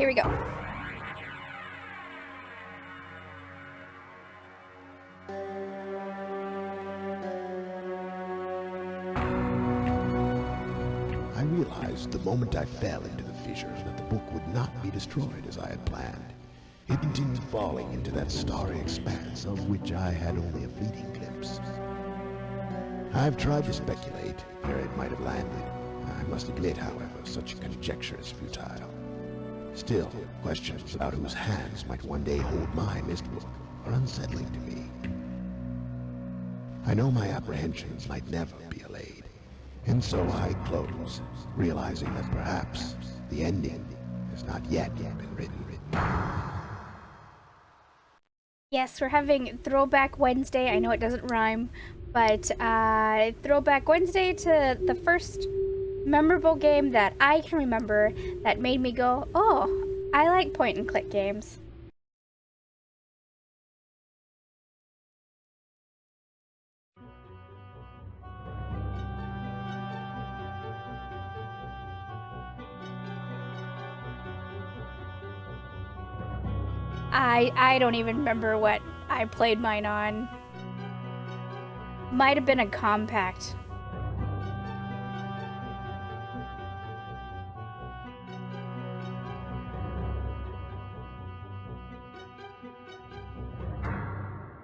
here we go. I realized the moment I fell into the fissure that the book would not be destroyed as I had planned. It continued falling into that starry expanse of which I had only a fleeting glimpse. I've tried to speculate where it might have landed. I must admit, however, such conjecture is futile. Still, questions about whose hands might one day hold my Myst book are unsettling to me. I know my apprehensions might never be allayed, and so I close, realizing that perhaps the ending has not yet been written. Yes, we're having Throwback Wednesday. I know it doesn't rhyme, but Throwback Wednesday to the first memorable game that I can remember that made me go, oh, I like point and click games. I don't even remember what I played mine on. Might have been a compact.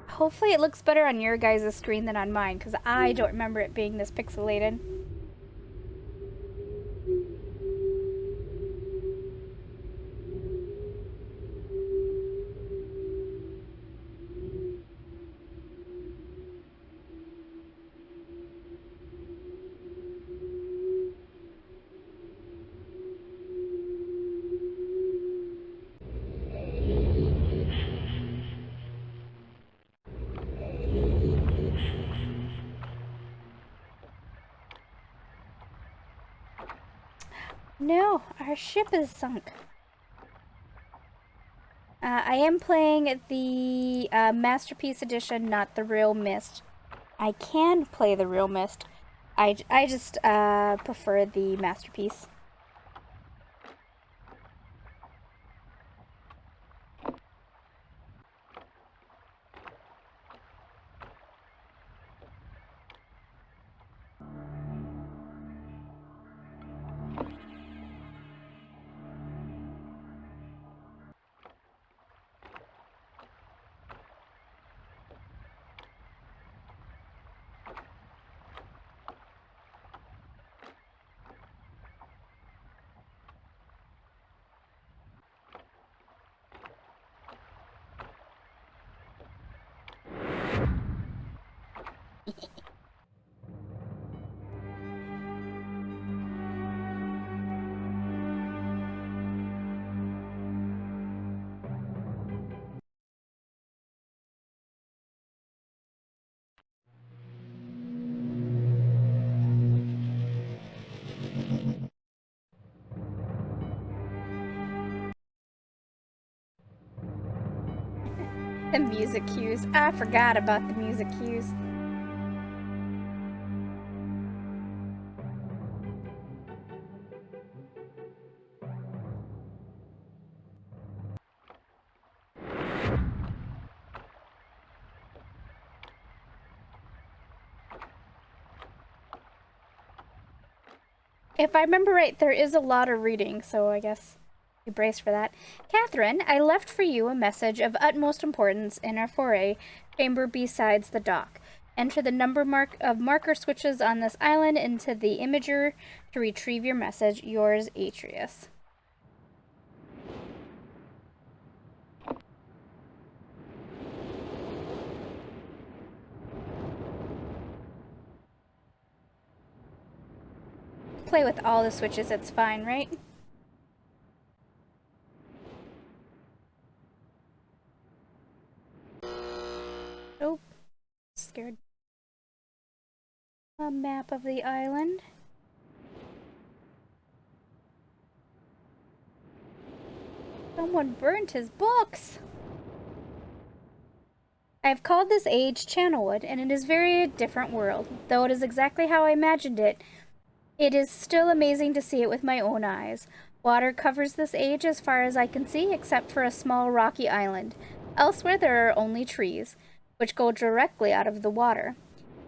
Hopefully it looks better on your guys' screen than on mine, because I don't remember it being this pixelated. No, our ship is sunk. I am playing the Masterpiece Edition, not the real Myst. I can play the real Myst. I just prefer the Masterpiece. The music cues. I forgot about the music cues. If I remember right, there is a lot of reading, so I guess you brace for that. Catherine, I left for you a message of utmost importance in our foray chamber besides the dock. Enter the number marker switches on this island into the imager to retrieve your message. Yours, Atreus. Play with all the switches, it's fine, right? Oh, scared. A map of the island. Someone burnt his books! I have called this age Channelwood, and it is very different world. Though it is exactly how I imagined it, it is still amazing to see it with my own eyes. Water covers this age as far as I can see, except for a small rocky island. Elsewhere there are only trees, which go directly out of the water.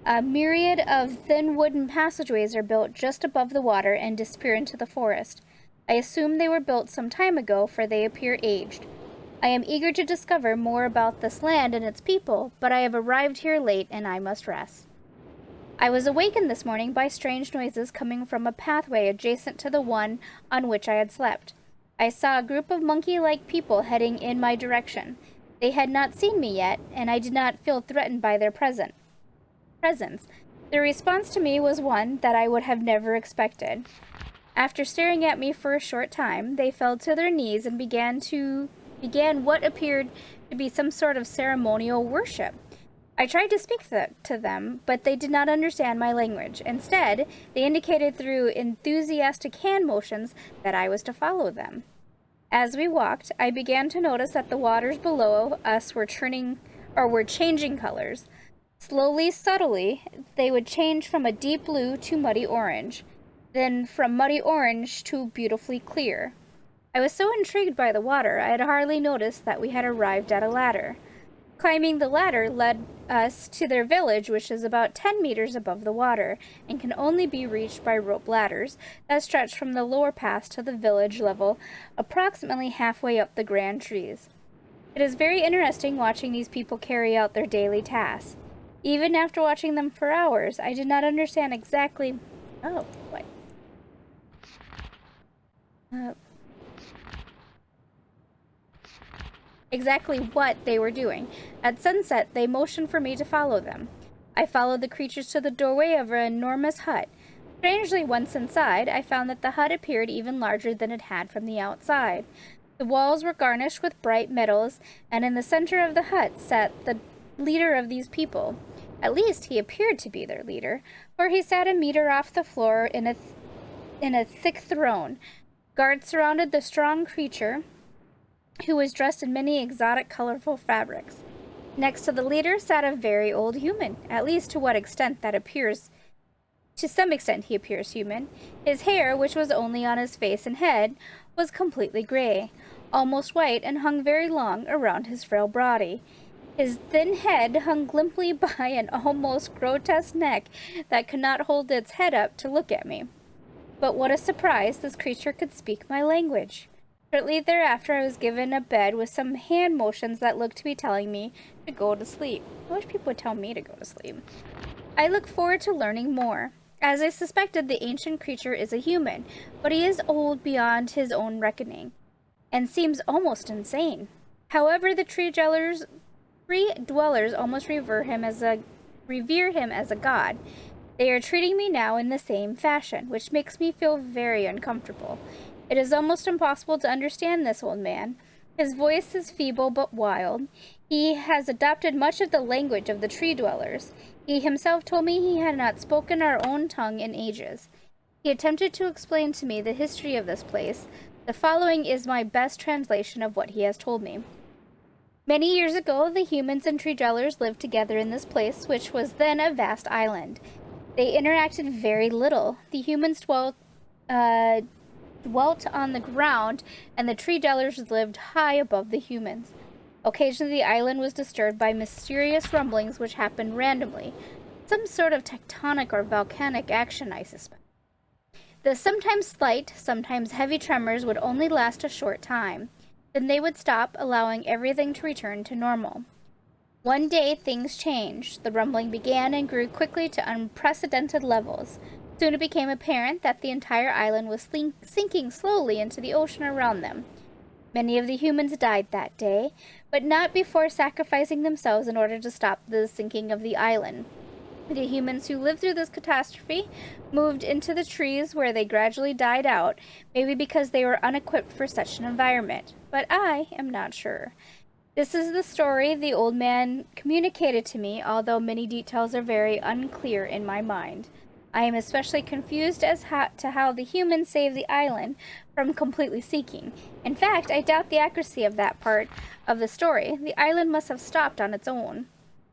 A myriad of thin wooden passageways are built just above the water and disappear into the forest. I assume they were built some time ago, for they appear aged. I am eager to discover more about this land and its people, but I have arrived here late and I must rest. I was awakened this morning by strange noises coming from a pathway adjacent to the one on which I had slept. I saw a group of monkey-like people heading in my direction. They had not seen me yet, and I did not feel threatened by their presence. Their response to me was one that I would have never expected. After staring at me for a short time, they fell to their knees and began what appeared to be some sort of ceremonial worship. I tried to speak to them, but they did not understand my language. Instead, they indicated through enthusiastic hand motions that I was to follow them. As we walked, I began to notice that the waters below us were changing colors. Slowly, subtly, they would change from a deep blue to muddy orange, then from muddy orange to beautifully clear. I was so intrigued by the water, I had hardly noticed that we had arrived at a ladder. Climbing the ladder led us to their village, which is about 10 meters above the water, and can only be reached by rope ladders that stretch from the lower pass to the village level, approximately halfway up the grand trees. It is very interesting watching these people carry out their daily tasks. Even after watching them for hours, I did not understand exactly... Oh, what? Exactly what they were doing. At sunset, they motioned for me to follow them. I followed the creatures to the doorway of an enormous hut. Strangely, once inside, I found that the hut appeared even larger than it had from the outside. The walls were garnished with bright metals, and in the center of the hut sat the leader of these people. At least he appeared to be their leader, for he sat a meter off the floor in a thick throne. Guards surrounded the strong creature, who was dressed in many exotic, colorful fabrics. Next to the leader sat a very old human, at least to what extent that appears. To some extent he appears human. His hair, which was only on his face and head, was completely gray, almost white, and hung very long around his frail body. His thin head hung limply by an almost grotesque neck that could not hold its head up to look at me. But what a surprise, this creature could speak my language. Shortly thereafter, I was given a bed with some hand motions that looked to be telling me to go to sleep. I wish people would tell me to go to sleep. I look forward to learning more. As I suspected, the ancient creature is a human, but he is old beyond his own reckoning, and seems almost insane. However, the tree dwellers almost revere him as a god. They are treating me now in the same fashion, which makes me feel very uncomfortable. It is almost impossible to understand this old man. His voice is feeble but wild. He has adopted much of the language of the tree dwellers. He himself told me he had not spoken our own tongue in ages. He attempted to explain to me the history of this place. The following is my best translation of what he has told me. Many years ago, the humans and tree dwellers lived together in this place, which was then a vast island. They interacted very little. The humans dwelt on the ground, and the tree dwellers lived high above the humans. Occasionally, the island was disturbed by mysterious rumblings which happened randomly. Some sort of tectonic or volcanic action, I suspect. The sometimes slight, sometimes heavy tremors would only last a short time. Then they would stop, allowing everything to return to normal. One day, things changed. The rumbling began and grew quickly to unprecedented levels. Soon it became apparent that the entire island was sinking slowly into the ocean around them. Many of the humans died that day, but not before sacrificing themselves in order to stop the sinking of the island. The humans who lived through this catastrophe moved into the trees, where they gradually died out, maybe because they were unequipped for such an environment, but I am not sure. This is the story the old man communicated to me, although many details are very unclear in my mind. I am especially confused as to how the humans saved the island from completely sinking. In fact, I doubt the accuracy of that part of the story. The island must have stopped on its own.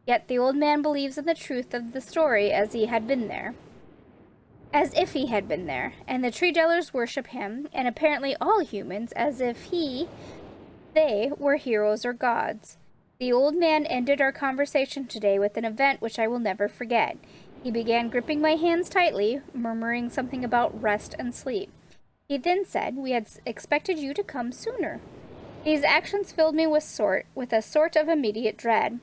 Yet the old man believes in the truth of the story, as he had been there. as if he had been there, and the tree dwellers worship him, and apparently all humans, as if they were heroes or gods. The old man ended our conversation today with an event which I will never forget. He began gripping my hands tightly, murmuring something about rest and sleep. He then said, "We had expected you to come sooner." These actions filled me with a sort of immediate dread.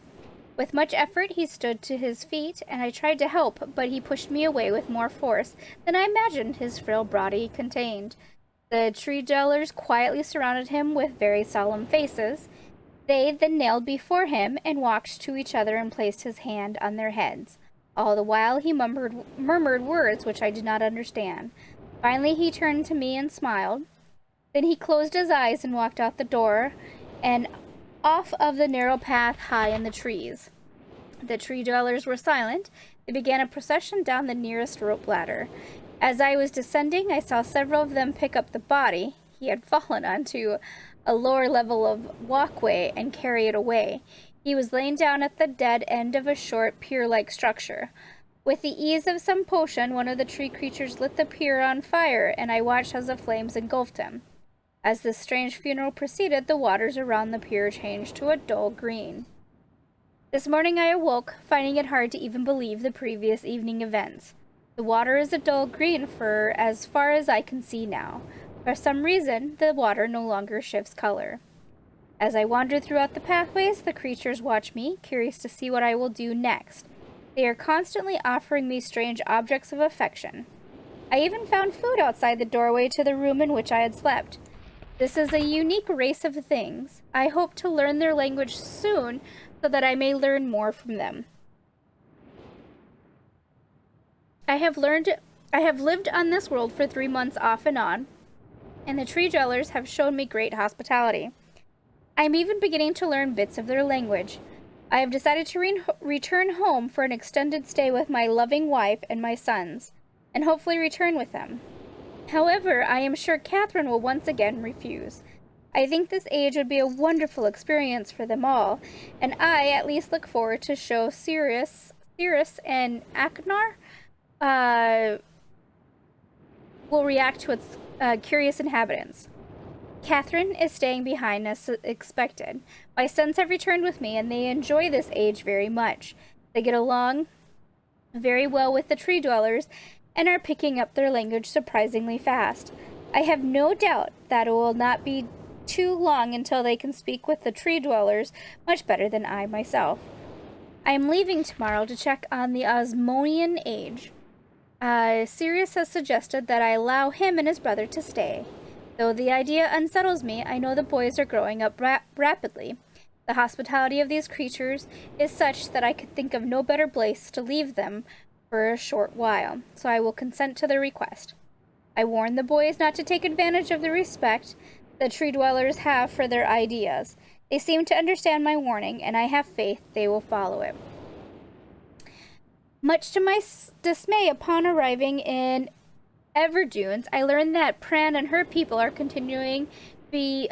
With much effort, he stood to his feet, and I tried to help, but he pushed me away with more force than I imagined his frail body contained. The tree dwellers quietly surrounded him with very solemn faces. They then knelt before him and walked to each other and placed his hand on their heads. All the while he murmured words which I did not understand. Finally he turned to me and smiled. Then he closed his eyes and walked out the door and off of the narrow path high in the trees. The tree dwellers were silent. They began a procession down the nearest rope ladder. As I was descending, I saw several of them pick up the body he had fallen onto a lower level of walkway and carry it away. He was laying down at the dead end of a short pier-like structure. With the ease of some potion, one of the tree creatures lit the pier on fire, and I watched as the flames engulfed him. As this strange funeral proceeded, the waters around the pier changed to a dull green. This morning I awoke, finding it hard to even believe the previous evening events. The water is a dull green for as far as I can see now. For some reason, the water no longer shifts color. As I wandered throughout the pathways, the creatures watch me, curious to see what I will do next. They are constantly offering me strange objects of affection. I even found food outside the doorway to the room in which I had slept. This is a unique race of things. I hope to learn their language soon so that I may learn more from them. I have lived on this world for 3 months off and on, and the tree dwellers have shown me great hospitality. I am even beginning to learn bits of their language. I have decided to return home for an extended stay with my loving wife and my sons, and hopefully return with them. However, I am sure Catherine will once again refuse. I think this age would be a wonderful experience for them all, and I at least look forward to show Sirius and Aknar will react to its curious inhabitants. Catherine is staying behind as expected. My sons have returned with me, and they enjoy this age very much. They get along very well with the tree dwellers and are picking up their language surprisingly fast. I have no doubt that it will not be too long until they can speak with the tree dwellers much better than I myself. I am leaving tomorrow to check on the Osmonian age. Sirius has suggested that I allow him and his brother to stay. Though the idea unsettles me, I know the boys are growing up rapidly. The hospitality of these creatures is such that I could think of no better place to leave them for a short while, so I will consent to their request. I warn the boys not to take advantage of the respect the tree dwellers have for their ideas. They seem to understand my warning, and I have faith they will follow it. Much to my dismay, upon arriving in Everdunes, I learned that Pran and her people are continuing to be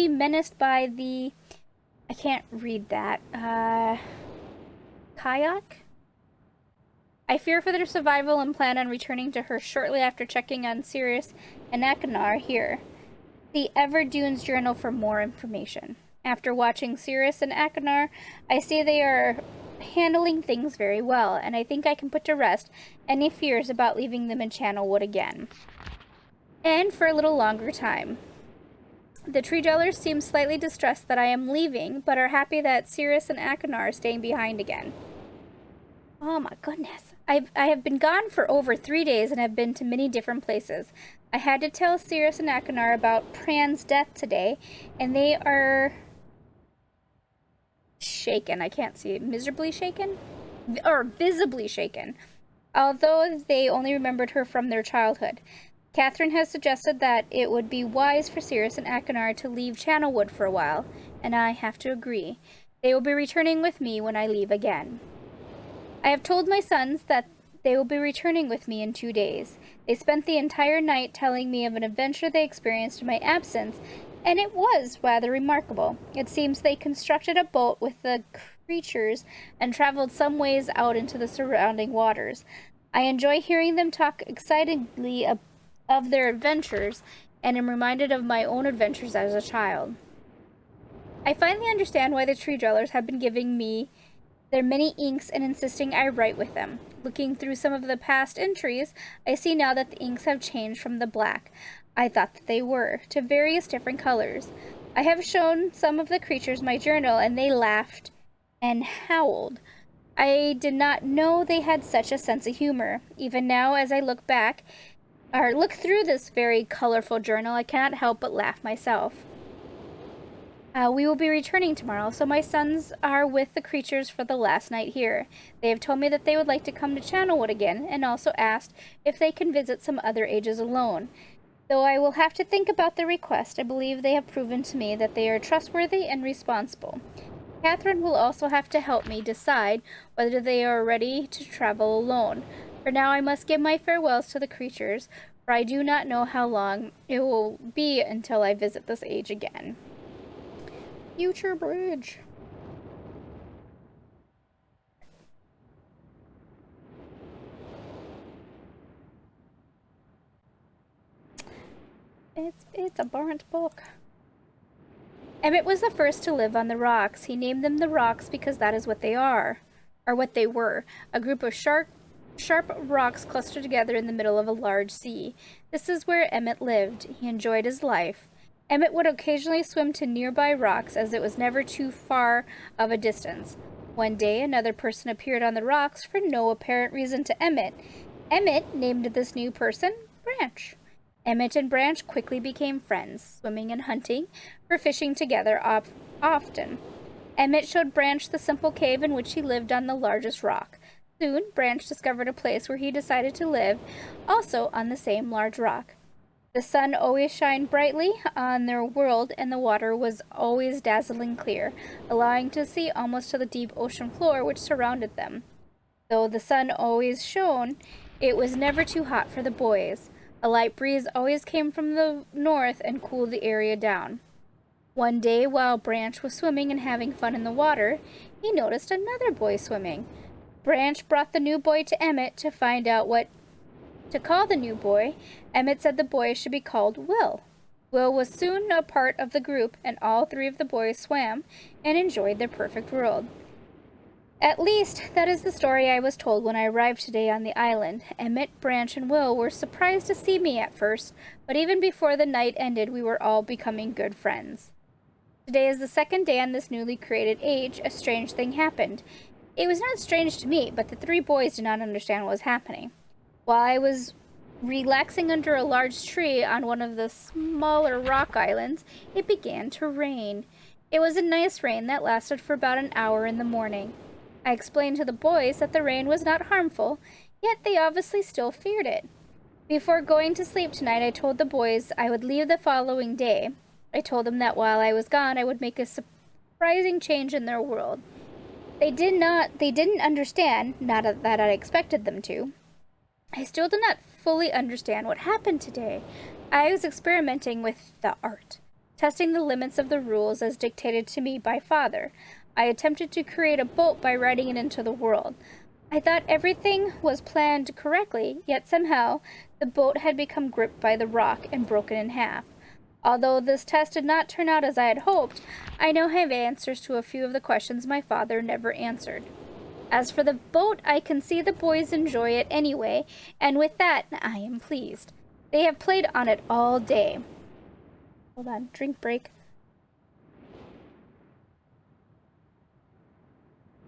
menaced by the... I can't read that. Kayak? I fear for their survival and plan on returning to her shortly after checking on Sirius and Akanar here. The Everdunes Journal for more information. After watching Sirius and Akanar, I see they are handling things very well, and I think I can put to rest any fears about leaving them in Channelwood again. And for a little longer time. The tree dwellers seem slightly distressed that I am leaving, but are happy that Sirius and Akanar are staying behind again. Oh my goodness. I have been gone for over 3 days and have been to many different places. I had to tell Sirius and Akanar about Pran's death today, and they are shaken. I can't see it. Miserably shaken? Or visibly shaken. Although they only remembered her from their childhood. Catherine has suggested that it would be wise for Sirius and Akanar to leave Channelwood for a while, and I have to agree. They will be returning with me when I leave again. I have told my sons that they will be returning with me in 2 days. They spent the entire night telling me of an adventure they experienced in my absence, and it was rather remarkable. It seems they constructed a boat with the creatures and traveled some ways out into the surrounding waters. I enjoy hearing them talk excitedly of their adventures, and am reminded of my own adventures as a child. I finally understand why the tree dwellers have been giving me their many inks and insisting I write with them. Looking through some of the past entries, I see now that the inks have changed from the black I thought that they were, to various different colors. I have shown some of the creatures my journal, and they laughed and howled. I did not know they had such a sense of humor. Even now, as I look back, or look through this very colorful journal, I cannot help but laugh myself. We will be returning tomorrow, so my sons are with the creatures for the last night here. They have told me that they would like to come to Channelwood again, and also asked if they can visit some other ages alone. Though I will have to think about their request, I believe they have proven to me that they are trustworthy and responsible. Catherine will also have to help me decide whether they are ready to travel alone. For now, I must give my farewells to the creatures, for I do not know how long it will be until I visit this age again. Future Bridge. It's a burnt book. Emmett was the first to live on the rocks. He named them the rocks because that is what they are, or what they were, a group of sharp rocks clustered together in the middle of a large sea. This is where Emmett lived. He enjoyed his life. Emmett would occasionally swim to nearby rocks, as it was never too far of a distance. One day, another person appeared on the rocks for no apparent reason to Emmett. Emmett named this new person Branch. Emmett and Branch quickly became friends, swimming and hunting, or fishing together often. Emmett showed Branch the simple cave in which he lived on the largest rock. Soon, Branch discovered a place where he decided to live, also on the same large rock. The sun always shined brightly on their world, and the water was always dazzling clear, allowing to see almost to the deep ocean floor which surrounded them. Though the sun always shone, it was never too hot for the boys. A light breeze always came from the north and cooled the area down. One day, while Branch was swimming and having fun in the water, he noticed another boy swimming. Branch brought the new boy to Emmett to find out what to call the new boy. Emmett said the boy should be called Will. Will was soon a part of the group, and all three of the boys swam and enjoyed their perfect world. At least, that is the story I was told when I arrived today on the island. Emmett, Branch, and Will were surprised to see me at first, but even before the night ended, we were all becoming good friends. Today is the second day on this newly created age. A strange thing happened. It was not strange to me, but the three boys did not understand what was happening. While I was relaxing under a large tree on one of the smaller rock islands, it began to rain. It was a nice rain that lasted for about an hour in the morning. I explained to the boys that the rain was not harmful, yet they obviously still feared it. Before going to sleep tonight, I told the boys I would leave the following day. I told them that while I was gone, I would make a surprising change in their world. They didn't understand, not that I expected them to. I still do not fully understand what happened today. I was experimenting with the art, testing the limits of the rules as dictated to me by Father. I attempted to create a boat by writing it into the world. I thought everything was planned correctly, yet somehow the boat had become gripped by the rock and broken in half. Although this test did not turn out as I had hoped, I now have answers to a few of the questions my father never answered. As for the boat, I can see the boys enjoy it anyway, and with that, I am pleased. They have played on it all day. Hold on, drink break.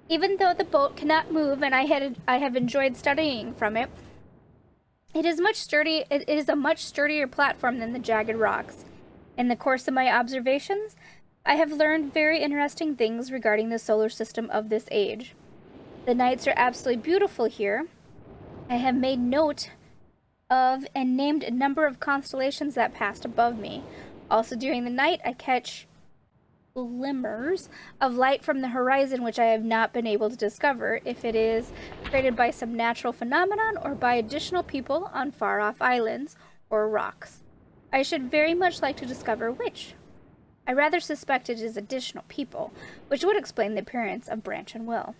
Even though the boat cannot move and I have enjoyed studying from it, it is a much sturdier platform than the jagged rocks. In the course of my observations, I have learned very interesting things regarding the solar system of this age. The nights are absolutely beautiful here. I have made note of and named a number of constellations that passed above me. Also during the night, I catch glimmers of light from the horizon which I have not been able to discover if it is created by some natural phenomenon or by additional people on far-off islands or rocks. I should very much like to discover which. I rather suspect it is additional people, which would explain the appearance of Branch and Will.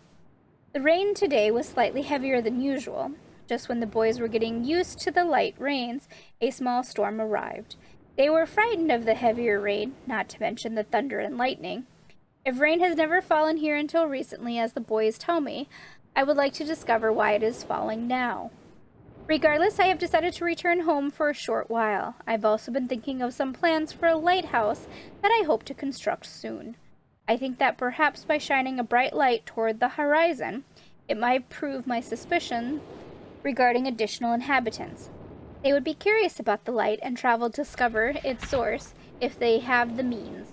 The rain today was slightly heavier than usual. Just when the boys were getting used to the light rains, a small storm arrived. They were frightened of the heavier rain, not to mention the thunder and lightning. If rain has never fallen here until recently, as the boys tell me, I would like to discover why it is falling now. Regardless, I have decided to return home for a short while. I've also been thinking of some plans for a lighthouse that I hope to construct soon. I think that perhaps by shining a bright light toward the horizon, it might prove my suspicion regarding additional inhabitants. They would be curious about the light and travel to discover its source if they have the means.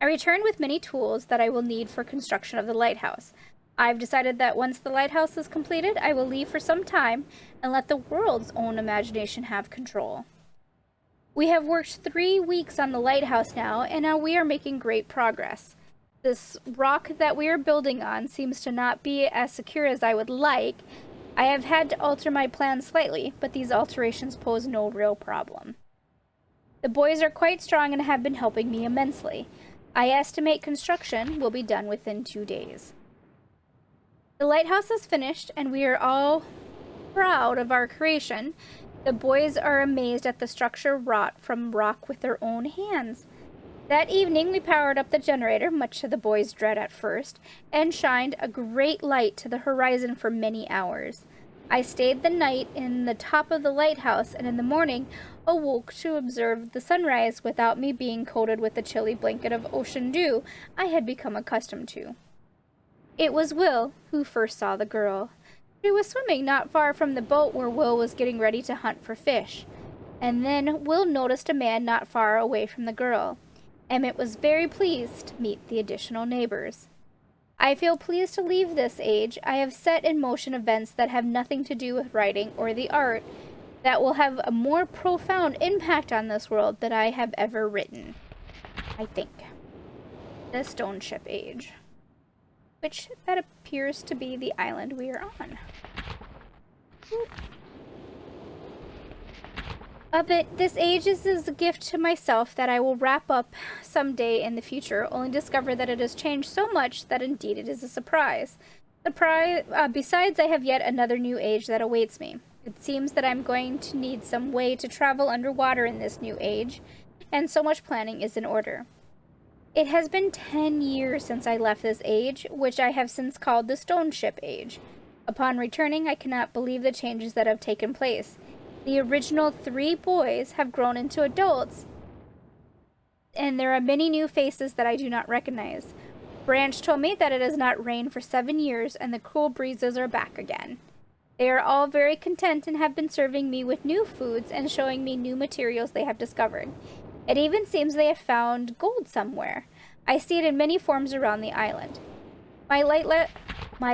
I return with many tools that I will need for construction of the lighthouse. I've decided that once the lighthouse is completed, I will leave for some time and let the world's own imagination have control. We have worked 3 weeks on the lighthouse now, and now we are making great progress. This rock that we are building on seems to not be as secure as I would like. I have had to alter my plans slightly, but these alterations pose no real problem. The boys are quite strong and have been helping me immensely. I estimate construction will be done within 2 days. The lighthouse is finished, and we are all proud of our creation. The boys are amazed at the structure wrought from rock with their own hands. That evening, we powered up the generator, much to the boys' dread at first, and shined a great light to the horizon for many hours. I stayed the night in the top of the lighthouse, and in the morning awoke to observe the sunrise without me being coated with the chilly blanket of ocean dew I had become accustomed to. It was Will who first saw the girl. She was swimming not far from the boat where Will was getting ready to hunt for fish. And then Will noticed a man not far away from the girl. Emmett was very pleased to meet the additional neighbors. I feel pleased to leave this age. I have set in motion events that have nothing to do with writing or the art that will have a more profound impact on this world than I have ever written. I think. The Stone Ship Age. Which that appears to be the island we are on. This age is a gift to myself that I will wrap up someday in the future, only discover that it has changed so much that indeed it is a surprise. Besides, I have yet another new age that awaits me. It seems that I'm going to need some way to travel underwater in this new age, and so much planning is in order. It has been 10 years since I left this age, which I have since called the Stone Ship Age. Upon returning, I cannot believe the changes that have taken place. The original 3 boys have grown into adults, and there are many new faces that I do not recognize. Branch told me that it has not rained for 7 years, and the cool breezes are back again. They are all very content and have been serving me with new foods and showing me new materials they have discovered. It even seems they have found gold somewhere. I see it in many forms around the island. My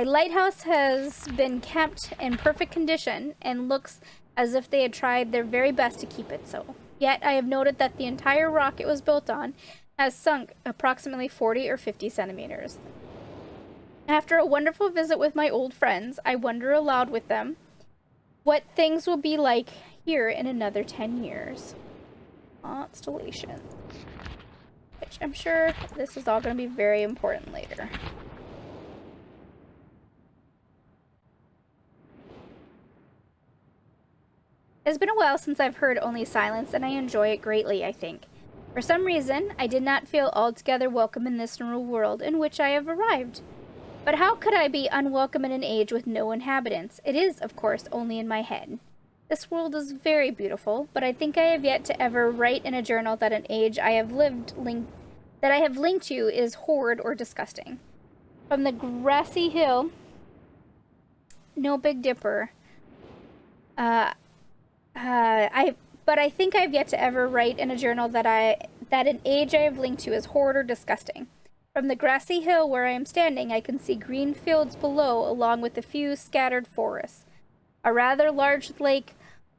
lighthouse has been kept in perfect condition and looks as if they had tried their very best to keep it so. Yet I have noted that the entire rock it was built on has sunk approximately 40 or 50 centimeters. After a wonderful visit with my old friends, I wonder aloud with them what things will be like here in another 10 years. Constellation. Which I'm sure this is all going to be very important later. It's been a while since I've heard only silence, and I enjoy it greatly, I think. For some reason, I did not feel altogether welcome in this new world in which I have arrived. But how could I be unwelcome in an age with no inhabitants? It is, of course, only in my head. This world is very beautiful, but I think I have yet to ever write in a journal that an age I have linked to is horrid or disgusting. From the grassy hill, no Big Dipper. But I think I've yet to ever write in a journal that an age I have linked to is horrid or disgusting. From the grassy hill where I am standing, I can see green fields below, along with a few scattered forests. A rather large lake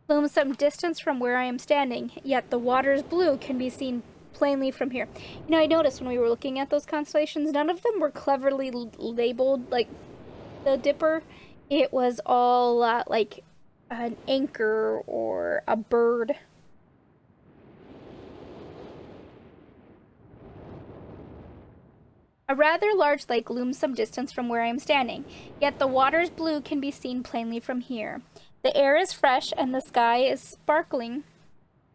looms some distance from where I am standing, yet the water's blue can be seen plainly from here. You know, I noticed when we were looking at those constellations, none of them were cleverly labeled, like the Dipper. It was all like an anchor or a bird. A rather large lake looms some distance from where I am standing, yet the water's blue can be seen plainly from here. The air is fresh and the sky is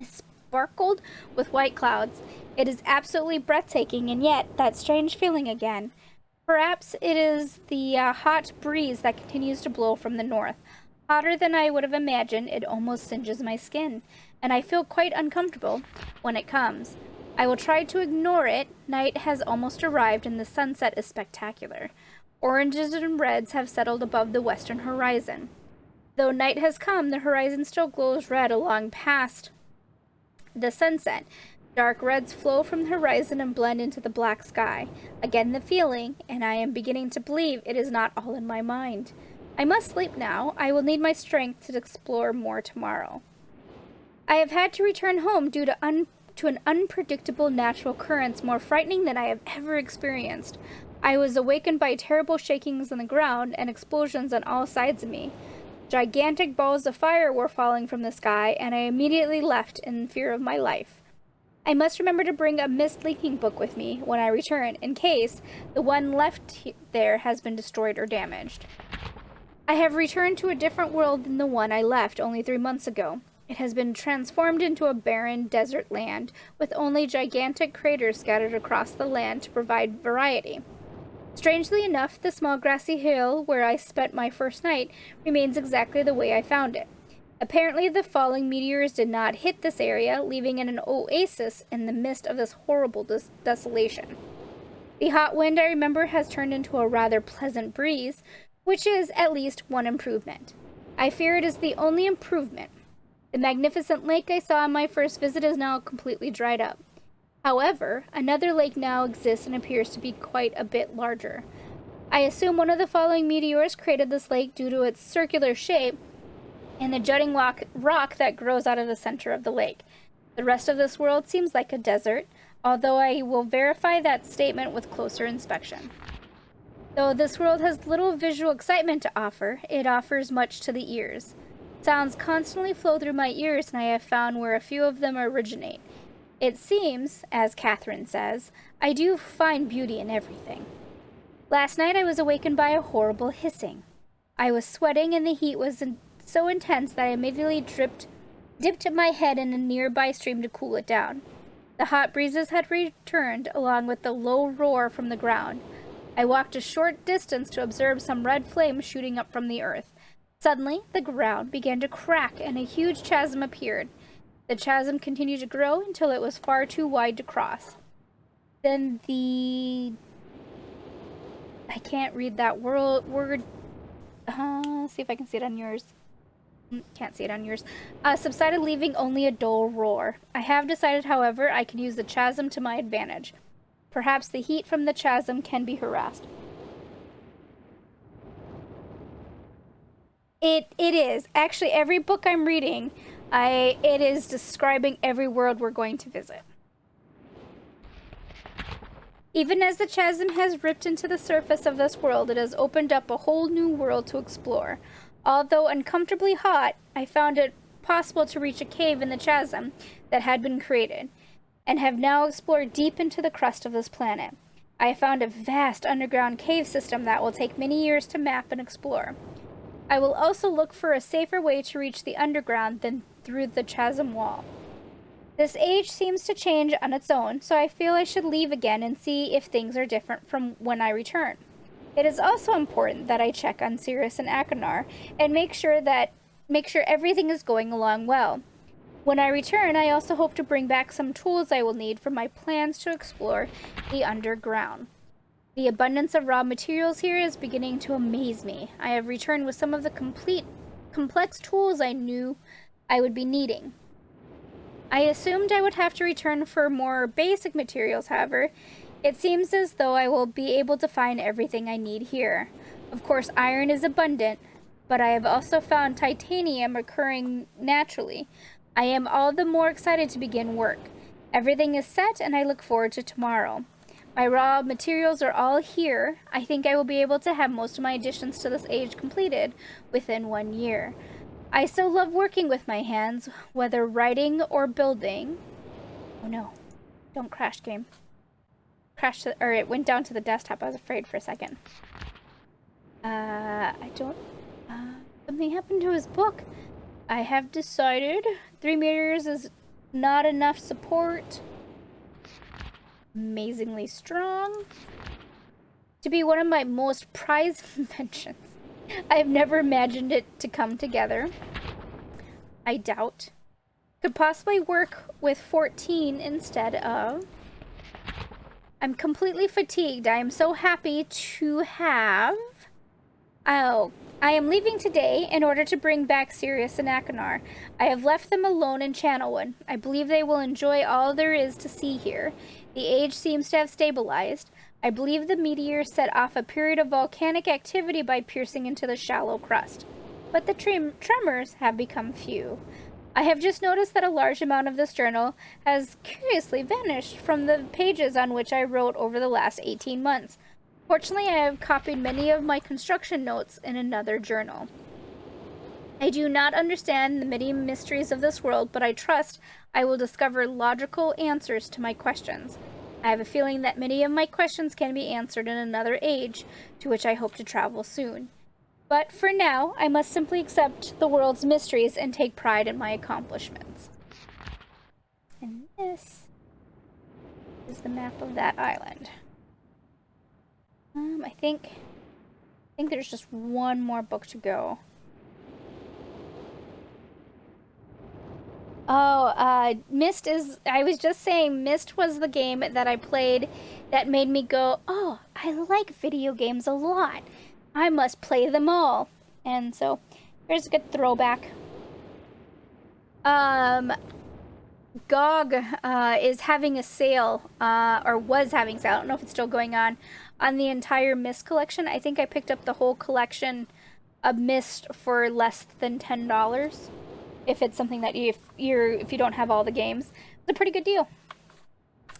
sparkled with white clouds. It is absolutely breathtaking, and yet that strange feeling again. Perhaps it is the hot breeze that continues to blow from the north. Hotter than I would have imagined, it almost singes my skin, and I feel quite uncomfortable when it comes. I will try to ignore it. Night has almost arrived and the sunset is spectacular. Oranges and reds have settled above the western horizon. Though night has come, the horizon still glows red along past the sunset. Dark reds flow from the horizon and blend into the black sky. Again the feeling, and I am beginning to believe it is not all in my mind. I must sleep now. I will need my strength to explore more tomorrow. I have had to return home due to an unpredictable natural occurrence more frightening than I have ever experienced. I was awakened by terrible shakings on the ground and explosions on all sides of me. Gigantic balls of fire were falling from the sky, and I immediately left in fear of my life. I must remember to bring a Myst linking book with me when I return, in case the one left there has been destroyed or damaged. I have returned to a different world than the one I left only 3 months ago. It has been transformed into a barren desert land, with only gigantic craters scattered across the land to provide variety. Strangely enough, the small grassy hill where I spent my first night remains exactly the way I found it. Apparently, the falling meteors did not hit this area, leaving it an oasis in the midst of this horrible desolation. The hot wind, I remember, has turned into a rather pleasant breeze, which is at least one improvement. I fear it is the only improvement. The magnificent lake I saw on my first visit is now completely dried up. However, another lake now exists and appears to be quite a bit larger. I assume one of the falling meteors created this lake due to its circular shape and the jutting rock that grows out of the center of the lake. The rest of this world seems like a desert, although I will verify that statement with closer inspection. Though this world has little visual excitement to offer, it offers much to the ears. Sounds constantly flow through my ears, and I have found where a few of them originate. It seems, as Catherine says, I do find beauty in everything. Last night I was awakened by a horrible hissing. I was sweating, and the heat was so intense that I immediately dipped my head in a nearby stream to cool it down. The hot breezes had returned, along with the low roar from the ground. I walked a short distance to observe some red flames shooting up from the earth. Suddenly, the ground began to crack, and a huge chasm appeared. The chasm continued to grow until it was far too wide to cross. Then I can't read that word. See if I can see it on yours. Can't see it on yours. Subsided, leaving only a dull roar. I have decided, however, I can use the chasm to my advantage. Perhaps the heat from the chasm can be harassed. It is. Actually, every book I'm reading, it is describing every world we're going to visit. Even as the chasm has ripped into the surface of this world, it has opened up a whole new world to explore. Although uncomfortably hot, I found it possible to reach a cave in the chasm that had been created, and have now explored deep into the crust of this planet. I have found a vast underground cave system that will take many years to map and explore. I will also look for a safer way to reach the underground than through the chasm wall. This age seems to change on its own, so I feel I should leave again and see if things are different from when I return. It is also important that I check on Sirius and Achenar and make sure everything is going along well. When I return, I also hope to bring back some tools I will need for my plans to explore the underground. The abundance of raw materials here is beginning to amaze me. I have returned with some of the complex tools I knew I would be needing. I assumed I would have to return for more basic materials, however. It seems as though I will be able to find everything I need here. Of course, iron is abundant, but I have also found titanium occurring naturally. I am all the more excited to begin work. Everything is set, and I look forward to tomorrow. My raw materials are all here. I think I will be able to have most of my additions to this age completed within 1 year. I so love working with my hands, whether writing or building. Oh no, don't crash, game. crashed, or it went down to the desktop. I was afraid for a second. Something happened to his book. I have decided 3 meters is not enough support. Amazingly strong. To be one of my most prized inventions. I have never imagined it to come together. I doubt. Could possibly work with 14 instead of. I'm completely fatigued. I am so happy to have. Oh, I am leaving today in order to bring back Sirius and Akanar. I have left them alone in Channelwood. I believe they will enjoy all there is to see here. The age seems to have stabilized. I believe the meteor set off a period of volcanic activity by piercing into the shallow crust. But the tremors have become few. I have just noticed that a large amount of this journal has curiously vanished from the pages on which I wrote over the last 18 months. Fortunately, I have copied many of my construction notes in another journal. I do not understand the many mysteries of this world, but I trust I will discover logical answers to my questions. I have a feeling that many of my questions can be answered in another age, to which I hope to travel soon. But for now, I must simply accept the world's mysteries and take pride in my accomplishments. And this is the map of that island. I think there's just one more book to go. Oh, Myst is, I was just saying, Myst was the game that I played that made me go, oh, I like video games a lot. I must play them all. And so, here's a good throwback. GOG is having a sale, or was having a sale, I don't know if it's still going on the entire Myst collection. I think I picked up the whole collection of Myst for less than $10. If it's something that if you don't have all the games, it's a pretty good deal.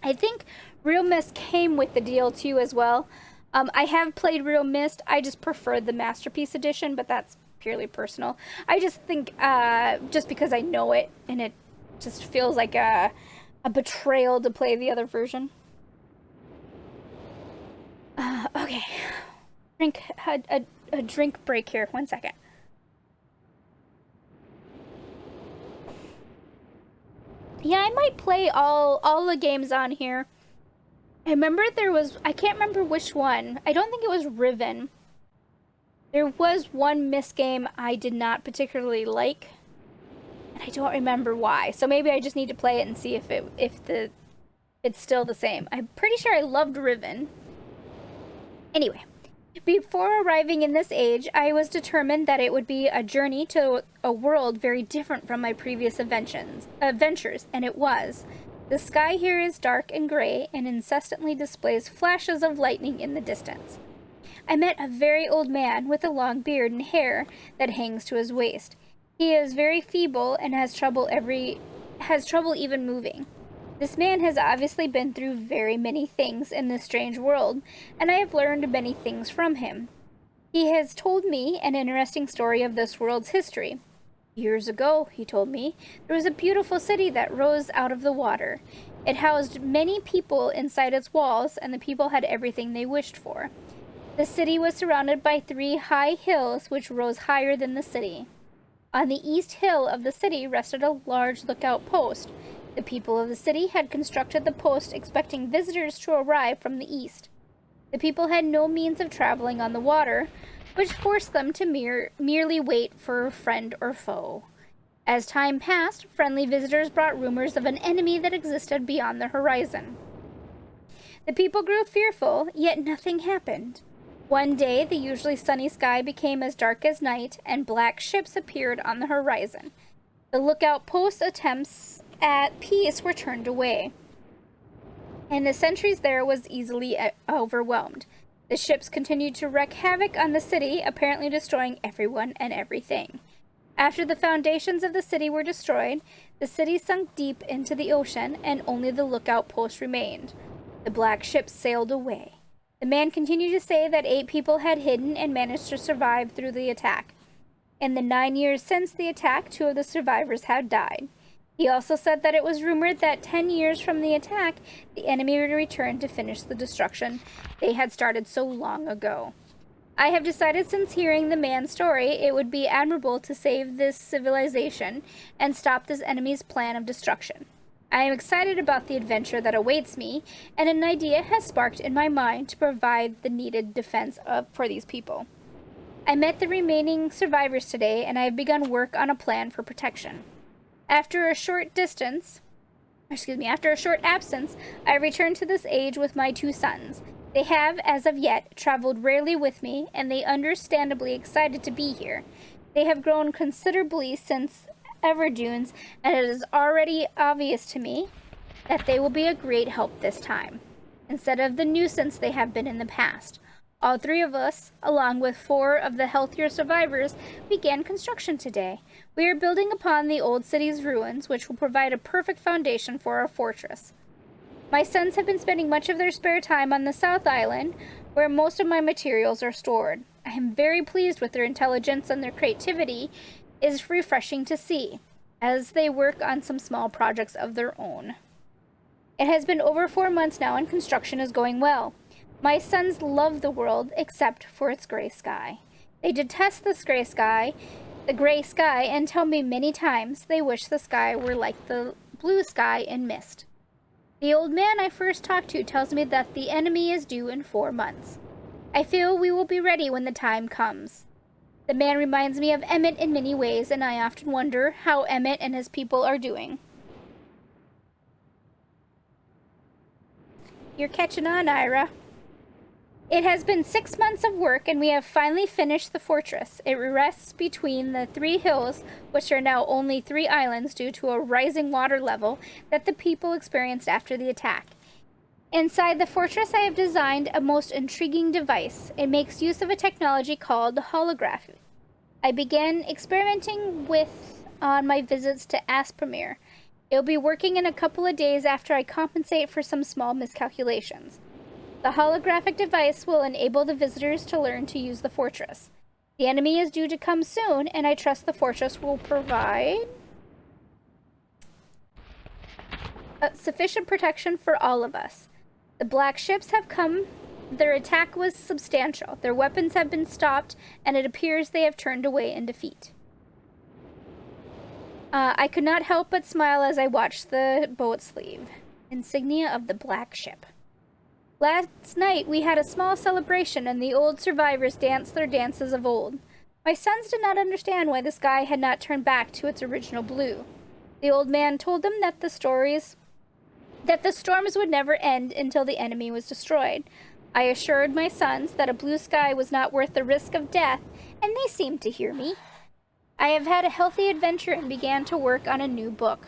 I think Real Myst came with the deal too as well. I have played Real Myst. I just preferred the Masterpiece Edition, but that's purely personal. I just think just because I know it and it just feels like a betrayal to play the other version. Okay, a drink break here. 1 second. Yeah, I might play all the games on here. I remember there was, I can't remember which one. I don't think it was Riven. There was one Myst game I did not particularly like, and I don't remember why. So maybe I just need to play it and see if it's still the same. I'm pretty sure I loved Riven. Anyway, before arriving in this age, I was determined that it would be a journey to a world very different from my previous adventures, and it was. The sky here is dark and gray and incessantly displays flashes of lightning in the distance. I met a very old man with a long beard and hair that hangs to his waist. He is very feeble and has trouble even moving. This man has obviously been through very many things in this strange world, and I have learned many things from him. He has told me an interesting story of this world's history. Years ago, he told me, there was a beautiful city that rose out of the water. It housed many people inside its walls, and the people had everything they wished for. The city was surrounded by 3 high hills which rose higher than the city. On the east hill of the city rested a large lookout post. The people of the city had constructed the post expecting visitors to arrive from the east. The people had no means of traveling on the water, which forced them to merely wait for a friend or foe. As time passed, friendly visitors brought rumors of an enemy that existed beyond the horizon. The people grew fearful, yet nothing happened. One day, the usually sunny sky became as dark as night, and black ships appeared on the horizon. The lookout post's attempts at peace were turned away, and the sentries there was easily overwhelmed. The ships continued to wreak havoc on the city, apparently destroying everyone and everything. After the foundations of the city were destroyed, the city sunk deep into the ocean, and only the lookout post remained. The black ships sailed away. The man continued to say that 8 people had hidden and managed to survive through the attack. In the 9 years since the attack, 2 of the survivors had died. He also said that it was rumored that 10 years from the attack, the enemy would return to finish the destruction they had started so long ago. I have decided since hearing the man's story, it would be admirable to save this civilization and stop this enemy's plan of destruction. I am excited about the adventure that awaits me, and an idea has sparked in my mind to provide the needed defense for these people. I met the remaining survivors today, and I have begun work on a plan for protection. After a short absence, I returned to this age with my 2 sons. They have, as of yet, traveled rarely with me, and they understandably excited to be here. They have grown considerably since Everdunes, and it is already obvious to me that they will be a great help this time, instead of the nuisance they have been in the past. All 3 of us, along with 4 of the healthier survivors, began construction today. We are building upon the old city's ruins, which will provide a perfect foundation for our fortress. My sons have been spending much of their spare time on the South Island, where most of my materials are stored. I am very pleased with their intelligence, and their creativity is refreshing to see, as they work on some small projects of their own. It has been over 4 months now, and construction is going well. My sons love the world, except for its gray sky. They detest the gray sky, and tell me many times they wish the sky were like the blue sky in Myst. The old man I first talked to tells me that the enemy is due in 4 months. I feel we will be ready when the time comes. The man reminds me of Emmett in many ways, and I often wonder how Emmett and his people are doing. You're catching on, Ira. It has been 6 months of work, and we have finally finished the fortress. It rests between the 3 hills, which are now only 3 islands due to a rising water level that the people experienced after the attack. Inside the fortress, I have designed a most intriguing device. It makes use of a technology called holography. I began experimenting with on my visits to Aspermere. It will be working in a couple of days after I compensate for some small miscalculations. The holographic device will enable the visitors to learn to use the fortress. The enemy is due to come soon, and I trust the fortress will provide sufficient protection for all of us. The black ships have come. Their attack was substantial. Their weapons have been stopped, and it appears they have turned away in defeat. I could not help but smile as I watched the boats leave. Insignia of the black ship. Last night we had a small celebration, and the old survivors danced their dances of old. My sons did not understand why the sky had not turned back to its original blue. The old man told them that the storms would never end until the enemy was destroyed. I assured my sons that a blue sky was not worth the risk of death, and they seemed to hear me. I have had a healthy adventure and began to work on a new book.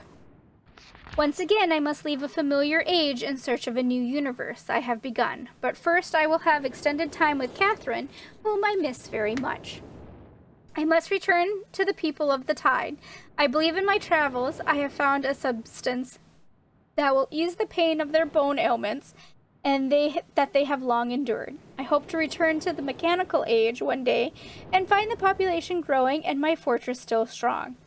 Once again, I must leave a familiar age in search of a new universe. I have begun, but first I will have extended time with Catherine, whom I miss very much. I must return to the people of the tide. I believe in my travels I have found a substance that will ease the pain of their bone ailments and that they have long endured. I hope to return to the mechanical age one day and find the population growing and my fortress still strong.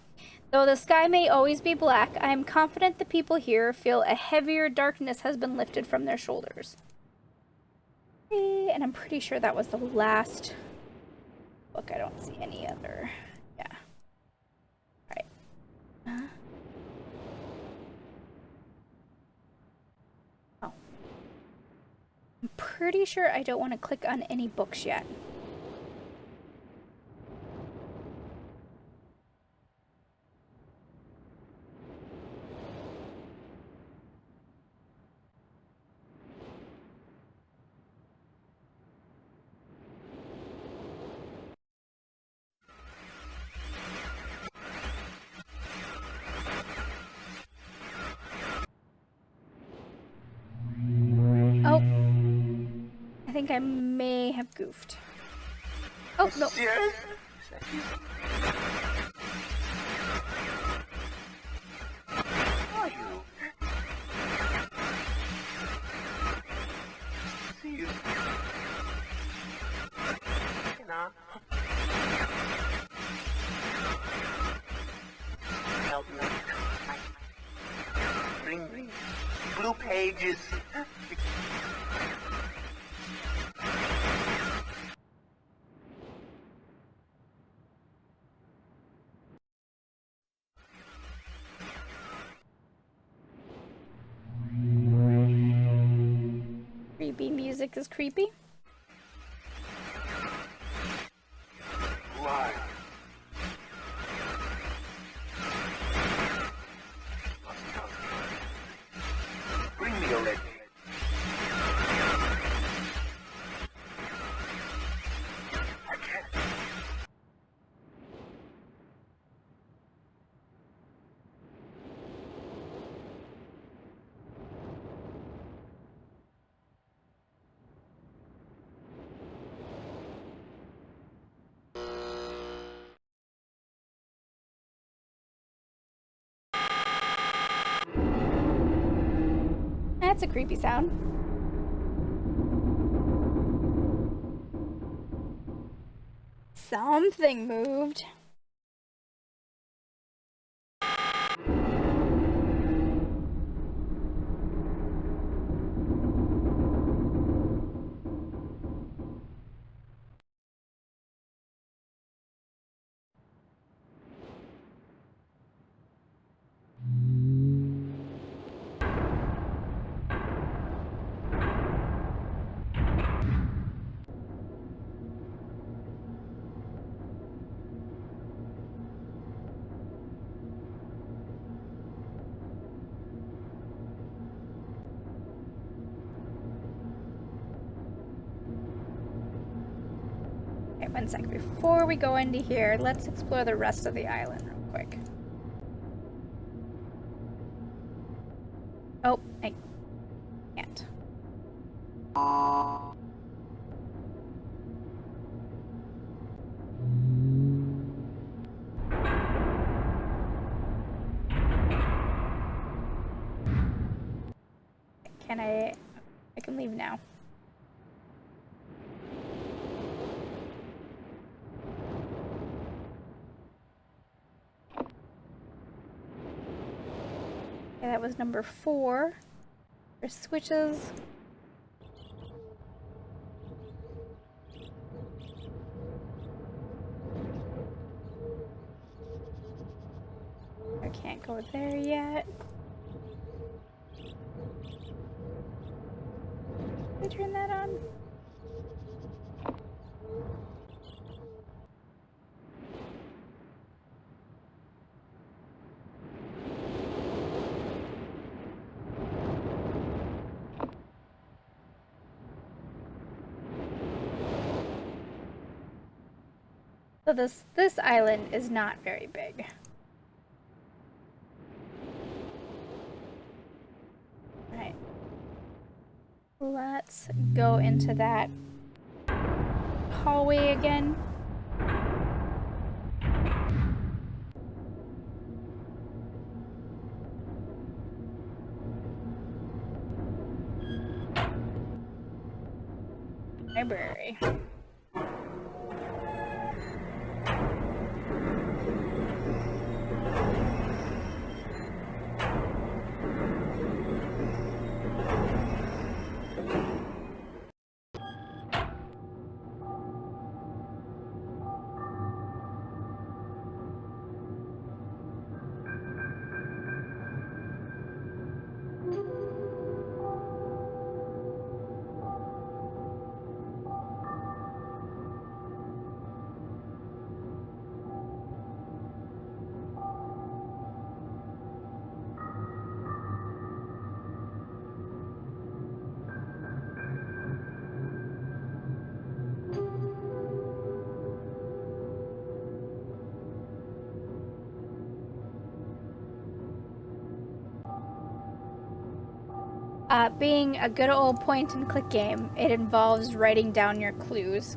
Though the sky may always be black, I am confident the people here feel a heavier darkness has been lifted from their shoulders. And I'm pretty sure that was the last book. I don't see any other. Yeah. All right. Oh. I'm pretty sure I don't want to click on any books yet. Oh, I think I may have goofed. Oh, no. blue pages. Creepy music is creepy. Why? Bring me a red. I can't. That's a creepy sound. Something moved. Okay, one sec. Before we go into here, let's explore the rest of the island real quick. Oh, I can't. Can I can leave now. Okay, that was number 4. There's switches. I can't go there yet. Can I turn that on? So this island is not very big. Alright. Let's go into that hallway again. Library. Being a good old point and click game, it involves writing down your clues.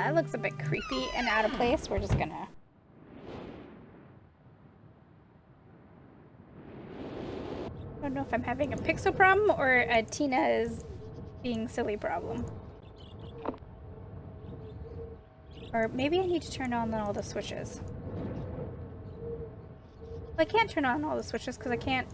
That looks a bit creepy and out of place. We're just gonna... I don't know if I'm having a pixel problem or a Tina is being silly problem. Or maybe I need to turn on all the switches. Well, I can't turn on all the switches because I can't...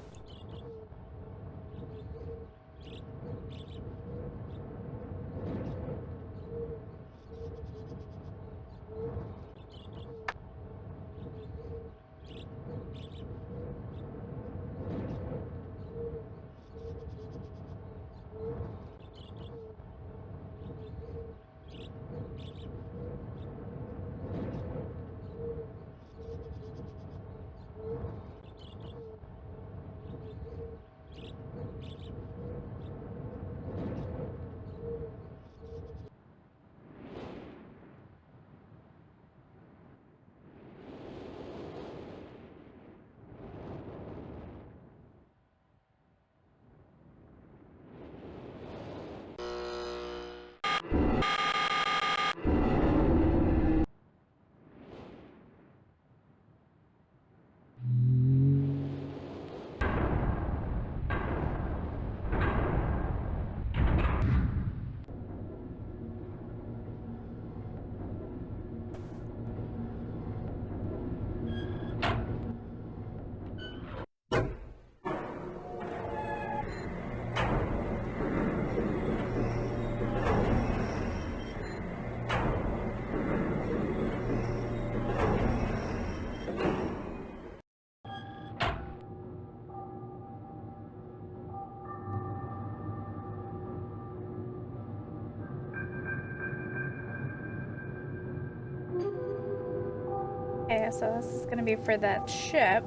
Okay, so this is gonna be for that ship.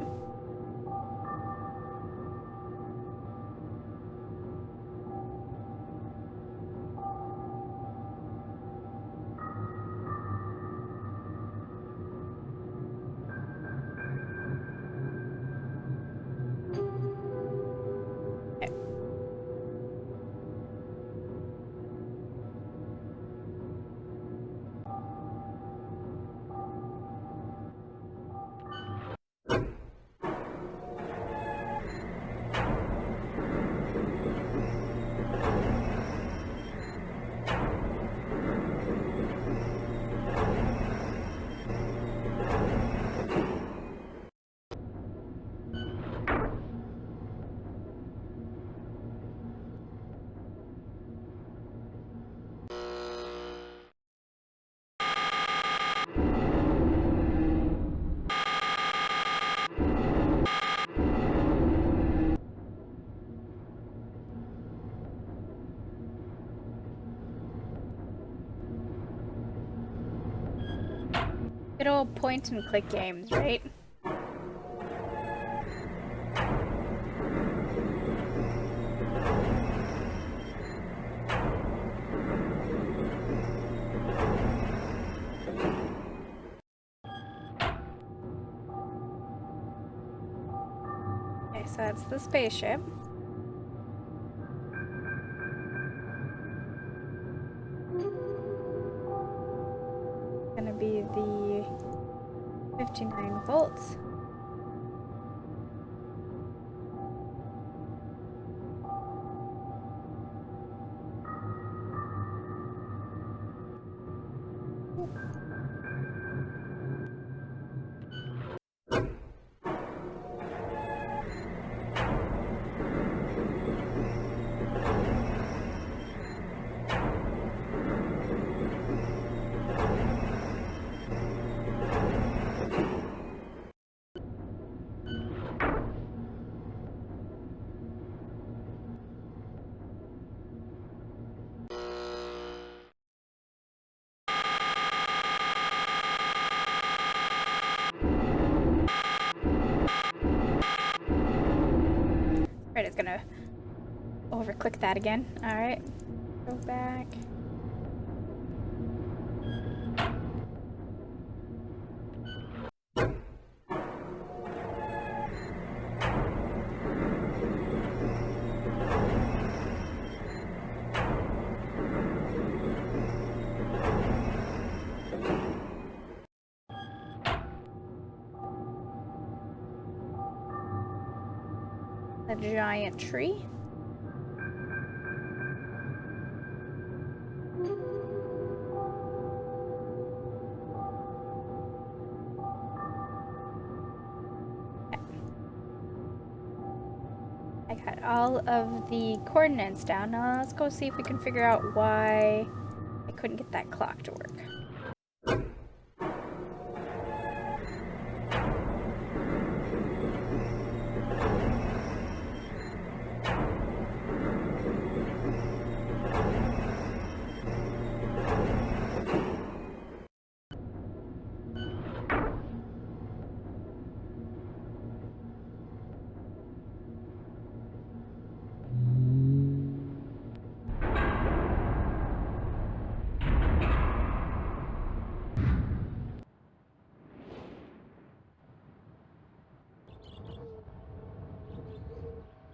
Okay. Good old point and click games, right? Okay, so that's the spaceship. Gonna be the 59 volts. Right, it's gonna overclick that again. Alright. Go back. A giant tree. I got all of the coordinates down. Now let's go see if we can figure out why I couldn't get that clock to work.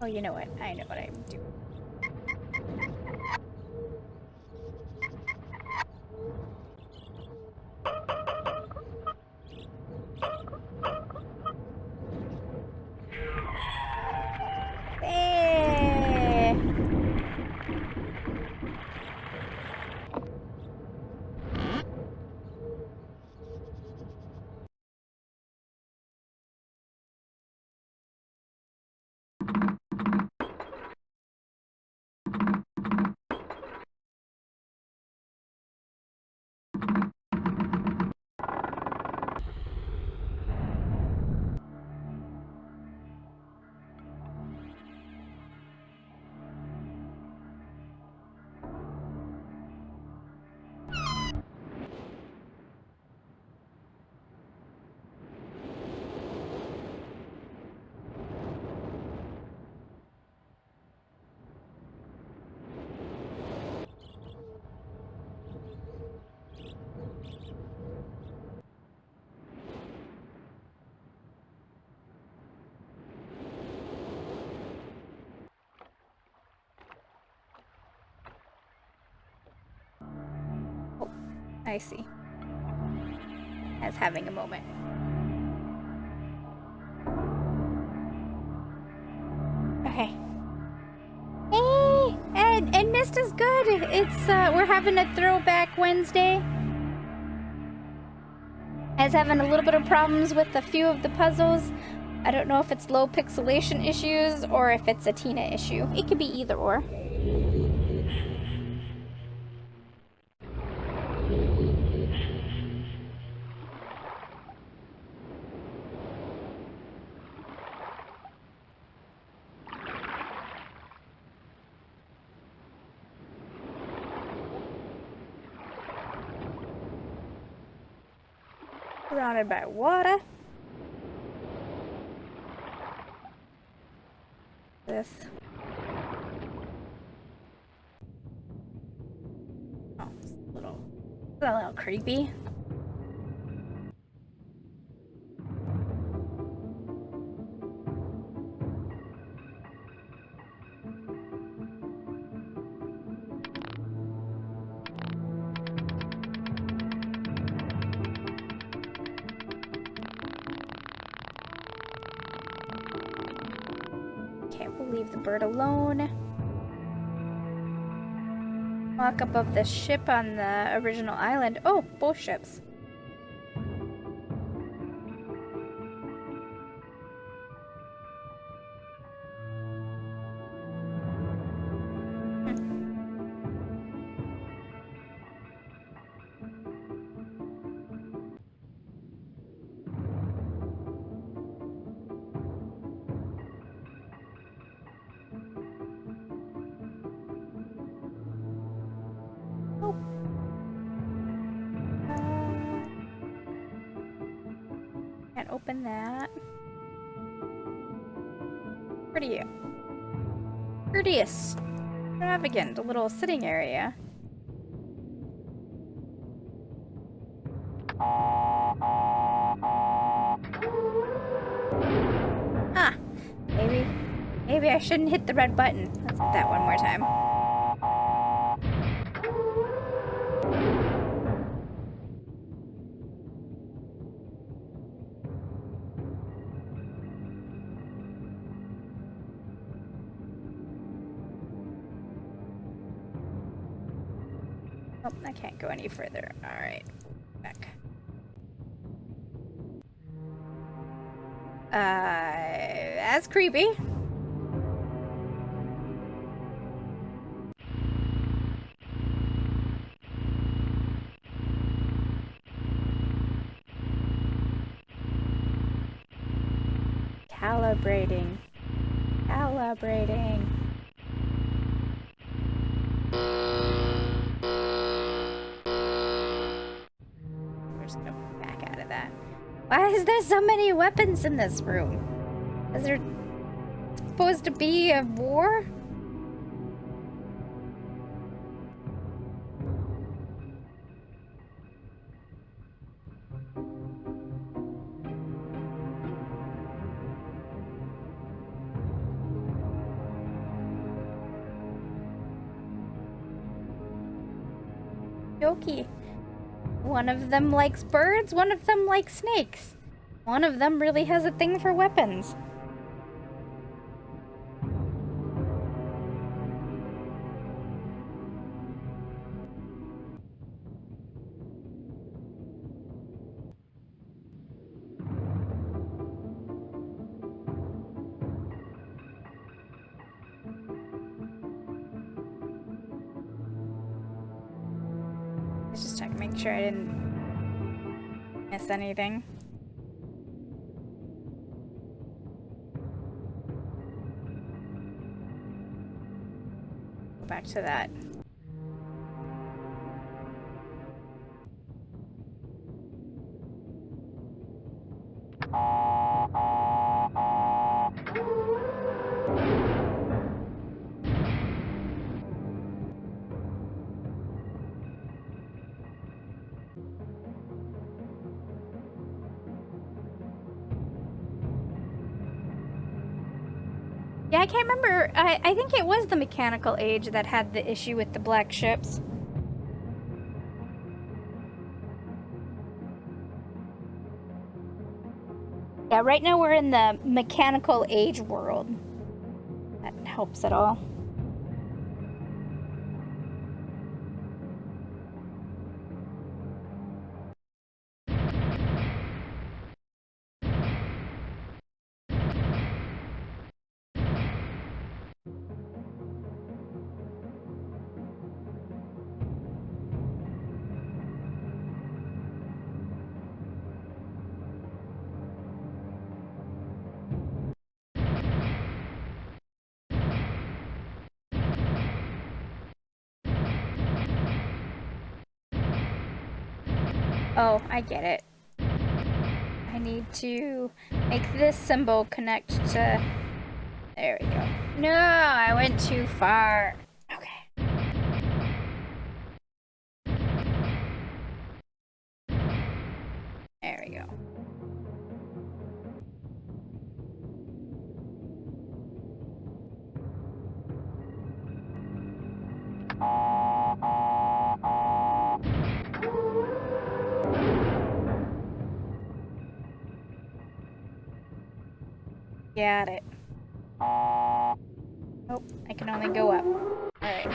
Oh, you know what? I know what I'm doing. Hey! Oh, I see. As having a moment. Okay. Hey! And Myst is good. It's we're having a throwback Wednesday. I was having a little bit of problems with a few of the puzzles. I don't know if it's low pixelation issues or if it's a Tina issue. It could be either or. Surrounded by water. This. Oh, it's a little creepy. Leave the bird alone. Walk above the ship on the original island. Oh, both ships. Can't open that. Pretty extravagant, a little sitting area. Ah, maybe I shouldn't hit the red button. Let's hit that one more time. Oh, I can't go any further. Alright. Back. That's creepy. Calibrating. Calibrating. We're just gonna back out of that. Why is there so many weapons in this room? Is there supposed to be a war? Jokey. One of them likes birds, one of them likes snakes. One of them really has a thing for weapons. Let's just check, make sure I didn't miss anything. Go back to that. Yeah, I can't remember. I think it was the mechanical age that had the issue with the black ships. Yeah, right now we're in the mechanical age world. That helps at all. Oh, I get it. I need to make this symbol connect to... There we go. No, I went too far. Okay. There we go. Got it. Oh, I can only go up. Alright.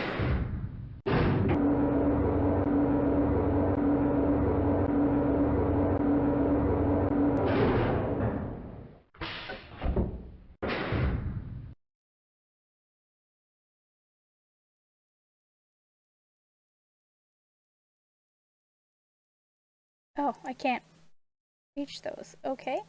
Oh, I can't reach those. Okay.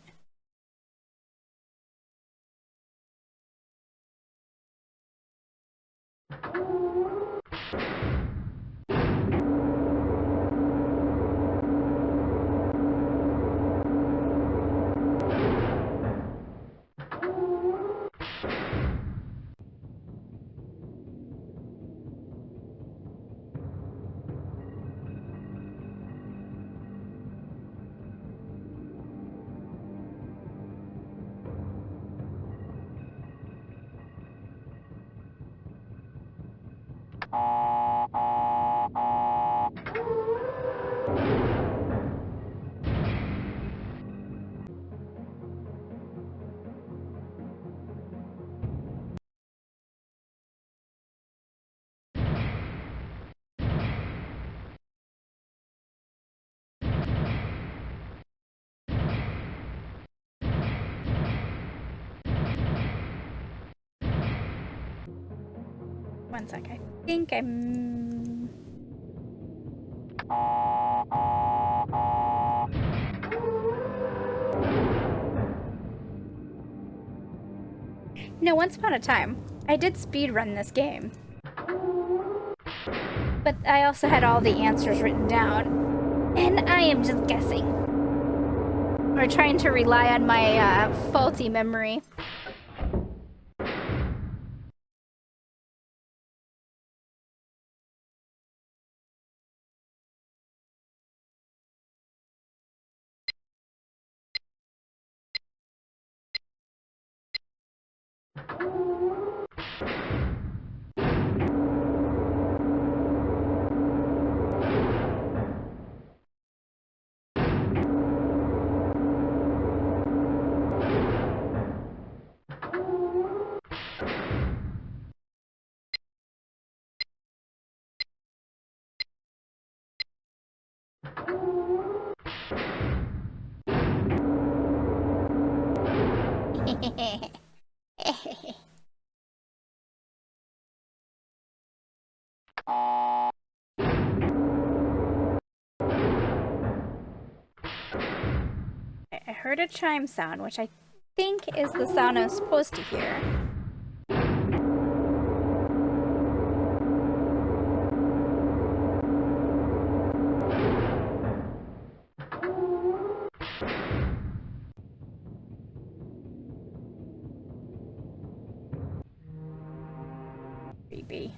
One sec, I think I'm... No, once upon a time, I did speedrun this game. But I also had all the answers written down. And I am just guessing. Or trying to rely on my faulty memory. I heard a chime sound, which I think is the sound I'm supposed to hear. Creepy.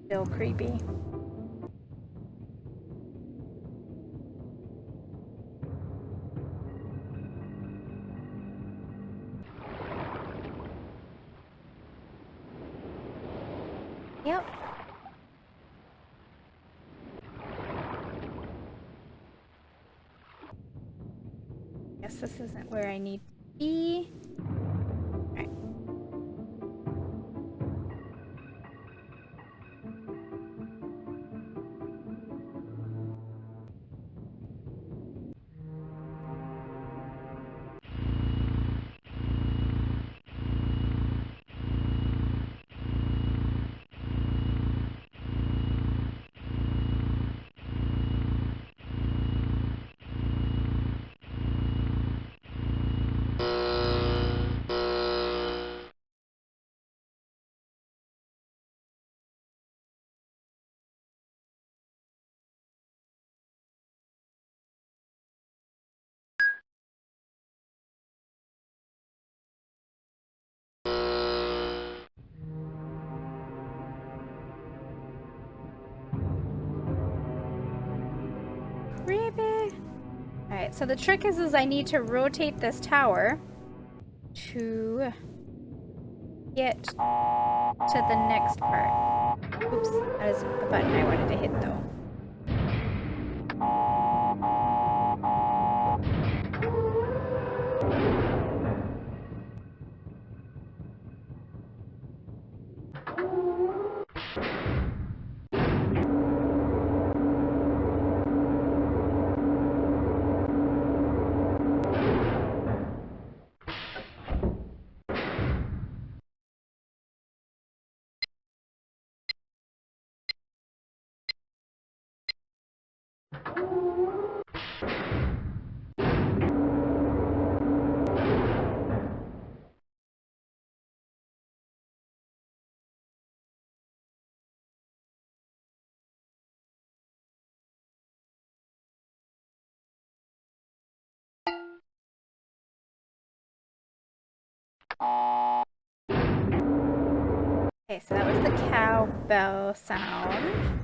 Still creepy. Yep. Guess this isn't where I need to be. Alright. Creepy. Alright, so the trick is I need to rotate this tower to get to the next part. Oops, that isn't the button I wanted to hit though. Okay, so that was the cowbell sound.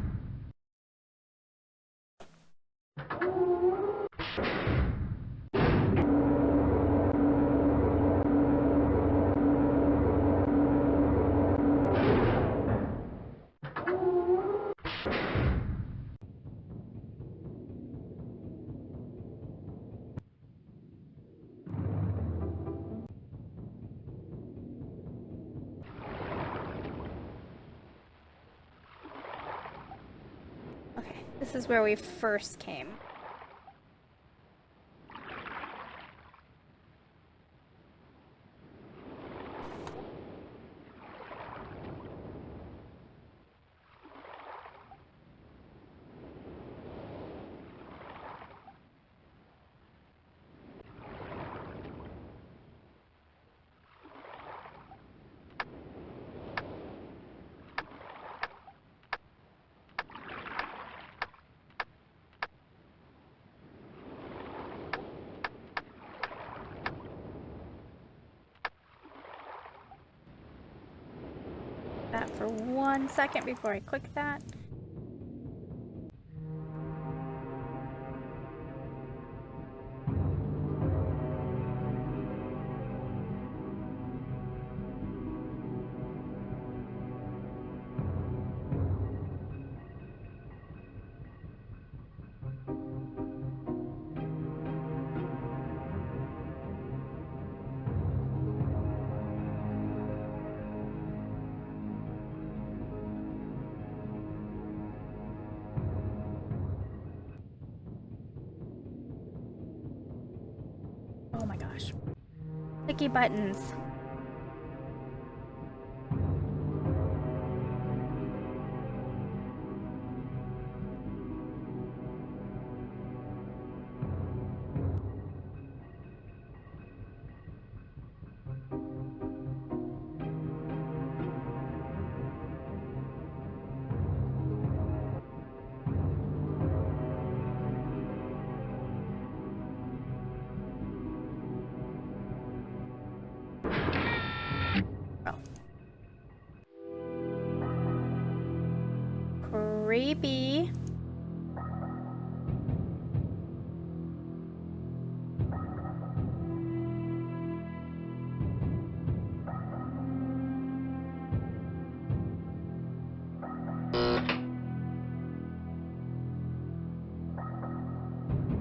Okay, this is where we first came. for 1 second before I click that. Oh my gosh. Clicky buttons. Creepy.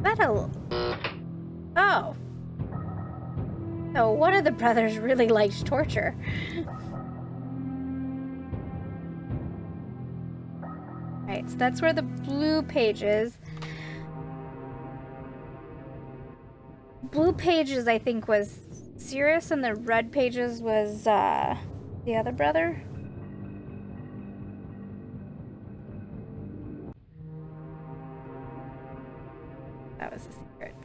That a... Oh. So one of the brothers really liked torture. Right, so that's where the blue pages. Blue pages, I think, was Sirius, and the red pages was the other brother. That was a secret.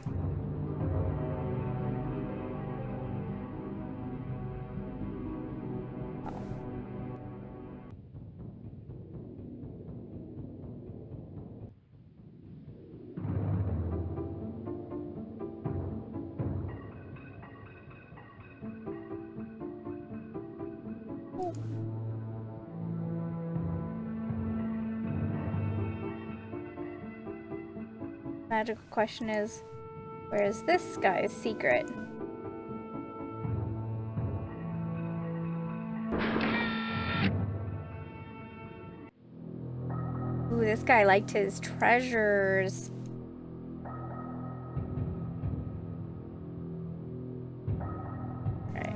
Magical question is, where is this guy's secret? Ooh, this guy liked his treasures. Right.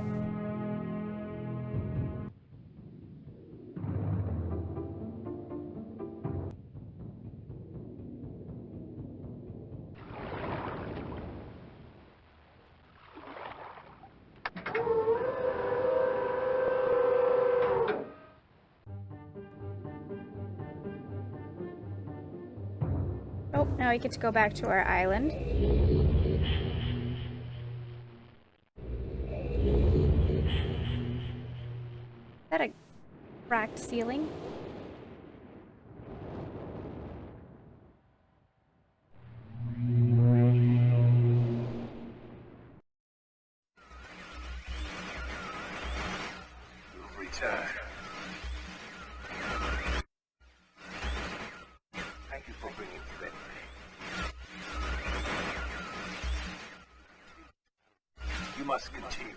Oh, now we get to go back to our island. Is that a cracked ceiling? You've returned. Thank you for bringing me back. You must continue.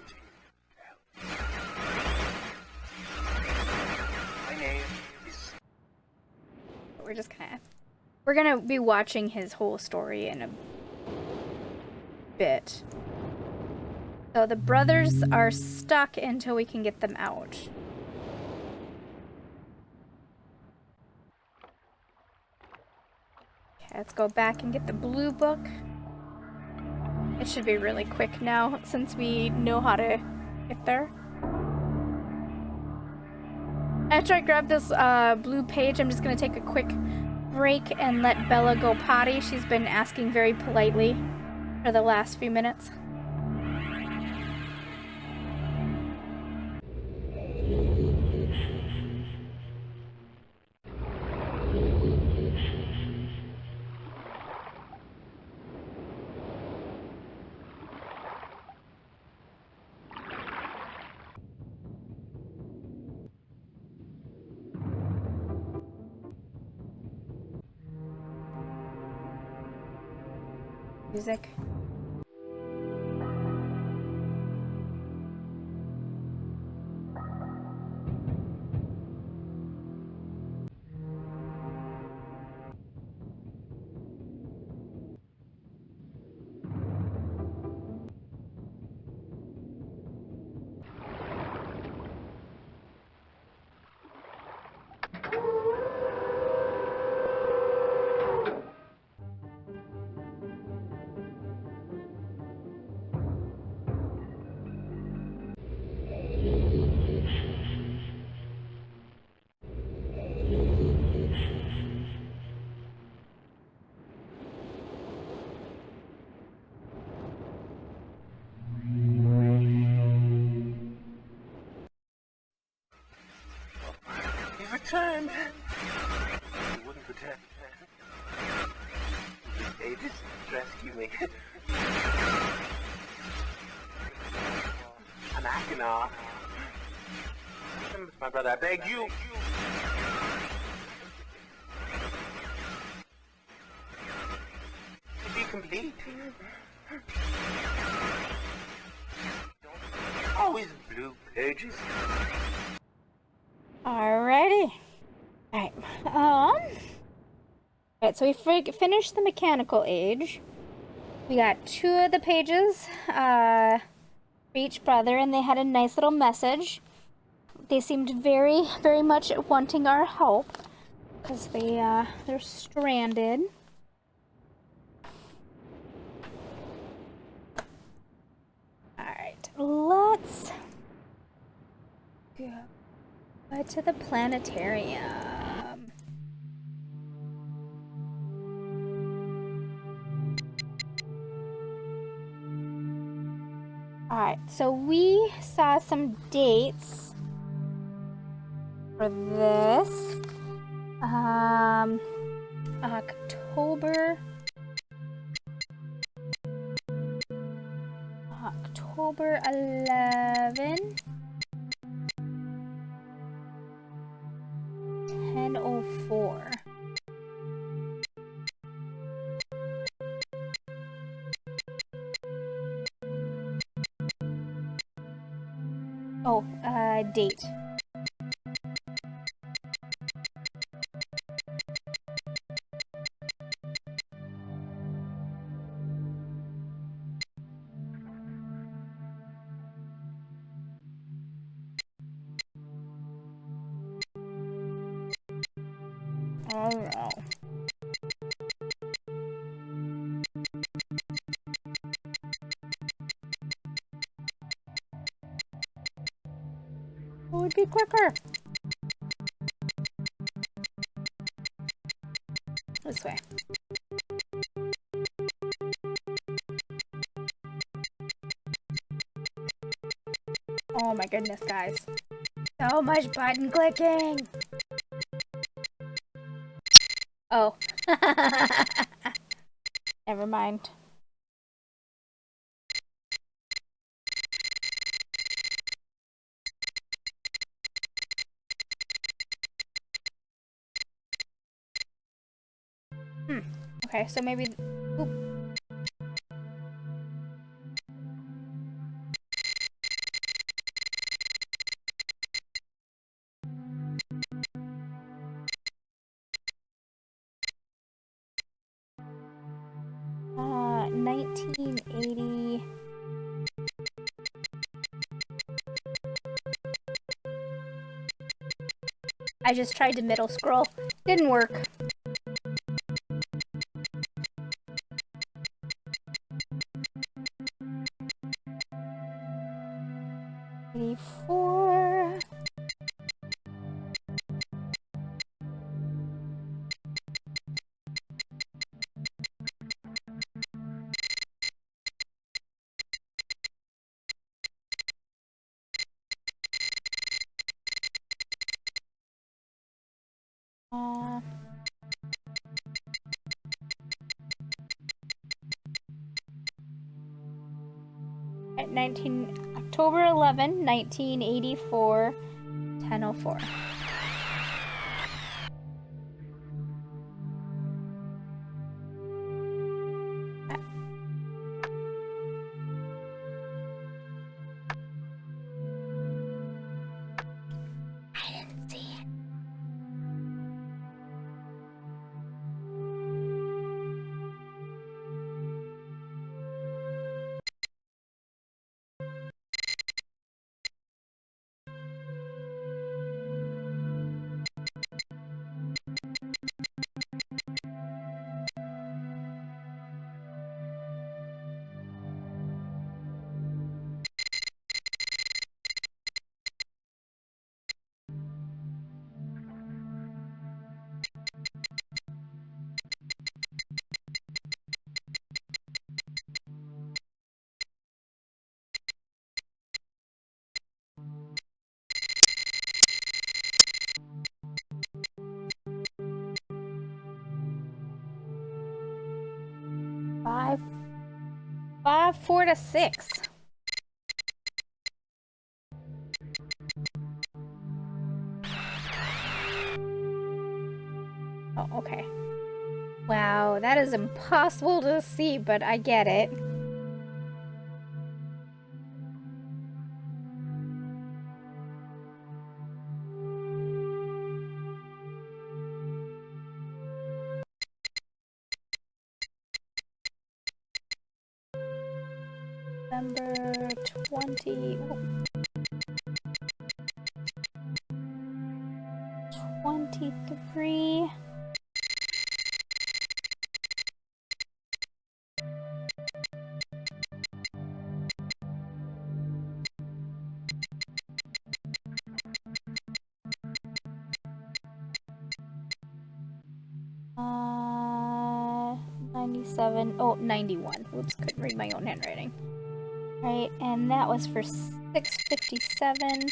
My name is... We're gonna be watching his whole story in a bit. So the brothers are stuck until we can get them out. Okay, let's go back and get the blue book. It should be really quick now since we know how to get there. After I grab this blue page, I'm just gonna take a quick break and let Bella go potty. She's been asking very politely for the last few minutes. Music. He returned. He wouldn't pretend. They just rescue me. I'm acting off. My brother, I beg you. To be complete. Always blue pages. Alrighty. Alright. Alright, so we finished the mechanical age. We got 2 of the pages for each brother, and they had a nice little message. They seemed very, very much wanting our help because they're stranded. Alright, let's go to the planetarium. Alright, so we saw some dates for this. October 11, 10:04. Oh, date. Oh no. It would be quicker. This way. Oh my goodness, guys. So much button clicking. Oh. Never mind. Okay, so maybe... Oop. 1980. I just tried to middle scroll. Didn't work. '84. At October 11, 1984, 10:04. 4 to 6. Oh, okay. Wow, that is impossible to see, but I get it. November 20... 23... Uh, 97... Oh, 91. Oops, couldn't read my own handwriting. Right, and that was for 6:57.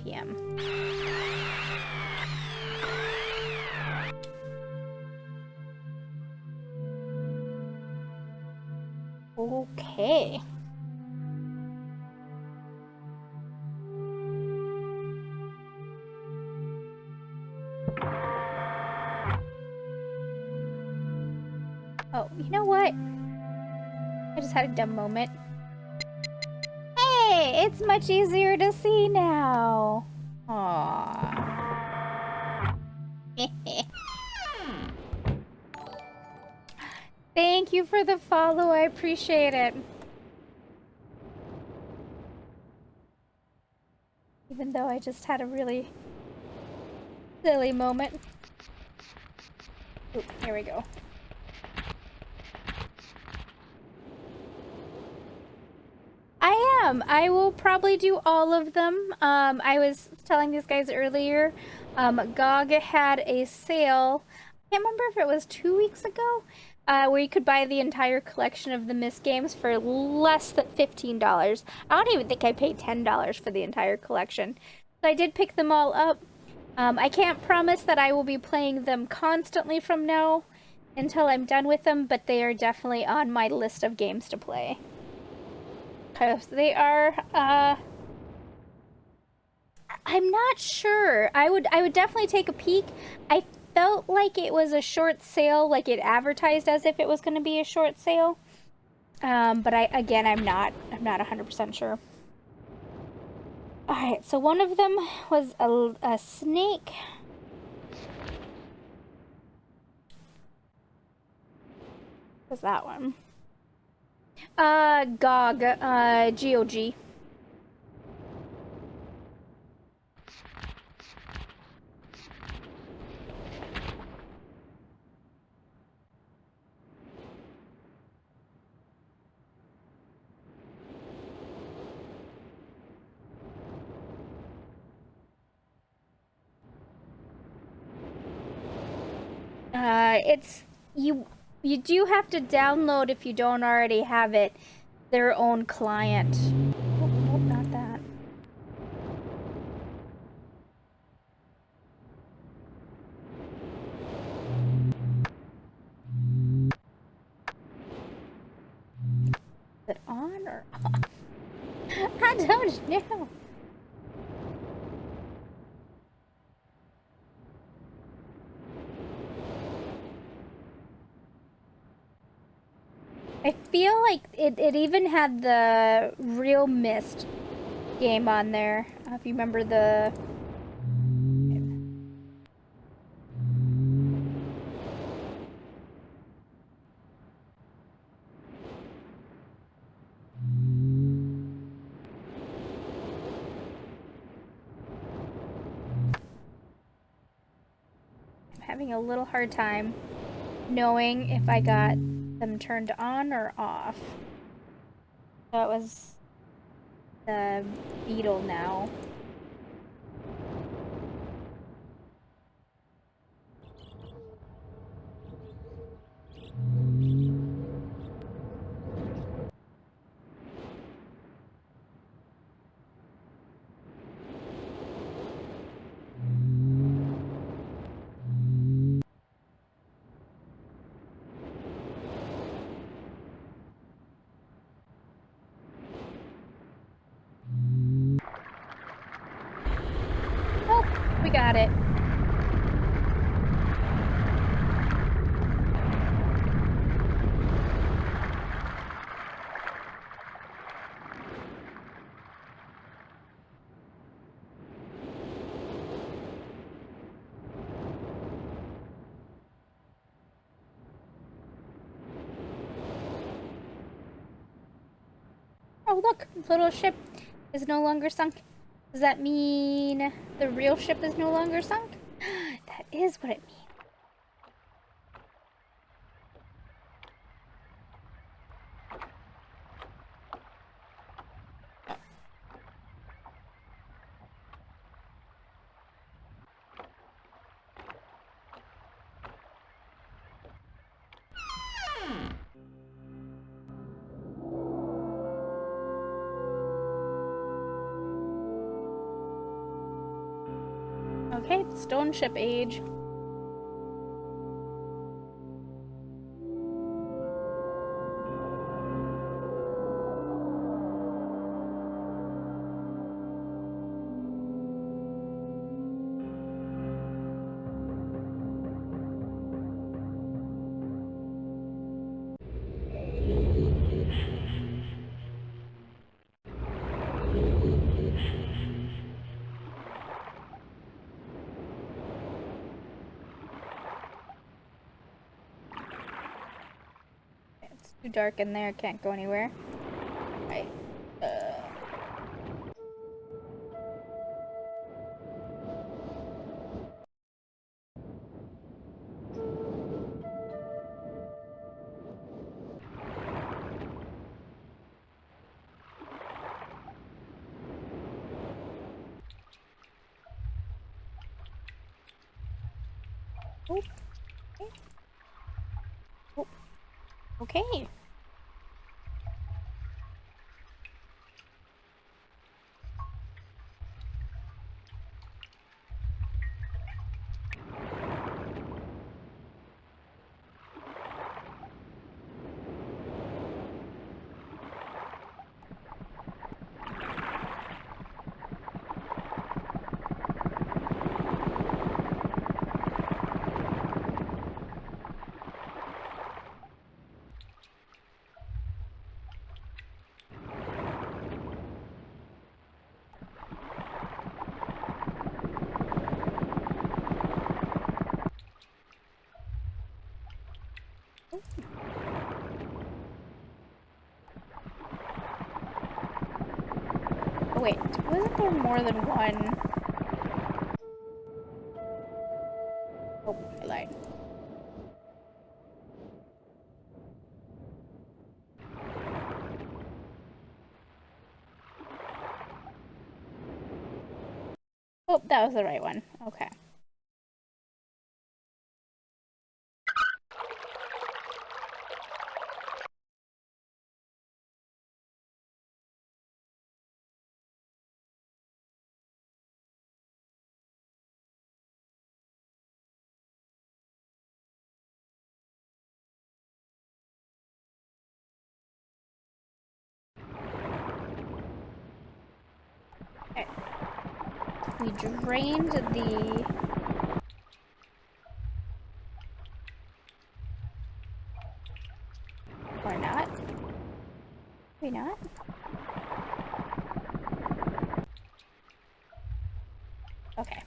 p.m. Okay. Oh, you know what? I just had a dumb moment. Hey, it's much easier to see now. Aww. Thank you for the follow. I appreciate it. Even though I just had a really silly moment. Oop, here we go. I am. I will probably do all of them. I was telling these guys earlier, GOG had a sale. I can't remember if it was 2 weeks ago, where you could buy the entire collection of the Myst games for less than $15. I don't even think I paid $10 for the entire collection. So I did pick them all up. I can't promise that I will be playing them constantly from now until I'm done with them, but they are definitely on my list of games to play. Because they are, I'm not sure. I would definitely take a peek. I felt like it was a short sale, like it advertised as if it was going to be a short sale. But I'm not 100% sure. Alright, so one of them was a snake. What's that one? GOG, GOG. It's you do have to download, if you don't already have it, their own client. Oh, nope, not that. Is it on or off? I don't know. I feel like it even had the real Myst game on there. If you remember the... I'm having a little hard time knowing if I got them turned on or off. So it was the beetle now. You got it. Oh, look, the little ship is no longer sunk. Does that mean the real ship is no longer sunk? That is what it means. Okay, stone ship age. It's too dark in there, can't go anywhere. Right. Oh. Okay. Oh. Okay. Oh, wait, wasn't there more than one? Oh, I lied. Oh, that was the right one. Okay. Okay. We drained the... Or not. Maybe not. Okay.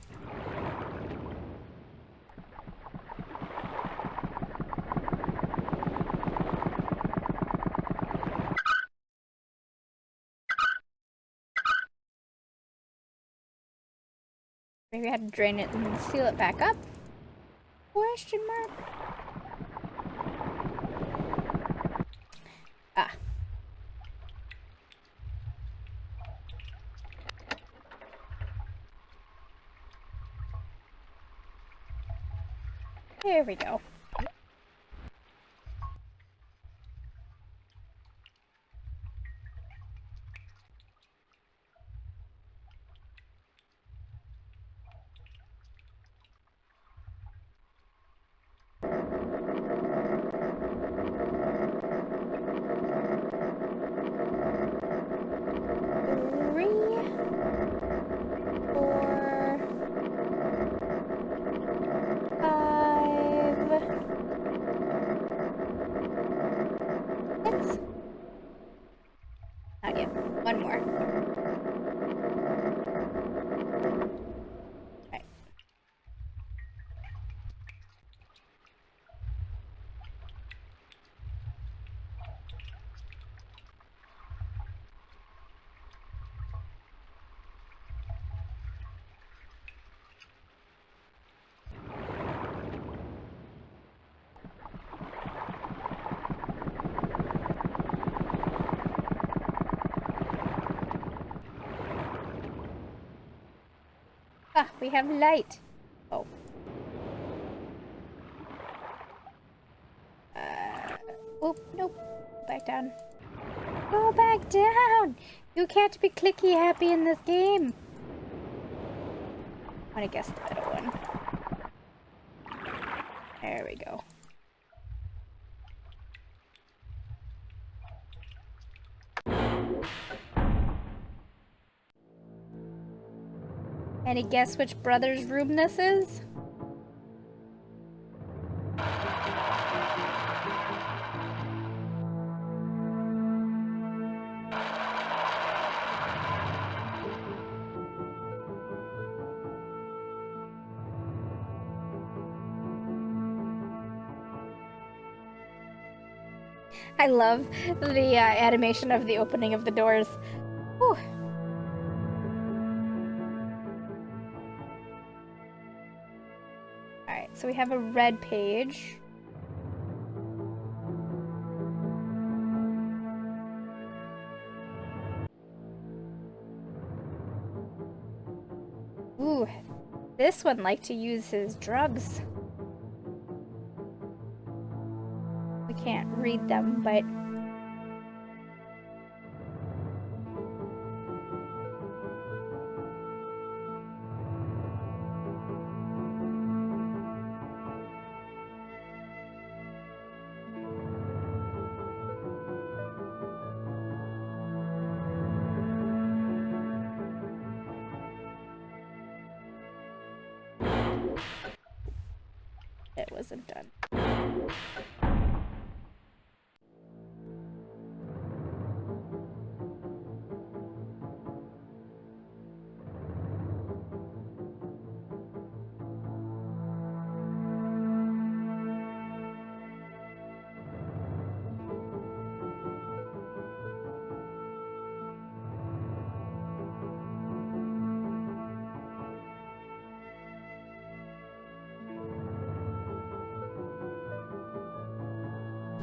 Maybe I had to drain it and seal it back up? Question mark? Ah. There we go. Three, four, Ah, we have light. Oh. Oh, nope. Back down. Go back down! You can't be clicky happy in this game. I'm gonna guess the middle one. There we go. Any guess which brother's room this is? I love the animation of the opening of the doors. Whew. Alright, so we have a red page. Ooh, this one liked to use his drugs. We can't read them, but... it wasn't done.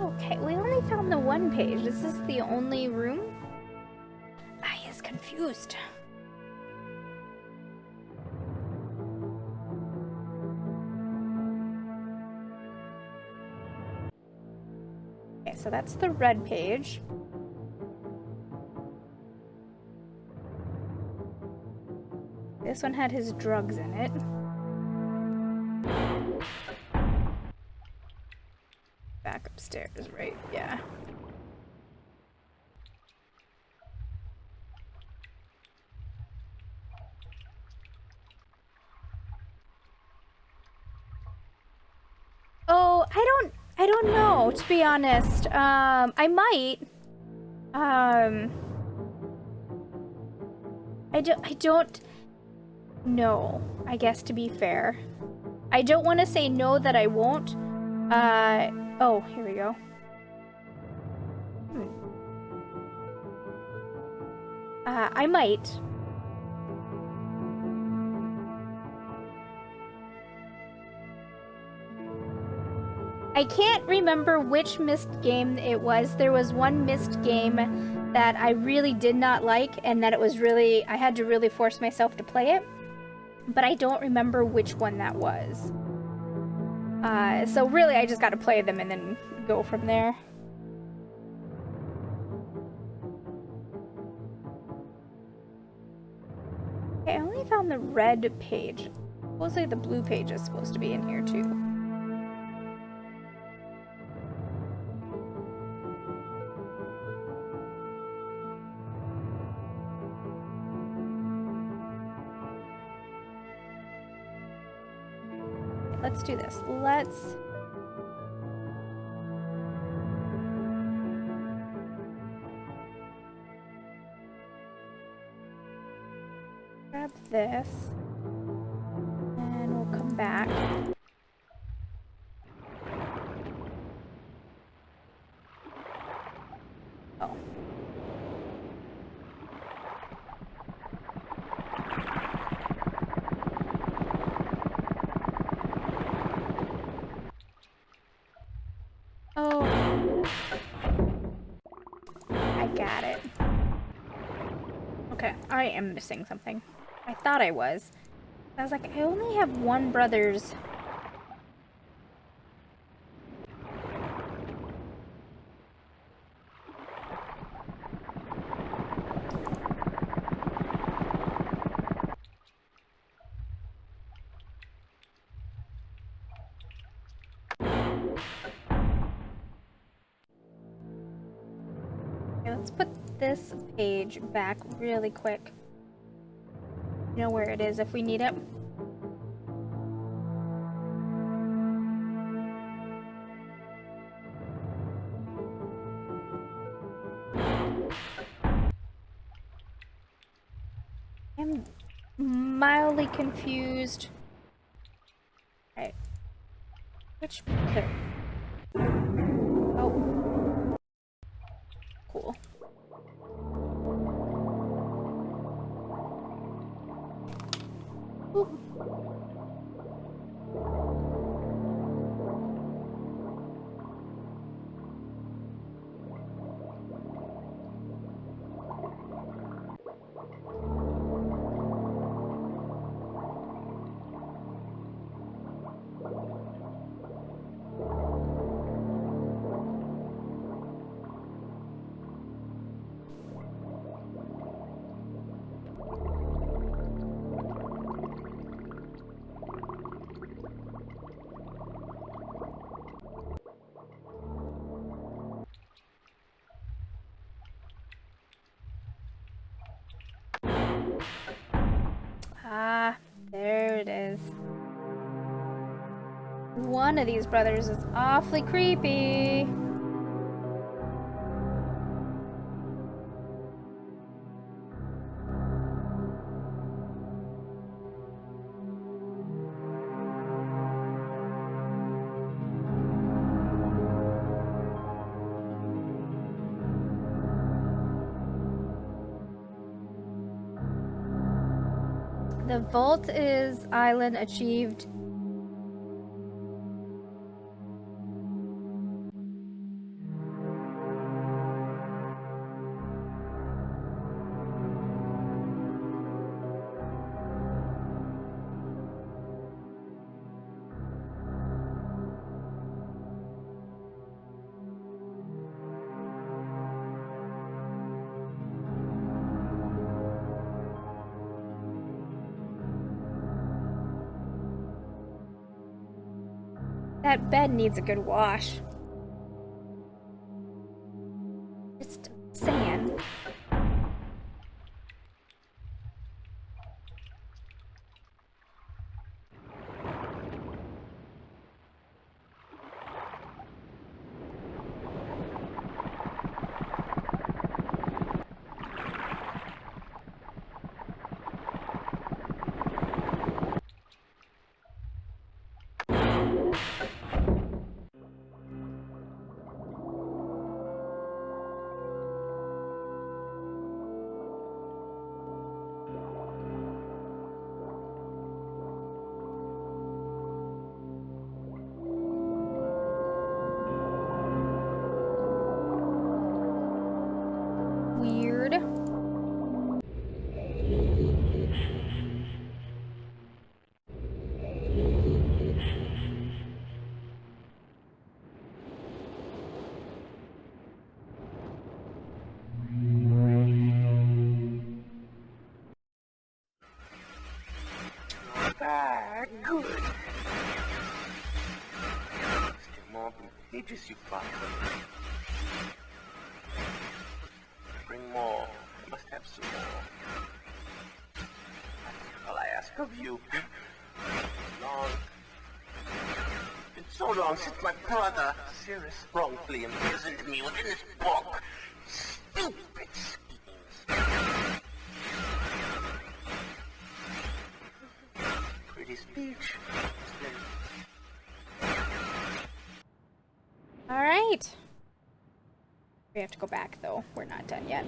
Okay, we only found the one page. Is this the only room? I is confused. Okay, so that's the red page. This one had his drugs in it. Back upstairs, right? Yeah. Oh, I don't know, to be honest. I might. I don't know, I guess, to be fair. I don't want to say no that I won't. Oh, here we go. I might. I can't remember which Myst game it was. There was one Myst game that I really did not like, and that it was really, I had to really force myself to play it. But I don't remember which one that was. So really I just gotta play them and then go from there. Okay, I only found the red page. Supposedly the blue page is supposed to be in here too. Let's do this. Let's... grab this. And we'll come back. Oh. Oh. I got it. Okay, I am missing something. I thought I was. I was like, I only have one brother's. Okay, let's put this page back really quick. You know where it is if we need it. I'm mildly confused. Alright. Which there? Oh. Cool. Ooh. Ah, there it is. One of these brothers is awfully creepy. The vault is island achieved. That bed needs a good wash. Just saying. Weird. Ah, good. Still more blue pages, you bastard. Bring more. I must have some more. That's all I ask of you. Long. It's so long since my brother, Cyrus, wrongfully imprisoned me within this book. Stupid schemes. Pretty speech. All right. We have to go back though. We're not done yet.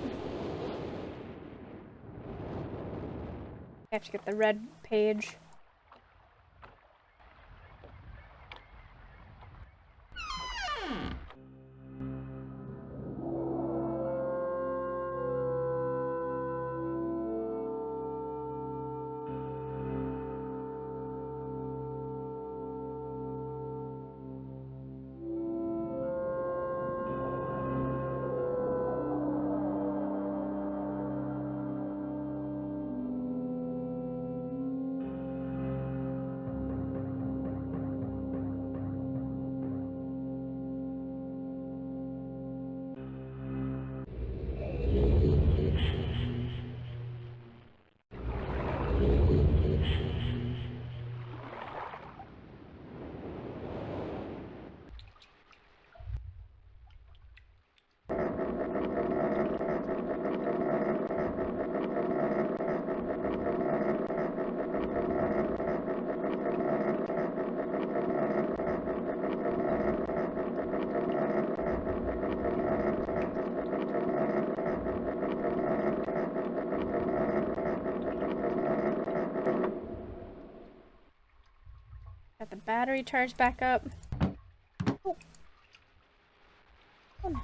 We have to get the red page. battery charged back up. Oh. Oh no.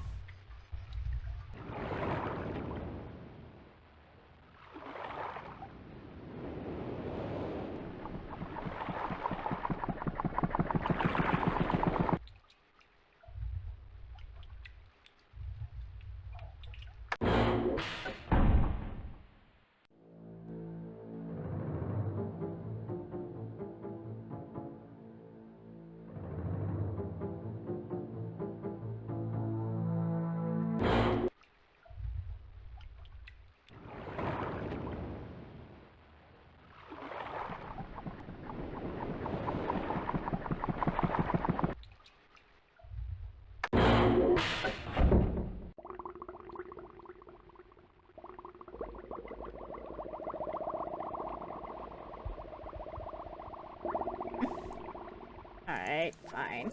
Alright, fine.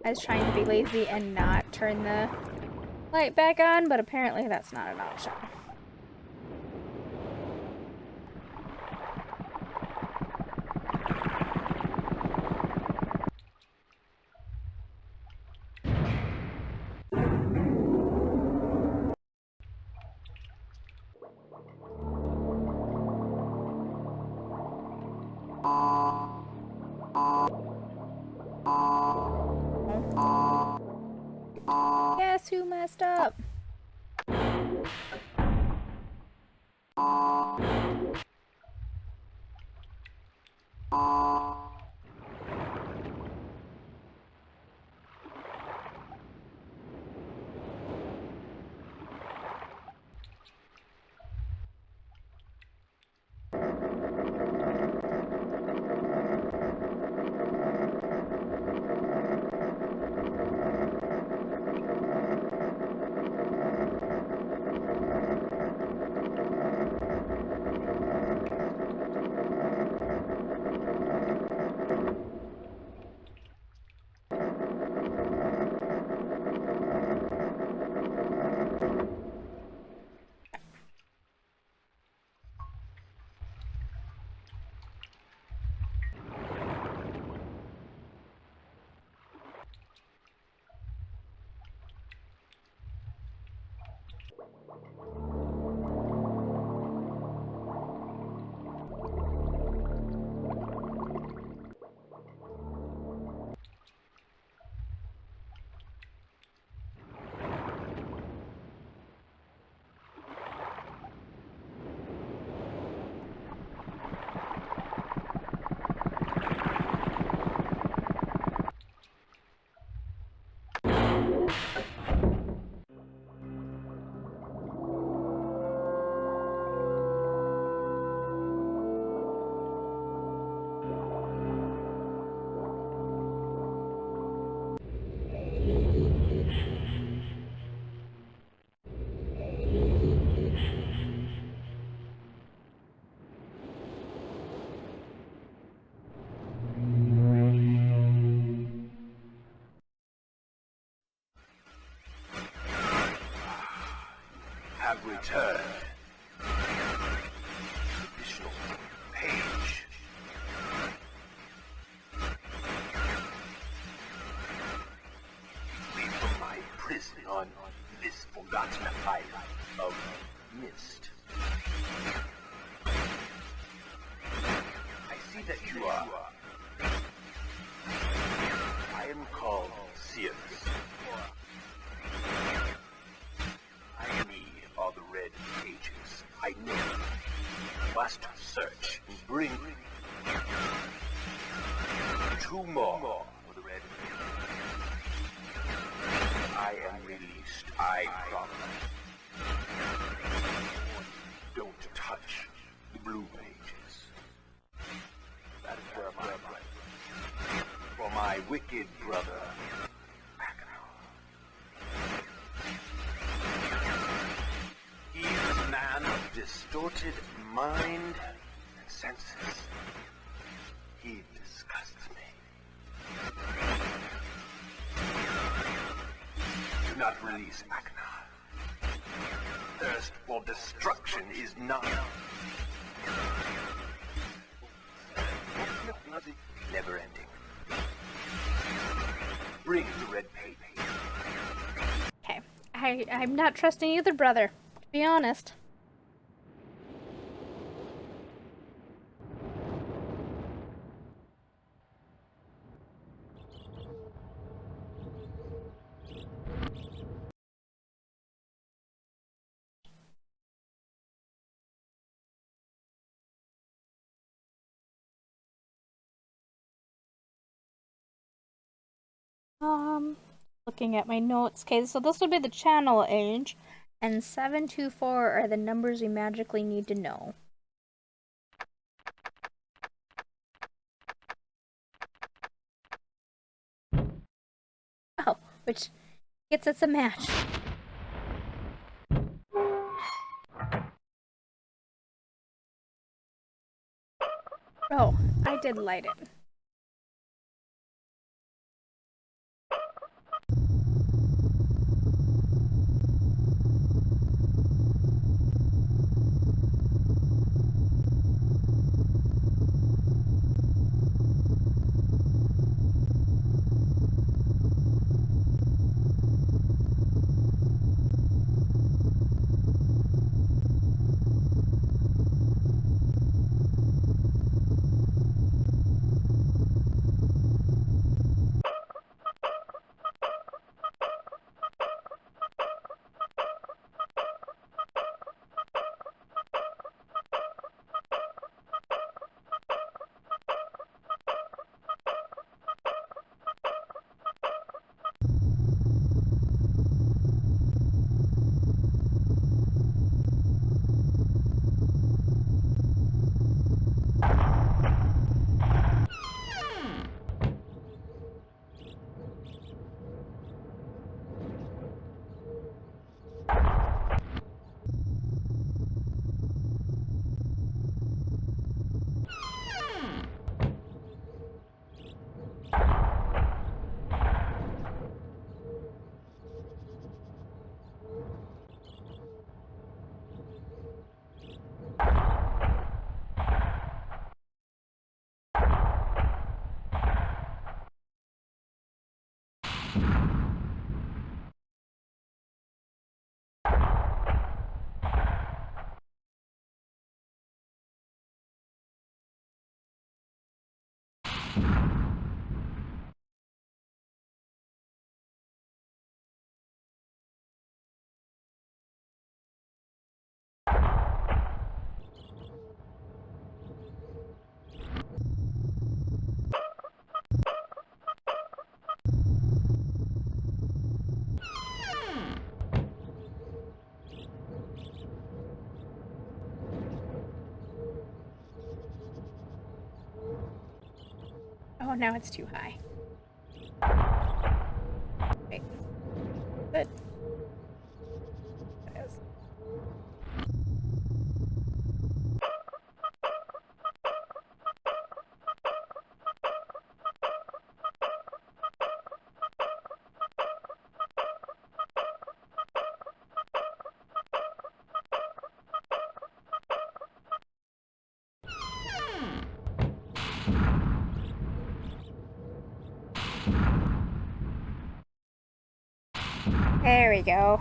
I was trying to be lazy and not turn the light back on, but apparently that's not an option. Guess who messed up? Have returned. Additional page. Leave from my prison on this forgotten island of Myst. I see that you are. I am called Cirrus. I need all the red pages. I know. Must search and bring 2 more for the red pages. I am released. I promise. Don't touch the blue pages. That is where my blood. For my wicked brother. He is a man of distorted mind and senses. He disgusts me. Do not release Akna. Thirst for destruction is not. Never ending. Bring the red paint. Okay. I'm not trusting either brother, to be honest. Looking at my notes. Okay, so this would be the channel age, and 724 are the numbers we magically need to know. Oh, which gets us a match. Oh, I did light it. Oh, now it's too high. Wait. Good. It is. There we go.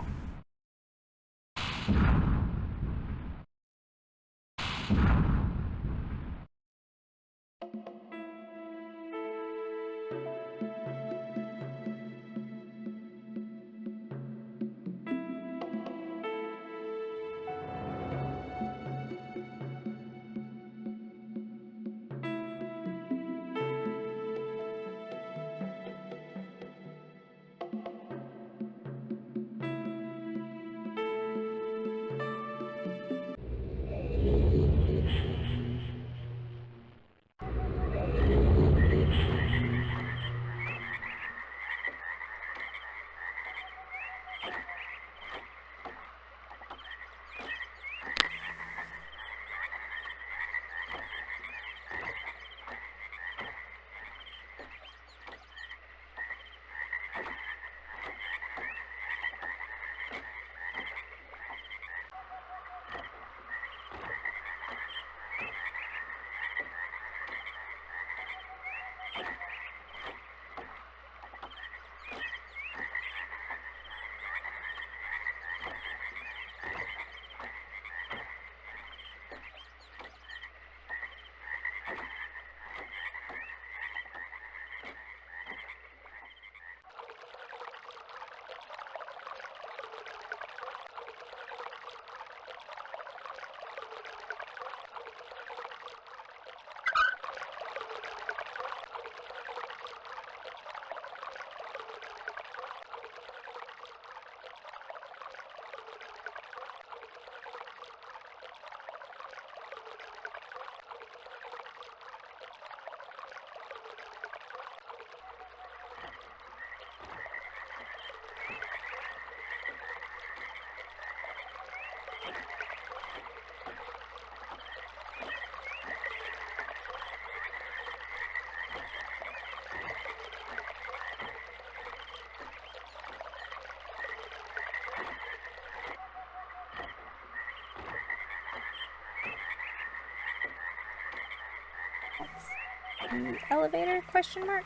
The elevator? Question mark?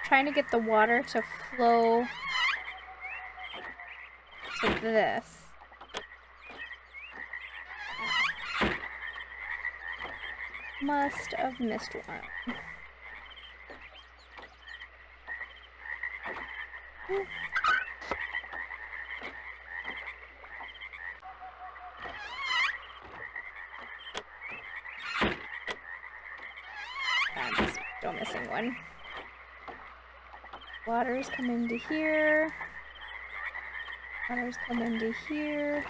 Trying to get the water to flow to this. Must have missed one. I'm still missing one. Waters come into here. Waters come into here.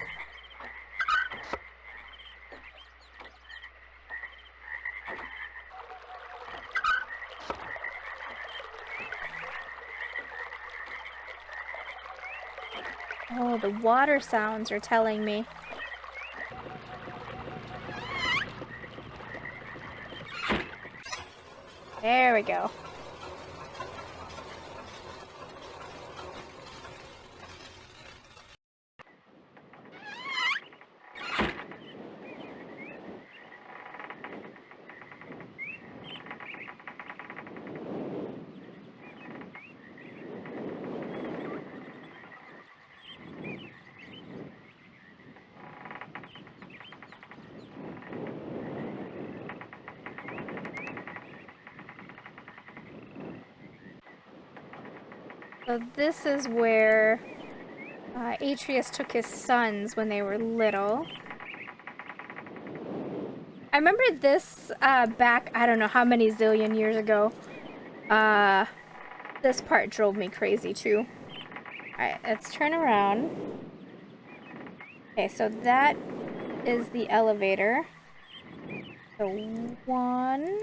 Oh, the water sounds are telling me. There we go. So this is where Atreus took his sons when they were little. I remember this back, I don't know how many zillion years ago. This part drove me crazy too. Alright, let's turn around. Okay, so that is the elevator. So one...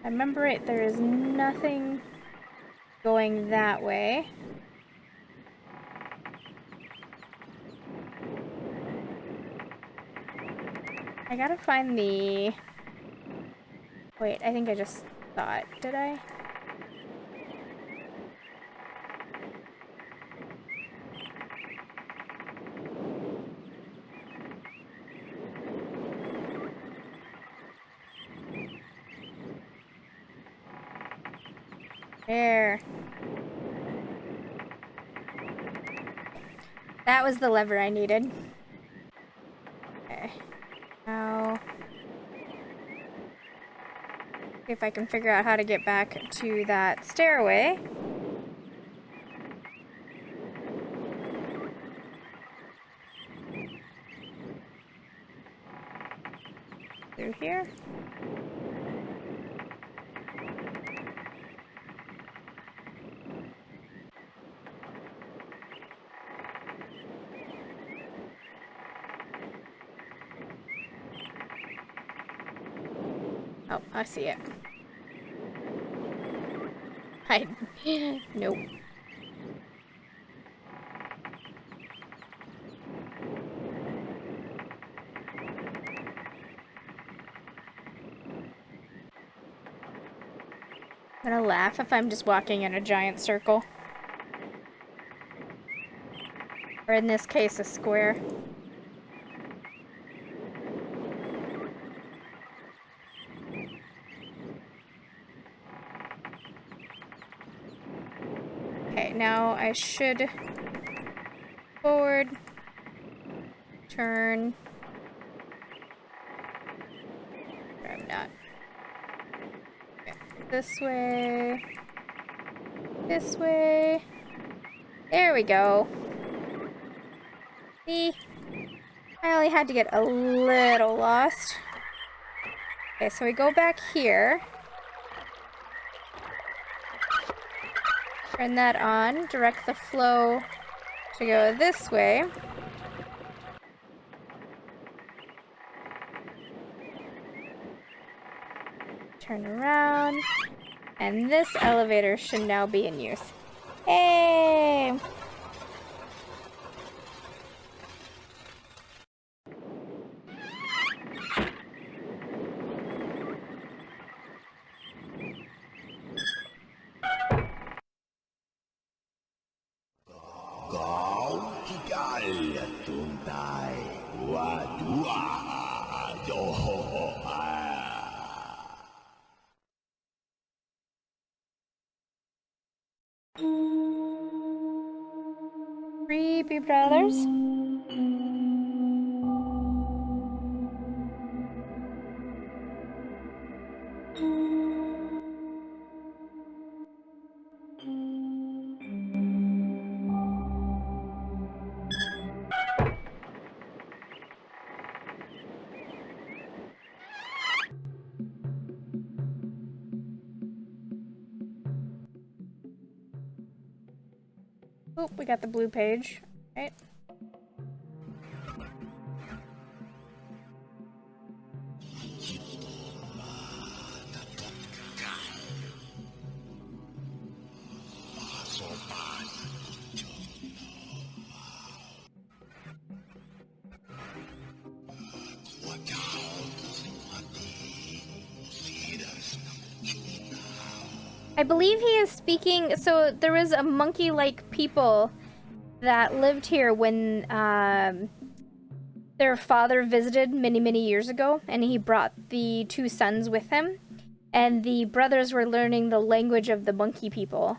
I remember it, there is nothing going that way. I gotta find the... Wait, I think I just saw it. Did I? There. That was the lever I needed. Okay. Now... see if I can figure out how to get back to that stairway. Through here. Oh, I see it. I... Nope. I'm gonna laugh if I'm just walking in a giant circle. Or in this case, a square. Okay, now I should forward, turn. I'm not. Okay, this way. This way. There we go. See? I only had to get a little lost. Okay, so we go back here. Turn that on. Direct the flow to go this way. Turn around. And this elevator should now be in use. Hey! Creepy brothers. Oh, we got the blue page, right? I believe he is speaking, so there was a monkey-like people that lived here when their father visited many, many years ago, and he brought the two sons with him, and the brothers were learning the language of the monkey people.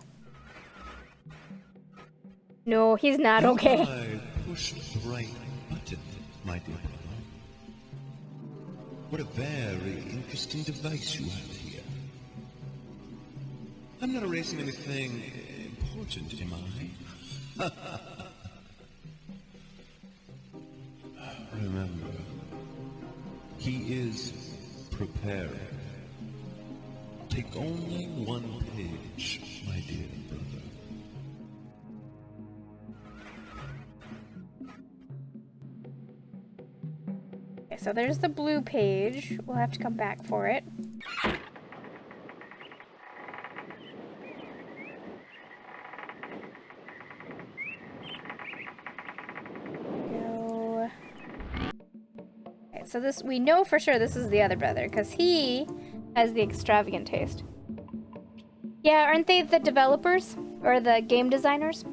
No, he's not okay. I pushed the right button, my dear brother. What a very interesting device you have here. I'm not erasing anything important, am I? Remember, he is preparing. Take only one page, my dear brother. Okay, so there's the blue page. We'll have to come back for it. So this, we know for sure this is the other brother, because he has the extravagant taste. Yeah, aren't they the developers? Or the game designers?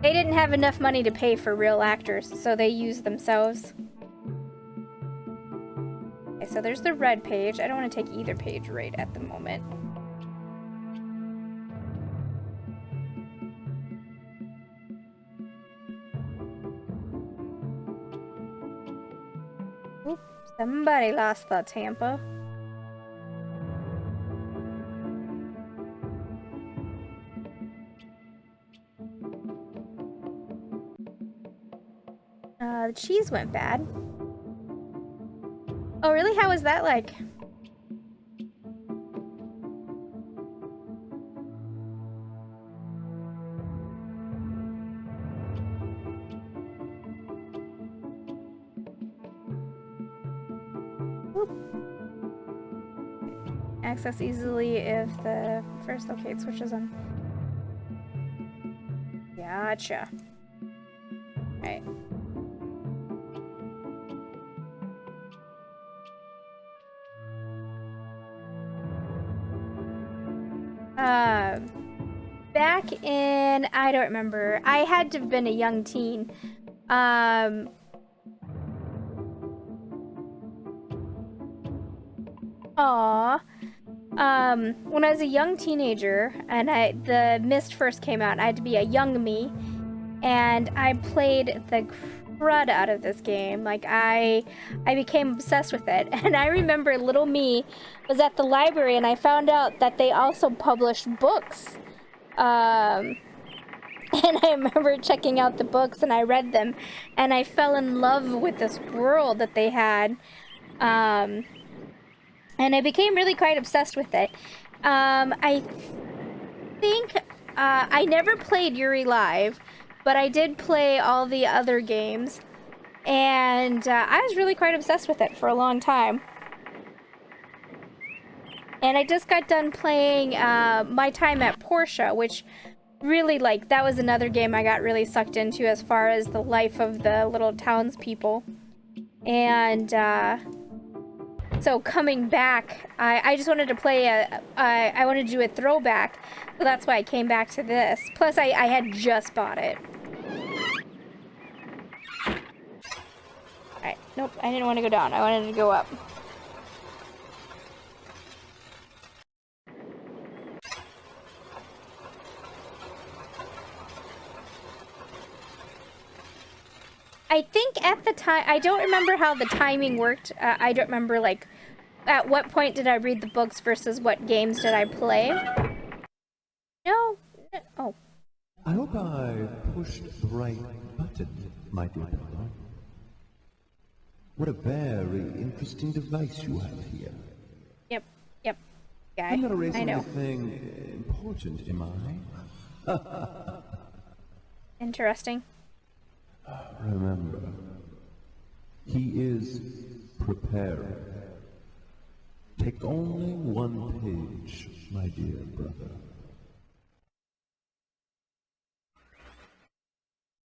They didn't have enough money to pay for real actors, so they used themselves. Okay, so there's the red page. I don't want to take either page right at the moment. Oop, somebody lost the Tampa. The cheese went bad. Oh, really? How was that like? Access easily if the first locate switches on. Gotcha. Alright. Back in, I don't remember. I had to have been a young teen. When I was a young teenager and the Myst first came out, I had to be a young me, and I played the crud out of this game. Like, I became obsessed with it. And I remember little me was at the library and I found out that they also published books. And I remember checking out the books and I read them and I fell in love with this world that they had. And I became really quite obsessed with it. I think I never played Yuri Live, but I did play all the other games, and I was really quite obsessed with it for a long time. And I just got done playing My Time at Portia, which really, like, that was another game I got really sucked into as far as the life of the little townspeople. And so coming back, I just wanted to play I wanted to do a throwback, so that's why I came back to this. Plus, I had just bought it. Alright, nope, I didn't want to go down. I wanted to go up. I think at the time, I don't remember how the timing worked. I don't remember, like, at what point did I read the books versus what games did I play? No. Oh. I hope I pushed the right button, my dear brother. What a very interesting device you have here. Yep. Guy. I'm not erasing I know. anything important, am I? Interesting. Remember, he is preparing. Take only one page, my dear brother.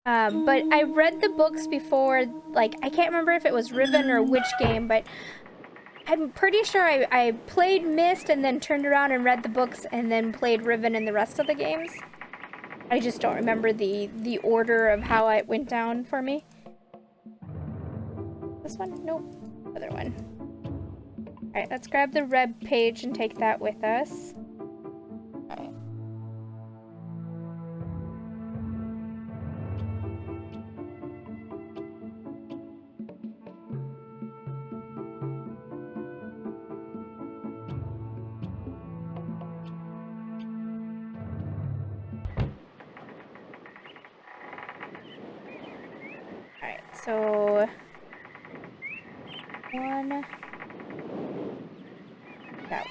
But I read the books before, like, I can't remember if it was Riven or which game, but I'm pretty sure I played Myst and then turned around and read the books and then played Riven and the rest of the games. I just don't remember the order of how it went down for me. This one? Nope. Other one. Alright, let's grab the red page and take that with us. Alright. Alright, so got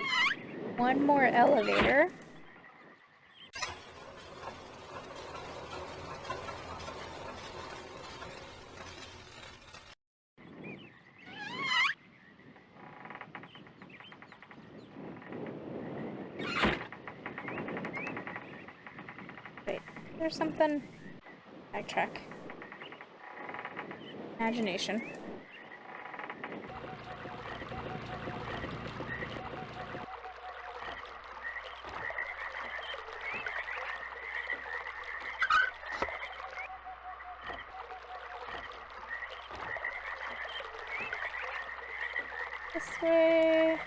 one more elevator. Wait, there's something. Backtrack. Imagination. This way.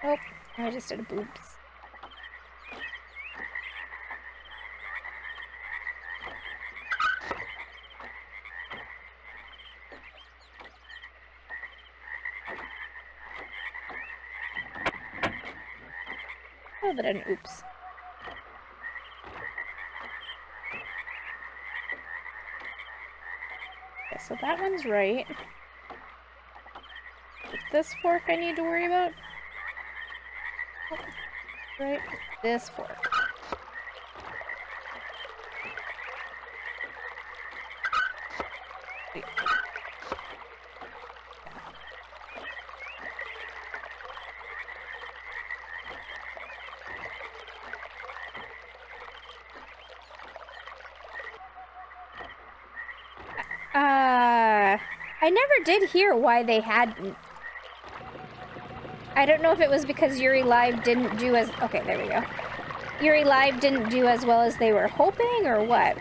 Nope, I just did a boobs. Oh, but an oops. Okay, so that one's right. Is this fork I need to worry about? Right, this fork. I never did hear why they hadn't. I don't know if it was because Yuri Live didn't do as... Okay, there we go. Yuri Live didn't do as well as they were hoping, or what?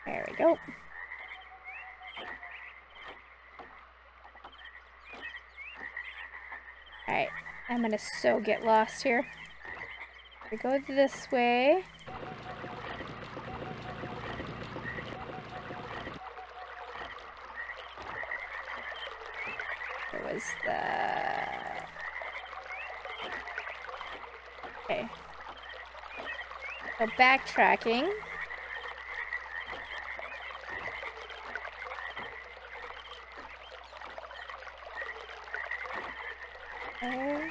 There we go. Alright, I'm gonna so get lost here. We go this way. There was the... Okay. So backtracking. Okay.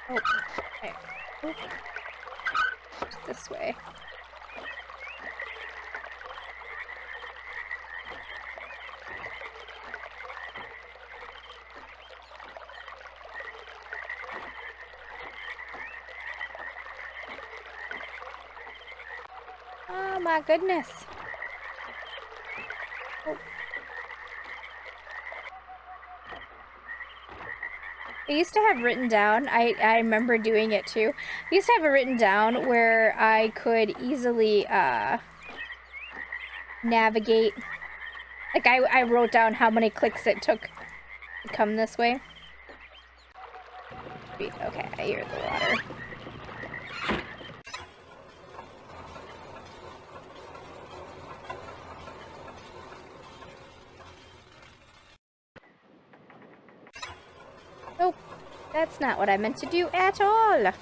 Oh, okay. Oop. This way. Oh my goodness. Oh. I used to have written down, I remember doing it too. I used to have it written down where I could easily navigate. Like I wrote down how many clicks it took to come this way. Okay, I hear the water. Nope, that's not what I meant to do at all.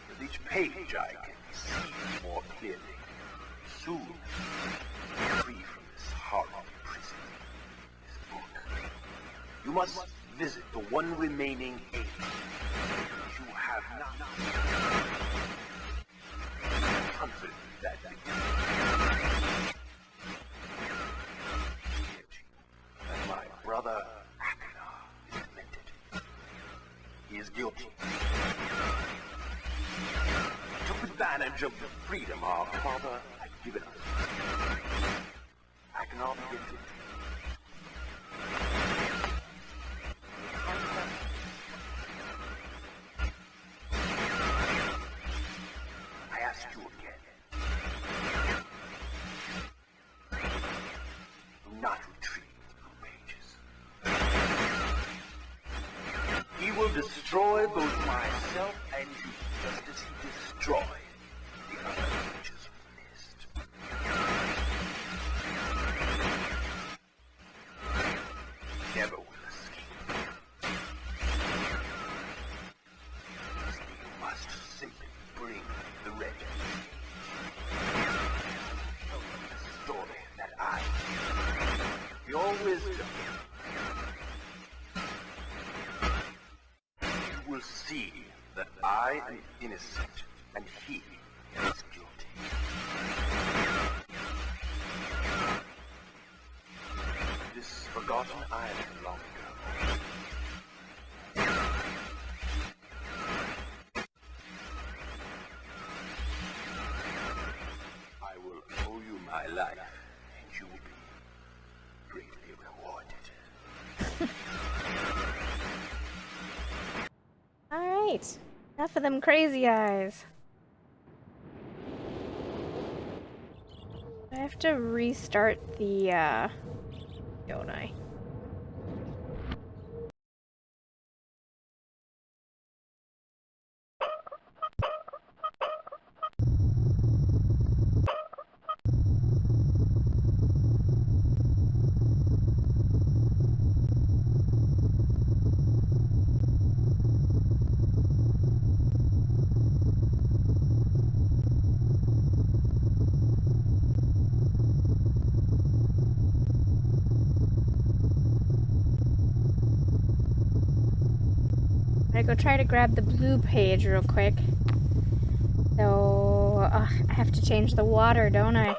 With each page I can see more clearly. Soon, be free from this horrible prison. This book. You must visit the one remaining age. You have not. Comfort that and my brother Akina is demented. He is guilty. Took advantage of the freedom our father had given us. Akina begins it. I ask you again. Do not retreat through pages. He will destroy both myself and you, just as he destroyed the other pages of Myst. Never will escape. You must simply bring the red. The story that your wisdom. see that I am innocent and he is guilty. This forgotten island long ago. I will owe you my life, and you will be greatly rewarded. Alright. Enough of them crazy eyes. I have to restart the, don't I? I'm gonna go try to grab the blue page real quick. So, I have to change the water, don't I?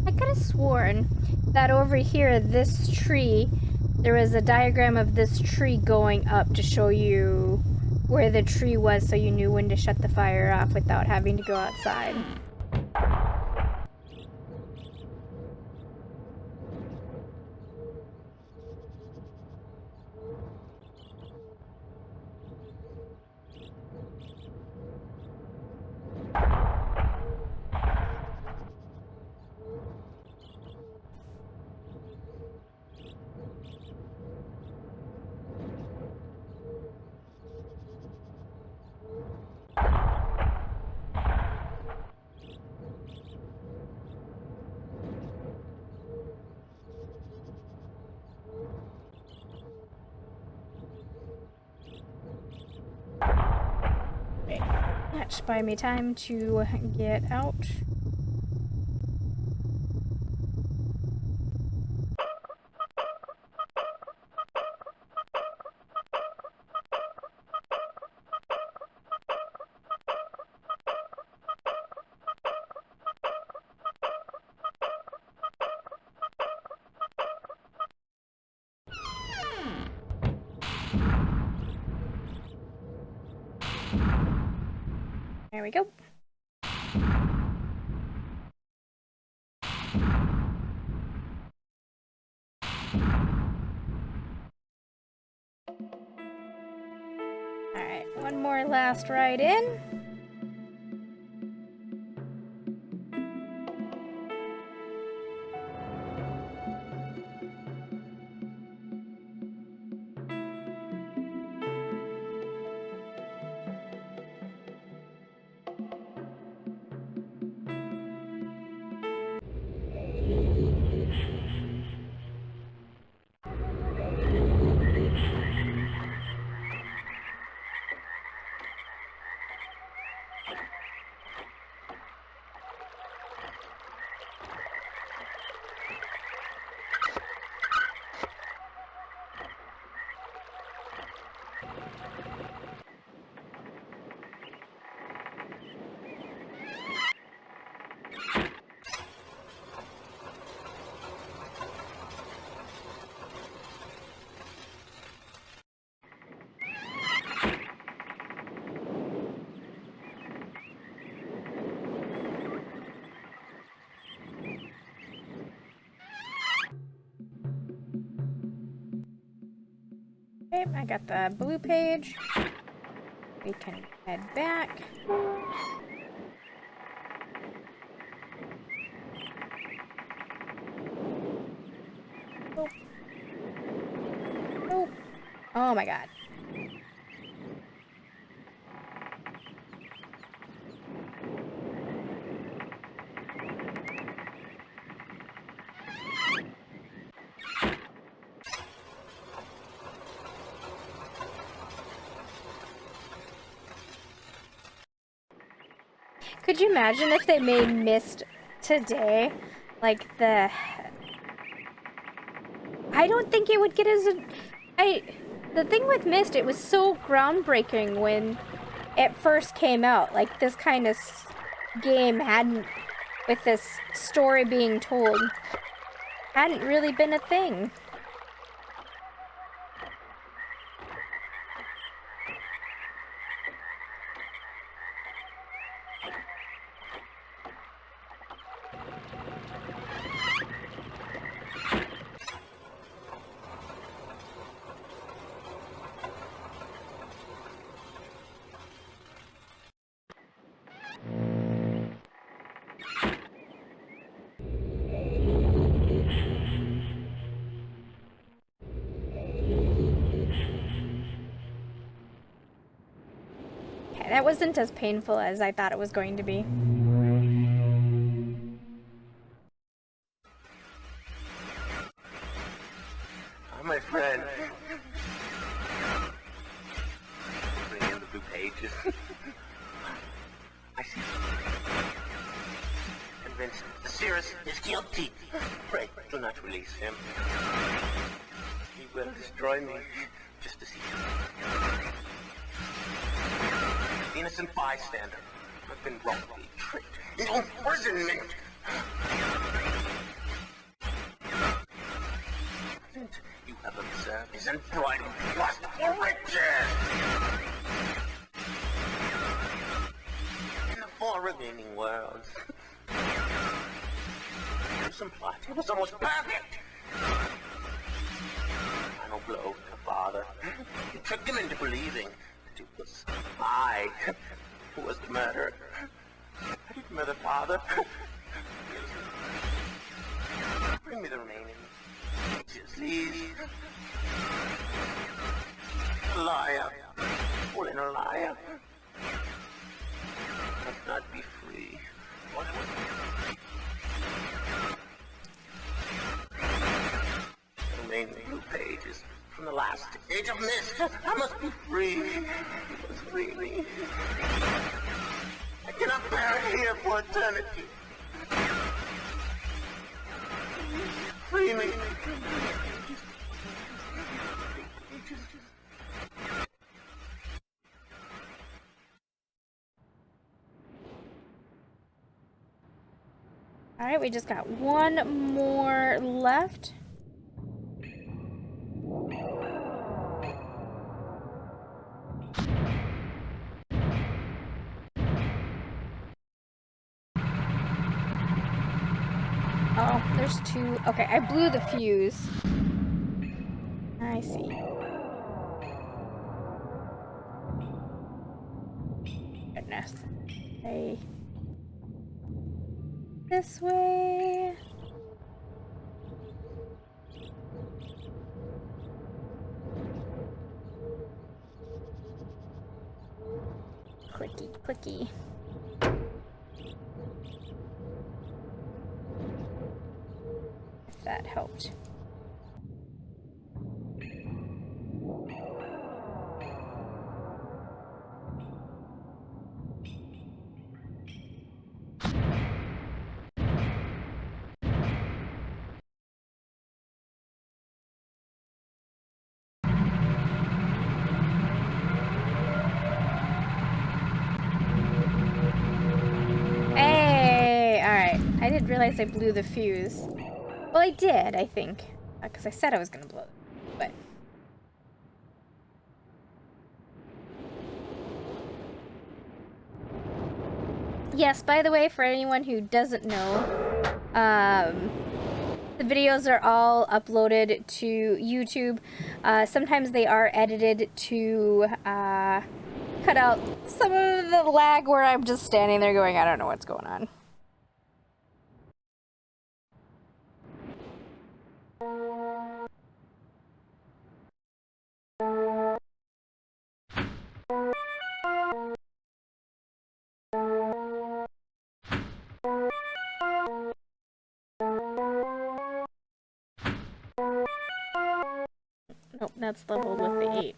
I could have sworn that over here, this tree, there was a diagram of this tree going up to show you where the tree was so you knew when to shut the fire off without having to go outside. That should buy me time to get out. There we go. Alright, one more last ride in. Okay, I got the blue page. We can head back. Oh. Oh. Oh my god. Could you imagine if they made Myst today? Like the... I don't think it would get as... The thing with Myst, it was so groundbreaking when it first came out. Like, this kind of game hadn't... With this story being told, hadn't really been a thing. That wasn't as painful as I thought it was going to be. Oh, my friend. Bring in the blue pages. I see. Convinced Cirrus is guilty. Pray, do not release him. He will destroy me just to see him. Innocent bystander. I've been wrongly tricked into imprisonment. You have observed his unbridled lust for riches. In the 4 remaining worlds, some plot. It was almost perfect. Final blow to father. You tricked him into believing that it was I who was the murderer. I didn't murder father. Bring me the remaining. Just leave. Liar. All in a liar. Must not be free. The remaining blue pages from the last age of Myst. I must be free. You must free me. I cannot bear it here for eternity. Free me. All right, we just got one more left. Oh, there's 2. Okay, I blew the fuse. I see. Goodness. Okay. This way. Clicky, clicky. If that helped. I didn't realize I blew the fuse. Well, I did, I think. Because I said I was going to blow it. But... Yes, by the way, for anyone who doesn't know, The videos are all uploaded to YouTube. Sometimes they are edited to cut out some of the lag where I'm just standing there going, I don't know what's going on. Nope, that's leveled with the 8.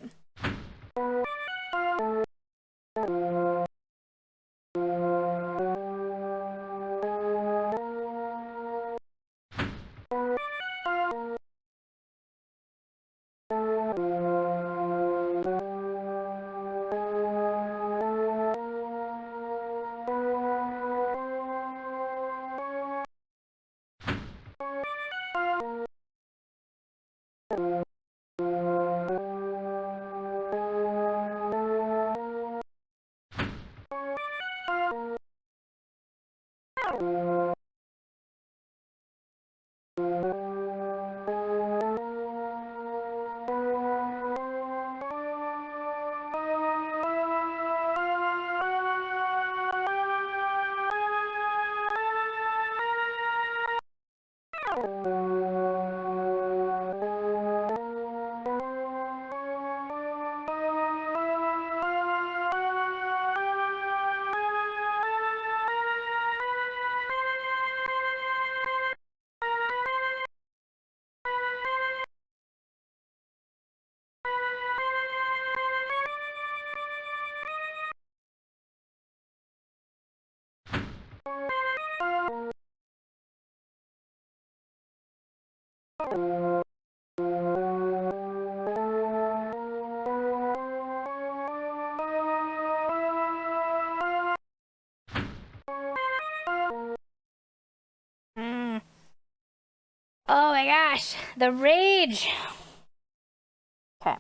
Oh my gosh, the rage. Okay.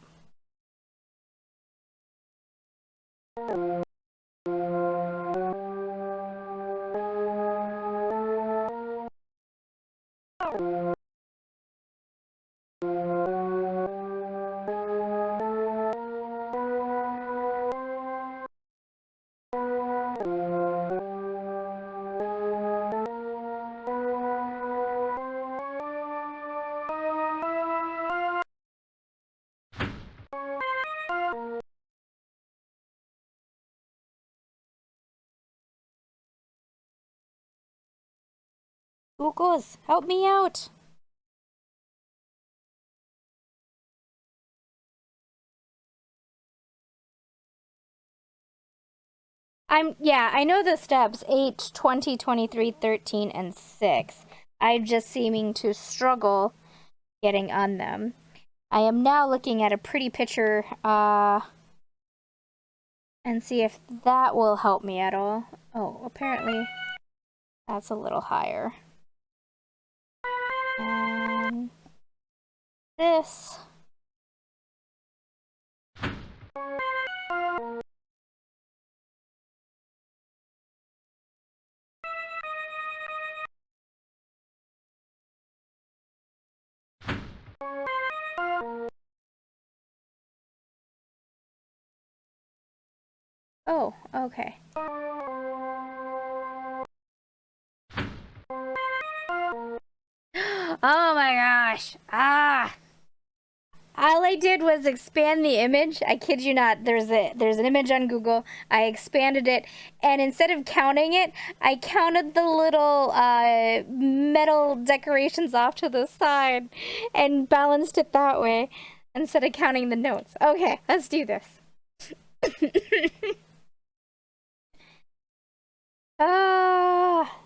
Googles, help me out. I know the steps 8, 20, 23, 13, and 6. I'm just seeming to struggle getting on them. I am now looking at a pretty picture and see if that will help me at all. Oh, apparently that's a little higher. And this. Oh, okay. Oh my gosh. All I did was expand the image. I kid you not. There's an image on Google. I expanded it, and instead of counting it, I counted the little metal decorations off to the side and balanced it that way instead of counting the notes. Okay, let's do this. Ah.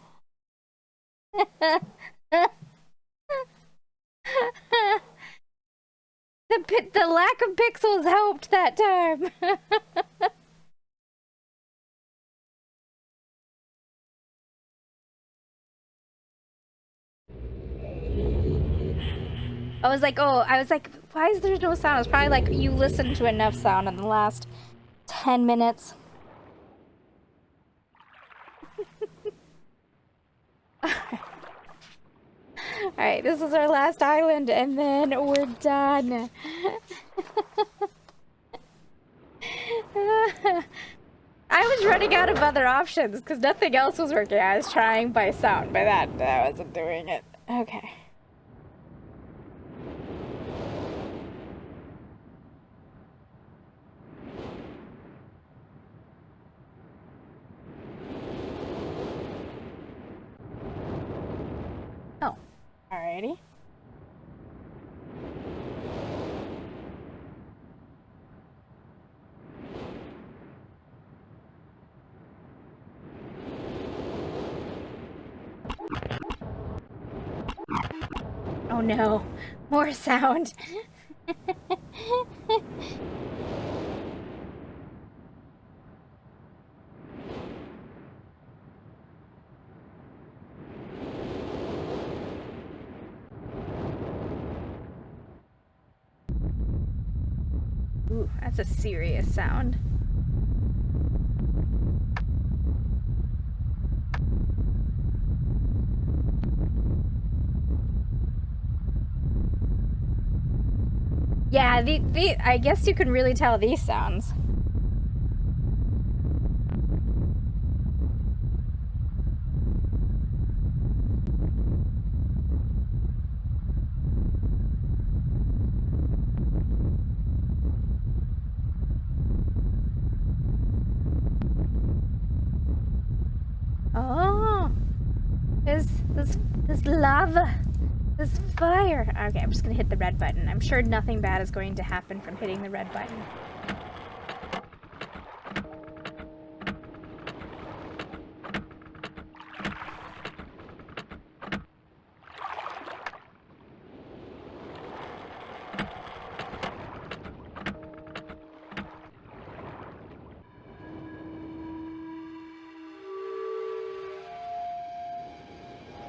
The lack of pixels helped that time. I was like, why is there no sound? It's probably like you listened to enough sound in the last 10 minutes. Alright, this is our last island, and then we're done. I was running out of other options because nothing else was working. I was trying by sound, by that wasn't doing it. Okay. Oh, alrighty. Oh no, more sound. Ooh, that's a serious sound. Yeah, I guess you can really tell these sounds. Oh, there's lava. There's fire. Okay, I'm just gonna hit the red button. I'm sure nothing bad is going to happen from hitting the red button.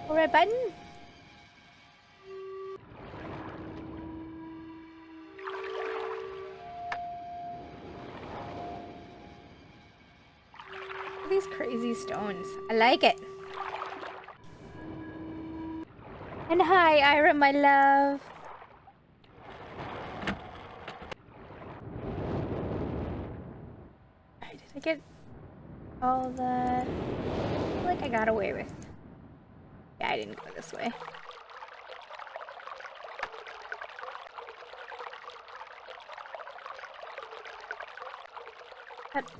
Red button? These crazy stones. I like it. And hi, Ira, my love. Alright, did I get all the... I feel like I got away with... Yeah, I didn't go this way. But...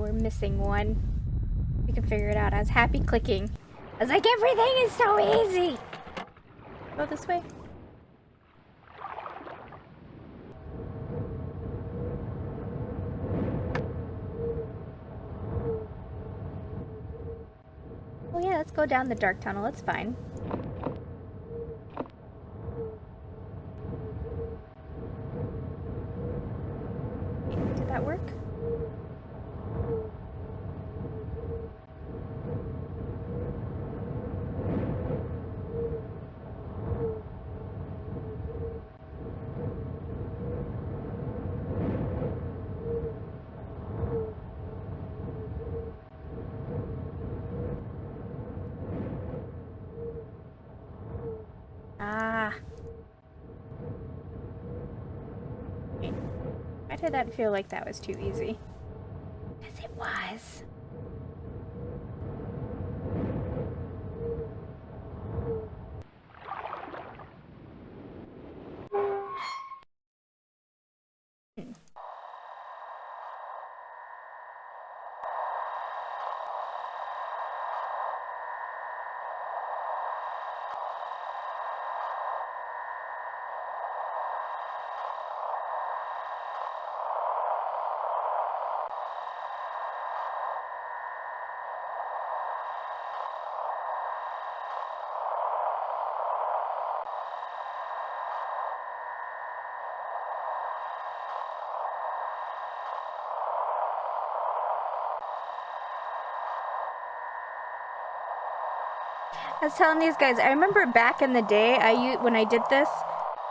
we're missing one. We can figure it out. I was happy clicking. I was like, everything is so easy! Go this way. Oh yeah, let's go down the dark tunnel. It's fine. Did that work? Ah. Why did that feel like that was too easy? Because it was. I was telling these guys, I remember back in the day, when I did this,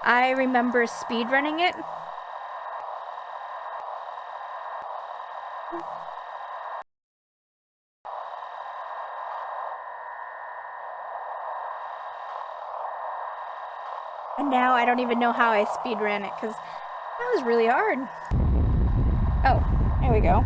I remember speedrunning it. And now I don't even know how I speedran it, because that was really hard. Oh, there we go.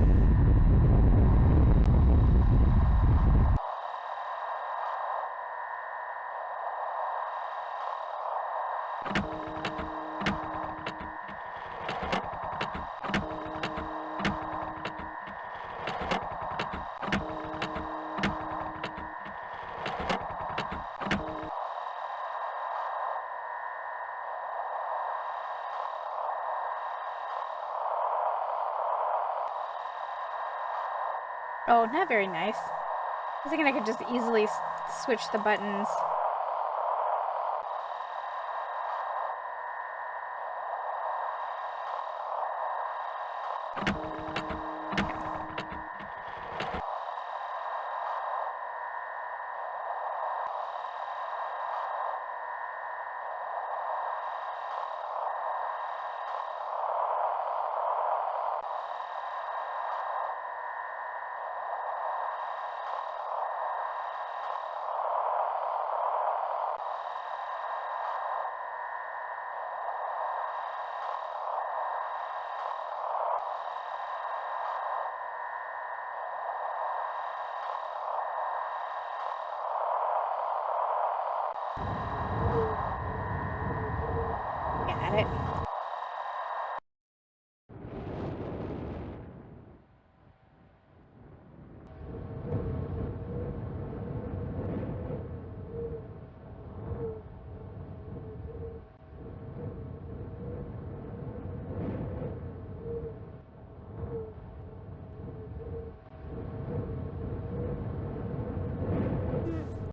Oh, not very nice. I was thinking I could just easily switch the buttons. Got it.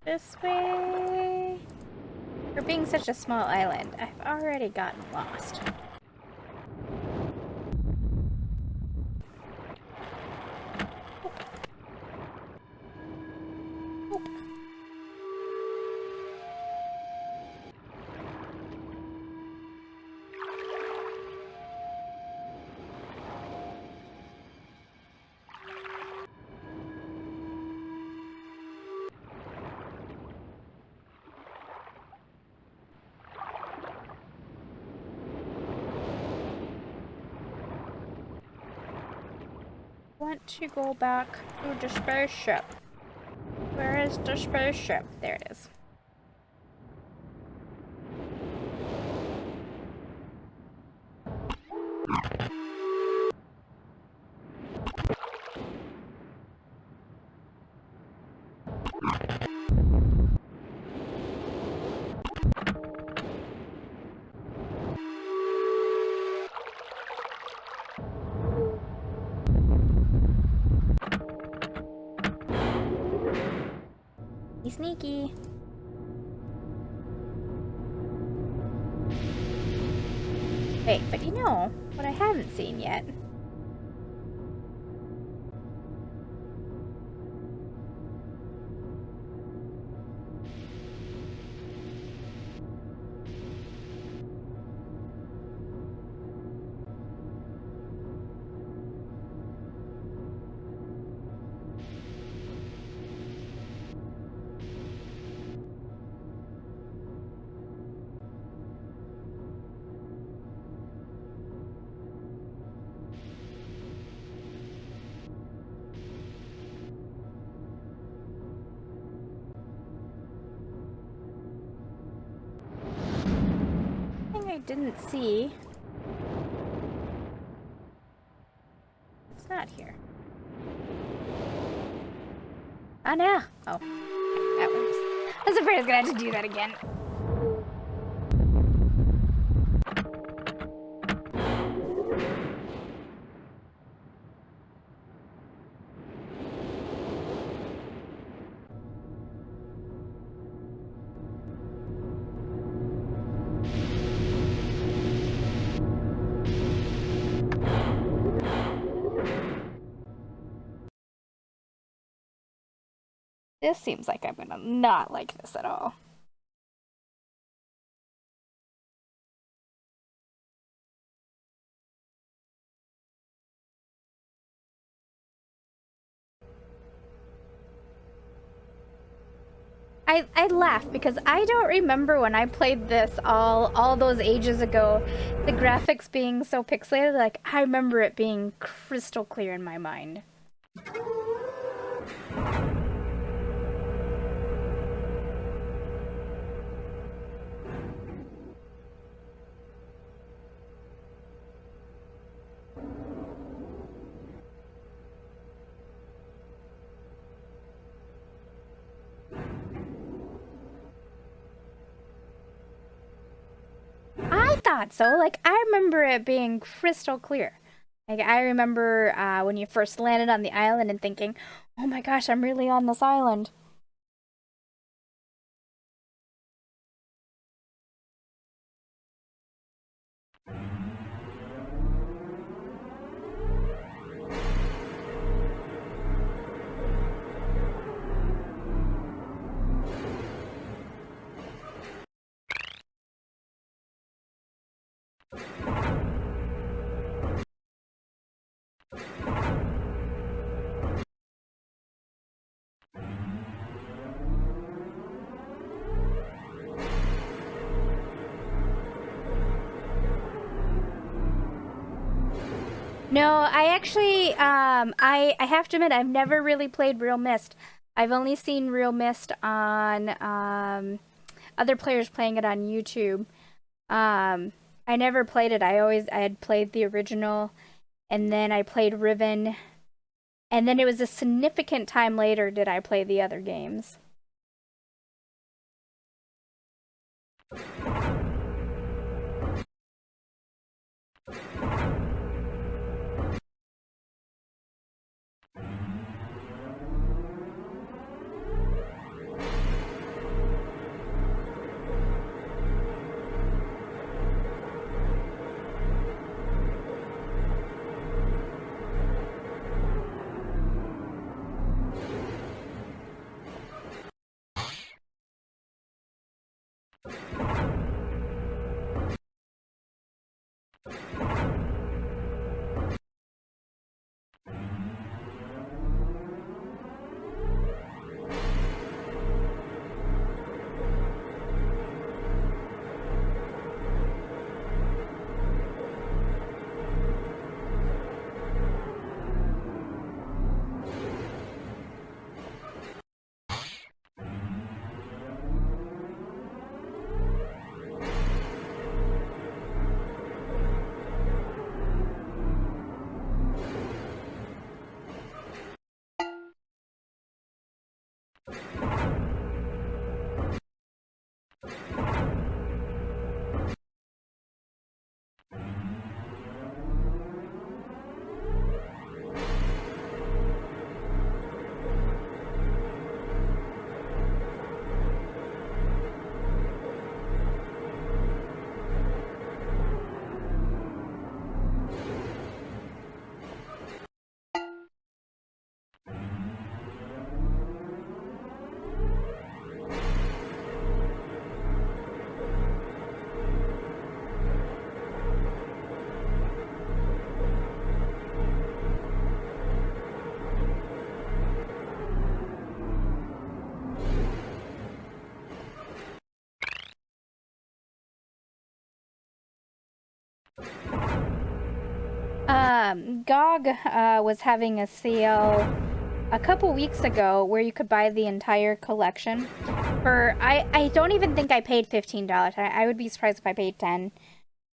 This way. For being such a small island, I've already gotten lost. Want to go back to the spaceship. Where is the spaceship? There it is. Be sneaky. Wait, but you know what I haven't seen yet? I didn't see. It's not here. Oh no! Oh, that works. I was afraid I was gonna have to do that again. This seems like I'm gonna not like this at all. I laugh because I don't remember when I played this all those ages ago, the graphics being so pixelated. Like, I remember it being crystal clear in my mind. I thought so. Like, I remember it being crystal clear. Like, I remember when you first landed on the island and thinking, oh my gosh, I'm really on this island. No, I actually, I have to admit, I've never really played Real Myst. I've only seen Real Myst on, other players playing it on YouTube. I never played it. I had played the original, and then I played Riven, and then it was a significant time later did I play the other games. GOG was having a sale a couple weeks ago where you could buy the entire collection for I don't even think I paid $15. I would be surprised if I paid 10.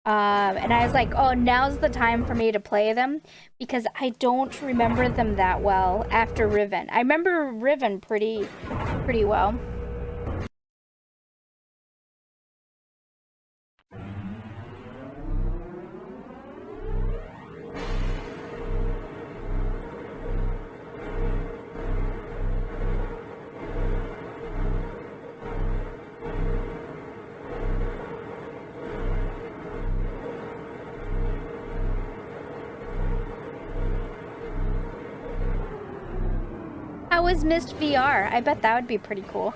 And I was like, oh, now's the time for me to play them because I don't remember them that well after Riven. I remember Riven pretty well. how is Myst VR? I bet that would be pretty cool.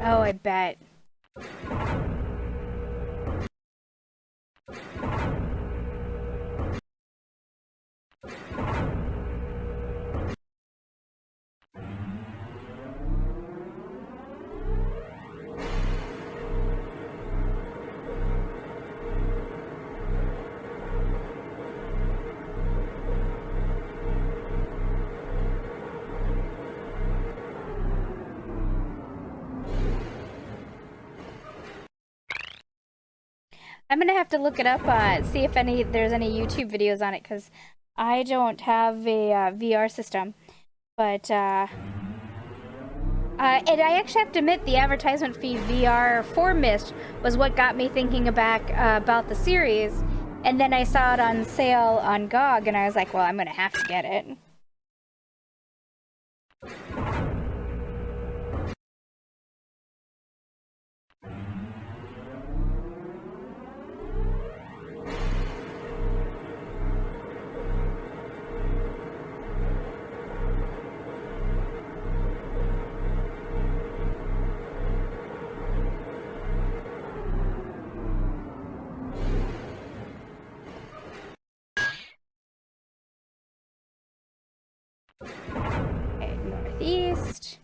Oh, I bet. I'm gonna have to look it up, see if there's any YouTube videos on it, because I don't have a VR system. But, and I actually have to admit, the advertisement feed VR for Myst was what got me thinking about the series. And then I saw it on sale on GOG, and I was like, well, I'm gonna have to get it. Okay, northeast.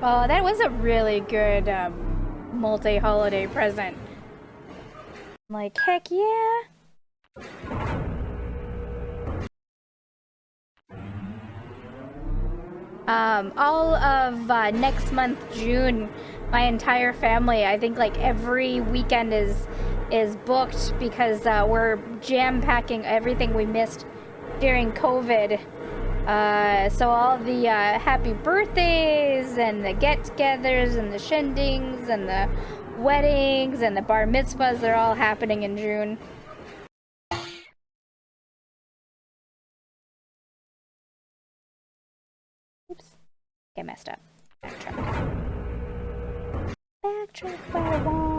Oh, that was a really good multi-holiday present. I'm like, heck yeah! All of next month, June, my entire family, I think like every weekend is booked because we're jam-packing everything we missed during COVID. So all the happy birthdays and the get-togethers and the shindigs and the weddings and the bar mitzvahs, they're all happening in June. Oops. Okay, messed up. Backtrack. Backtrack by one.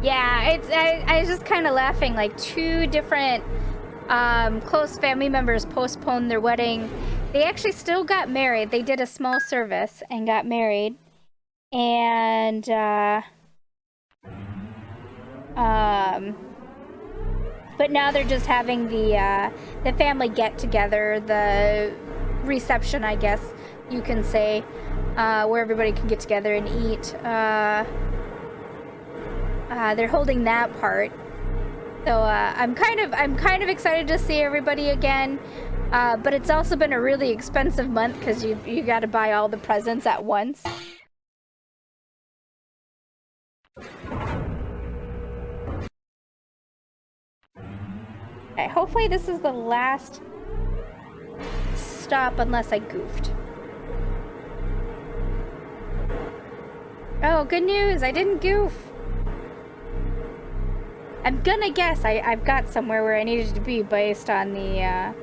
Yeah, I was just kind of laughing, like two different close family members postponed their wedding. They actually still got married. They did a small service and got married. And but now they're just having the family get together, the reception, I guess you can say, where everybody can get together and eat. They're holding that part. So I'm kind of excited to see everybody again, but it's also been a really expensive month because you got to buy all the presents at once. Okay, hopefully this is the last stop unless I goofed. Oh, good news! I didn't goof. I'm gonna guess I've got somewhere where I needed to be based on the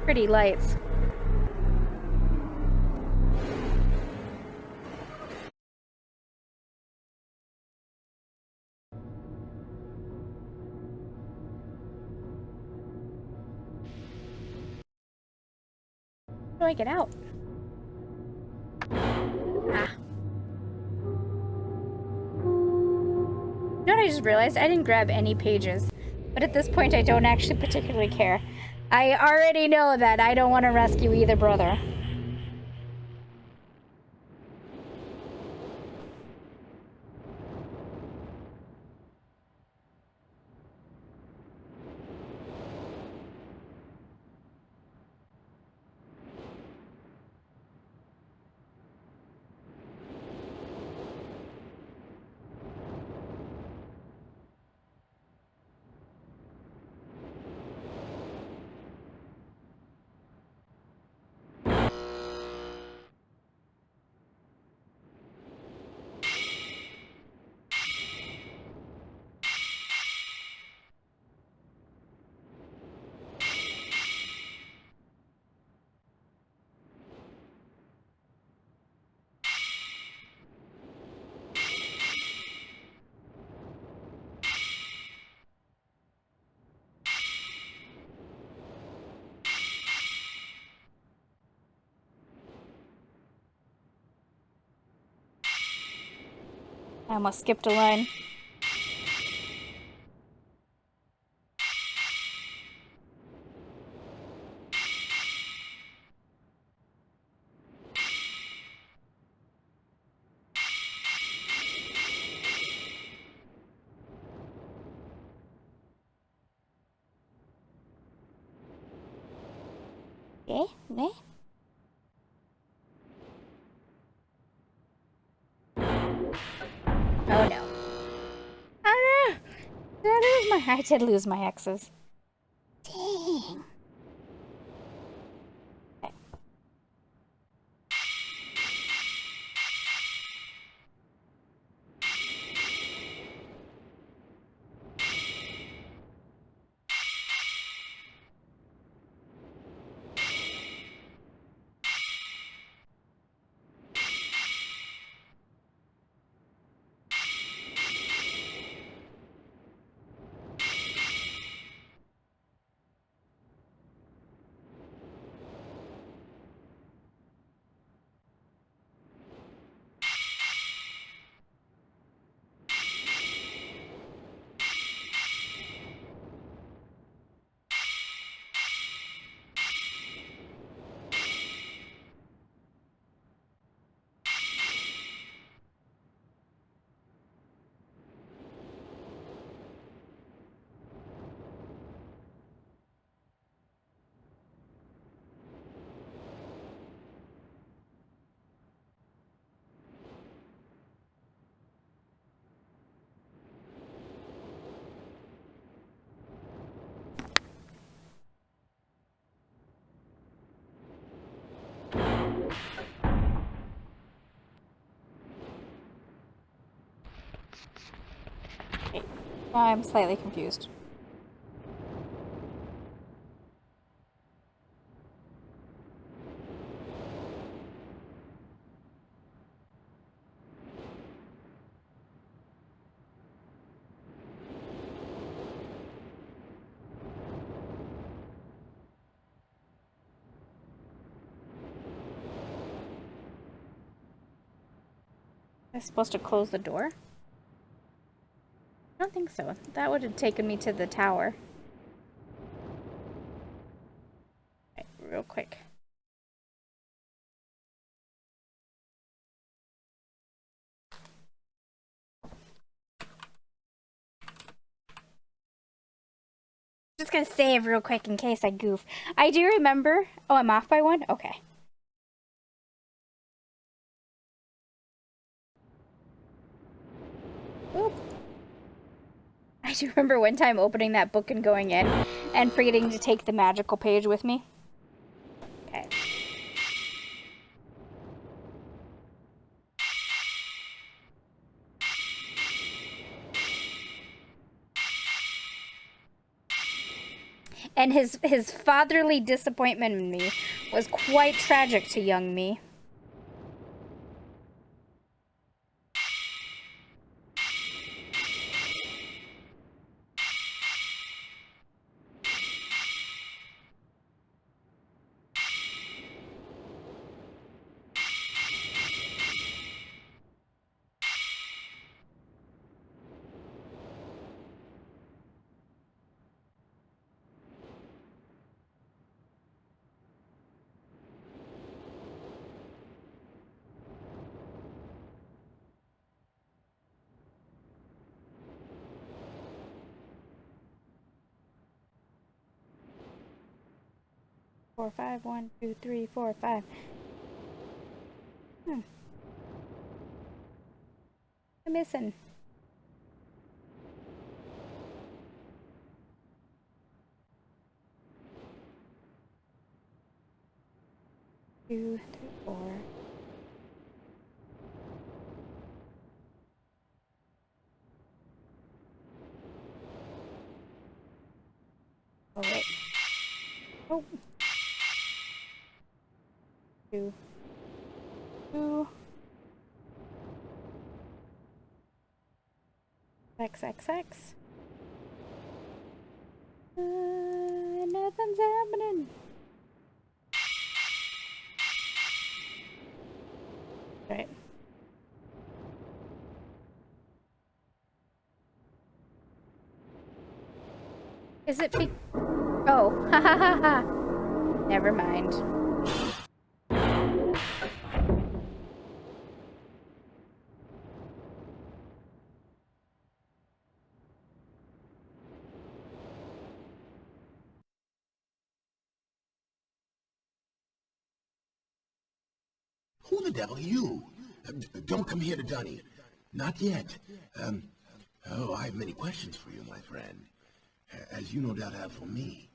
pretty lights. How do I get out? Ah. You know what I just realized? I didn't grab any pages. But at this point, I don't actually particularly care. I already know that I don't want to rescue either brother. I almost skipped a line. Eh? Eh? Oh no. Oh no! I did lose my X's. Dang. Okay. Now I'm slightly confused. Am I supposed to close the door? I don't think so. That would have taken me to the tower. Okay, real quick. Just gonna save real quick in case I goof. I do remember. Oh, I'm off by one? Okay. Oop. I do remember one time opening that book and going in and forgetting to take the magical page with me. Okay. And his fatherly disappointment in me was quite tragic to young me. Four, five, 1, 2, 3, 4, 5. I'm missing. Two, three, four. Oh wait. Oh. Two. Two. XXX. Nothing's happening. Right. Is it Oh, ha ha ha ha. Never mind. Who the devil are you? Don't come here to Dunny. Not yet. Oh, I have many questions for you, my friend. As you no doubt have for me.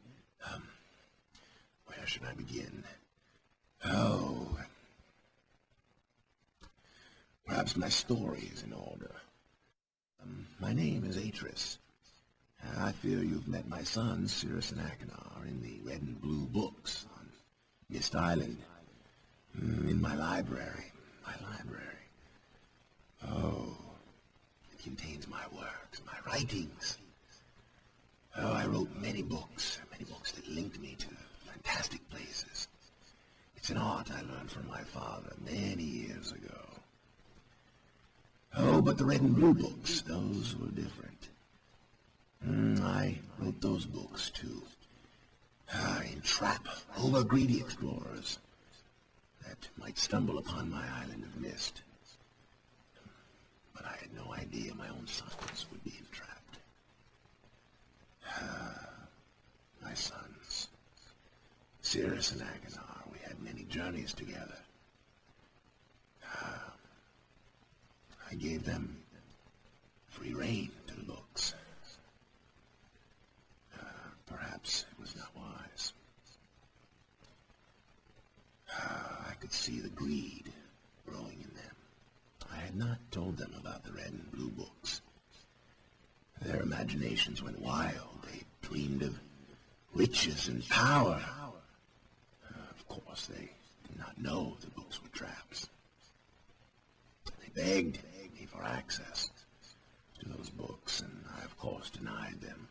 Where should I begin? Oh, perhaps my story is in order. My name is Atris. I fear you've met my sons, Cirrus and Achenar, in the red and blue books on Myst Island. In my library. Oh, it contains my works, my writings. Oh, I wrote many books that linked me to fantastic places. It's an art I learned from my father many years ago. Oh, but the red and blue books, those were different. I wrote those books to entrap over-greedy explorers that might stumble upon my island of Myst. But I had no idea my own sons would be entrapped. My sons, Cirrus and Achenar, we had many journeys together. I gave them free rein to the books. Perhaps it was not wise. I could see the greed growing in them. I had not told them about the red and blue books. Their imaginations went wild. They dreamed of riches and power. Of course, they did not know the books were traps. They begged me for access to those books, and I, of course, denied them.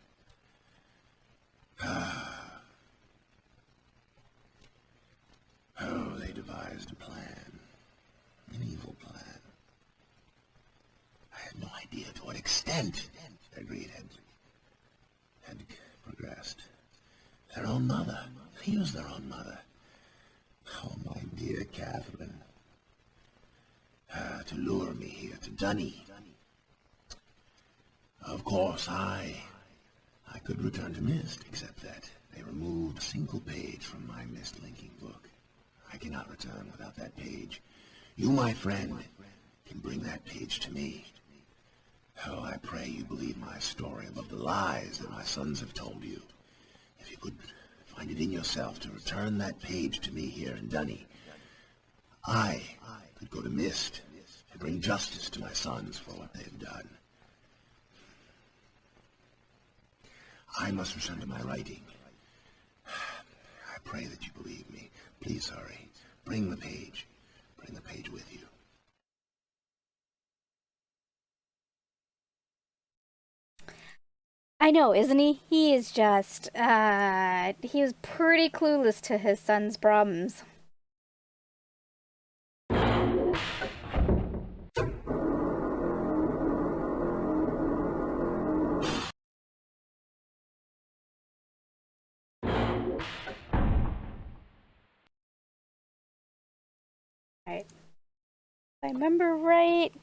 Oh, they devised a plan, an evil plan. I had no idea to what extent their greed had progressed. Their own mother, they used their own mother. Oh, my dear Catherine, to lure me here to Dunny. Of course, I could return to Myst, except that they removed a single page from my Myst linking book. I cannot return without that page. You, my friend, can bring that page to me. Oh, I pray you believe my story above the lies that my sons have told you. If you could find it in yourself to return that page to me here in Dunny, I could go to Myst and bring justice to my sons for what they have done. I must return to my writing. I pray that you believe me. Please hurry. Bring the page. Bring the page with you. I know, isn't he? He is just, he was pretty clueless to his son's problems. Right. If I remember right,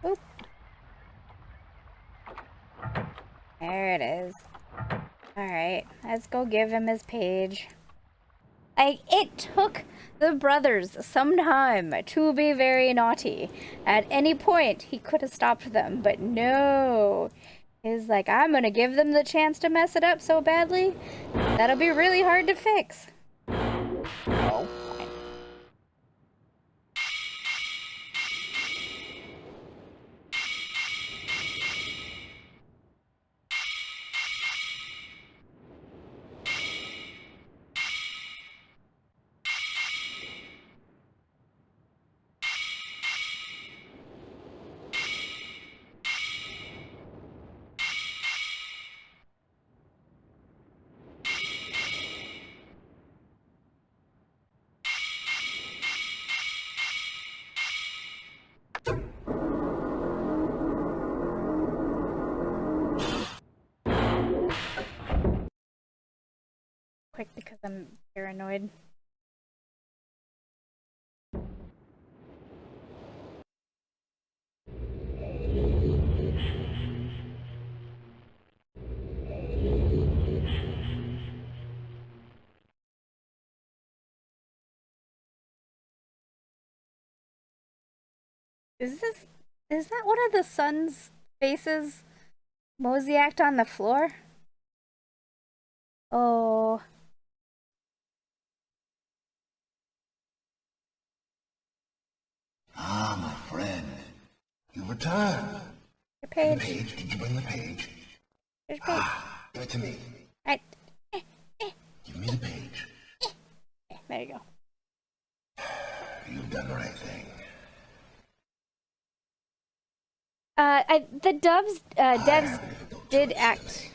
oop. There it is. Alright, let's go give him his page. It took the brothers some time to be very naughty. At any point, he could have stopped them, but no. He's like, I'm gonna give them the chance to mess it up so badly, that'll be really hard to fix. Oh, fine. Quick, because I'm paranoid. Is that one of the sun's faces moseyed on the floor? Oh. Ah, my friend. You've returned. Your And page. the page. Did you bring the page? There's your page. Give it to me. Right. Give me the page. There you go. You've done the right thing. The devs did act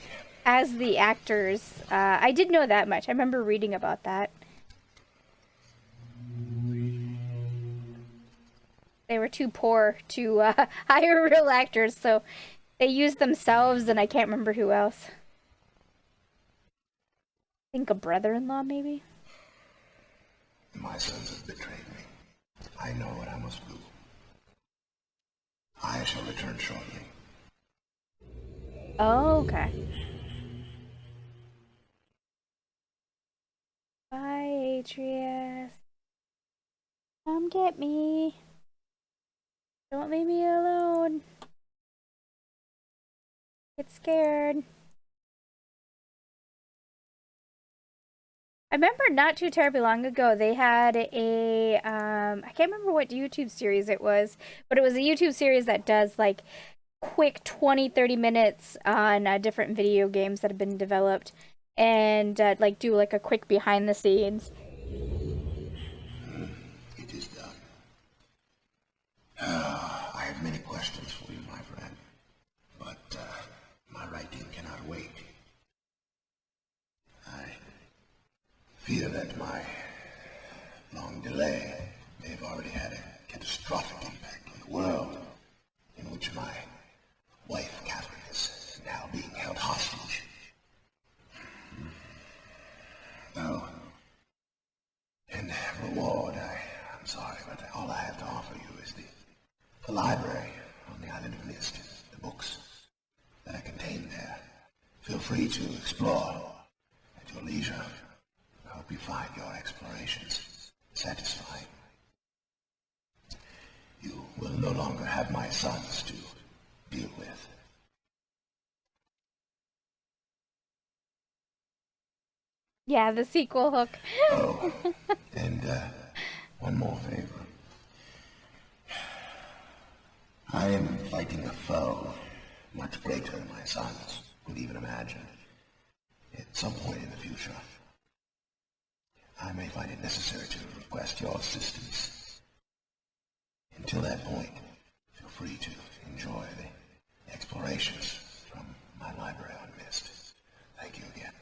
as the actors. I did know that much. I remember reading about that. They were too poor to hire real actors, so they used themselves, and I can't remember who else. I think a brother-in-law, maybe? My sons have betrayed me. I know what I must do. I shall return shortly. Oh, okay. Bye, Atreus. Come get me. Don't leave me alone. Get scared. I remember not too terribly long ago, they had a, I can't remember what YouTube series it was, but it was a YouTube series that does, like, quick 20-30 minutes on different video games that have been developed, and, like, do, like, a quick behind the scenes. It is done. I have many questions for you, my friend. But, my writing cannot wait. I fear that my long delay may have already had a catastrophic impact on the world in which my wife, Catherine, is now being held hostage. Oh, in reward, I'm sorry, but all I have to offer you is the library on the island of Myst, the books that are contained there. Feel free to explore at your leisure. I hope you find your explorations satisfying. You will no longer have my sons to deal with. Yeah, the sequel hook. Oh, and one more favor. I am fighting a foe much greater than my sons would even imagine. At some point in the future, I may find it necessary to request your assistance. Until that point, feel free to enjoy the explorations from my library on Myst. Thank you again.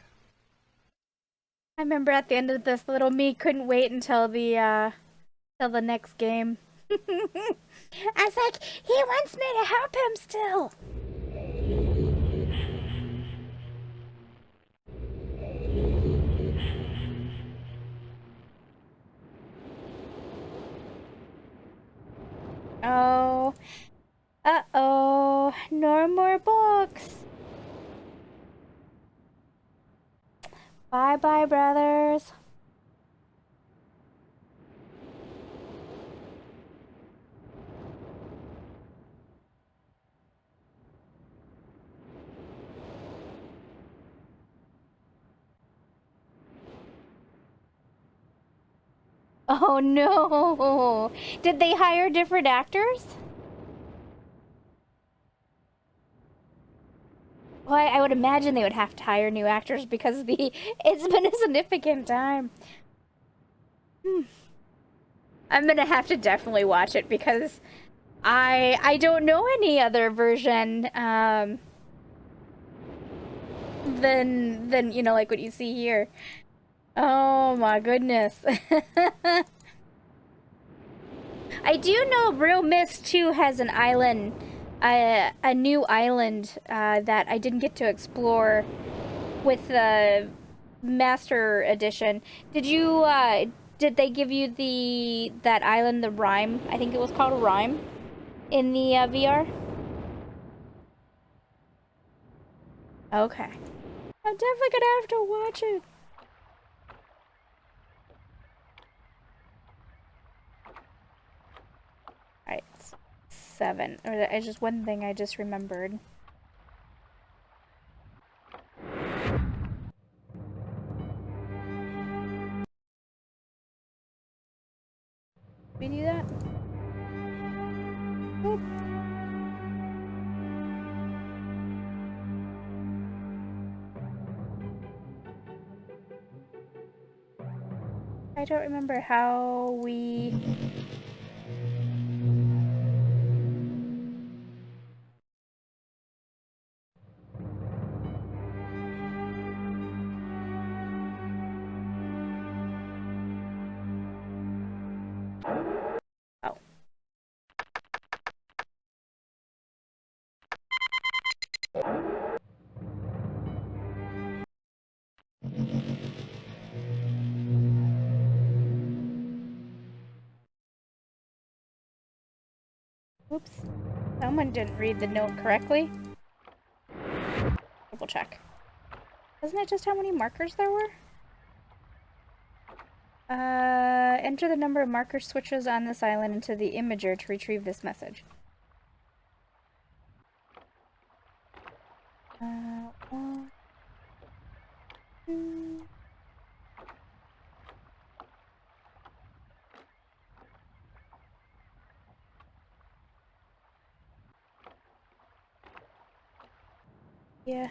I remember at the end of this, little me couldn't wait until the next game. I was like, he wants me to help him still. Oh. Uh-oh. No more books. Bye-bye, brothers. Oh no! Did they hire different actors? Well, I would imagine they would have to hire new actors because it's been a significant time. I'm gonna have to definitely watch it because I don't know any other version than you know, like what you see here. Oh my goodness. I do know Real Myst 2 has an island, a new island that I didn't get to explore with the Master Edition. Did they give you that island, the Rhyme? I think it was called Rhyme in the VR? Okay. I'm definitely gonna have to watch it. Alright, 7. Or it's just one thing I just remembered. We do that? Oop. I don't remember how we... Oh. Oops. Someone didn't read the note correctly. Double check. Wasn't it just how many markers there were? Enter the number of marker switches on this island into the imager to retrieve this message. One, two. Yeah.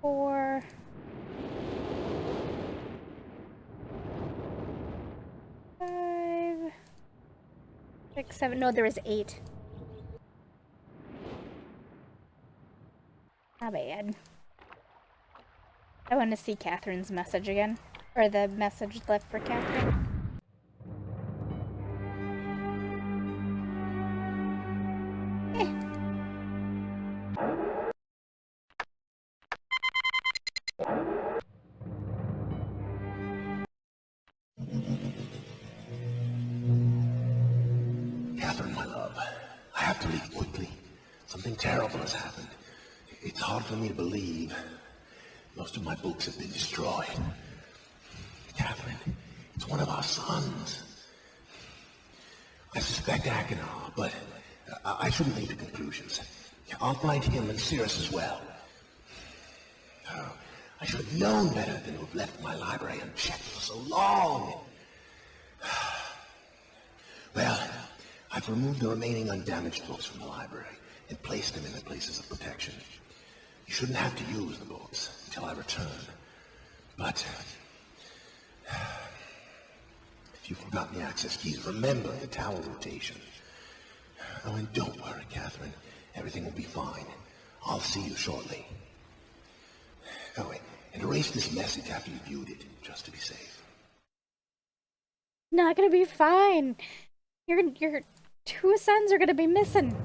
4. 5. 6, 7. No, there was 8. Not bad. I want to see Catherine's message again. Or the message left for Catherine. Catherine, my love, I have to leave quickly. Something terrible has happened. It's hard for me to believe. Most of my books have been destroyed. Catherine, it's one of our sons. I suspect Achenar, but I shouldn't leap to conclusions. I'll find him and Cirrus as well. Oh, I should have known better than to have left my library unchecked for so long. Well, I've removed the remaining undamaged books from the library and placed them in their places of protection. You shouldn't have to use the books until I return. But if you've forgotten the access keys, remember the tower rotation. Oh, and don't worry, Catherine. Everything will be fine. I'll see you shortly. Oh, wait, and erase this message after you viewed it, just to be safe. Not gonna be fine. Your 2 sons are gonna be missing.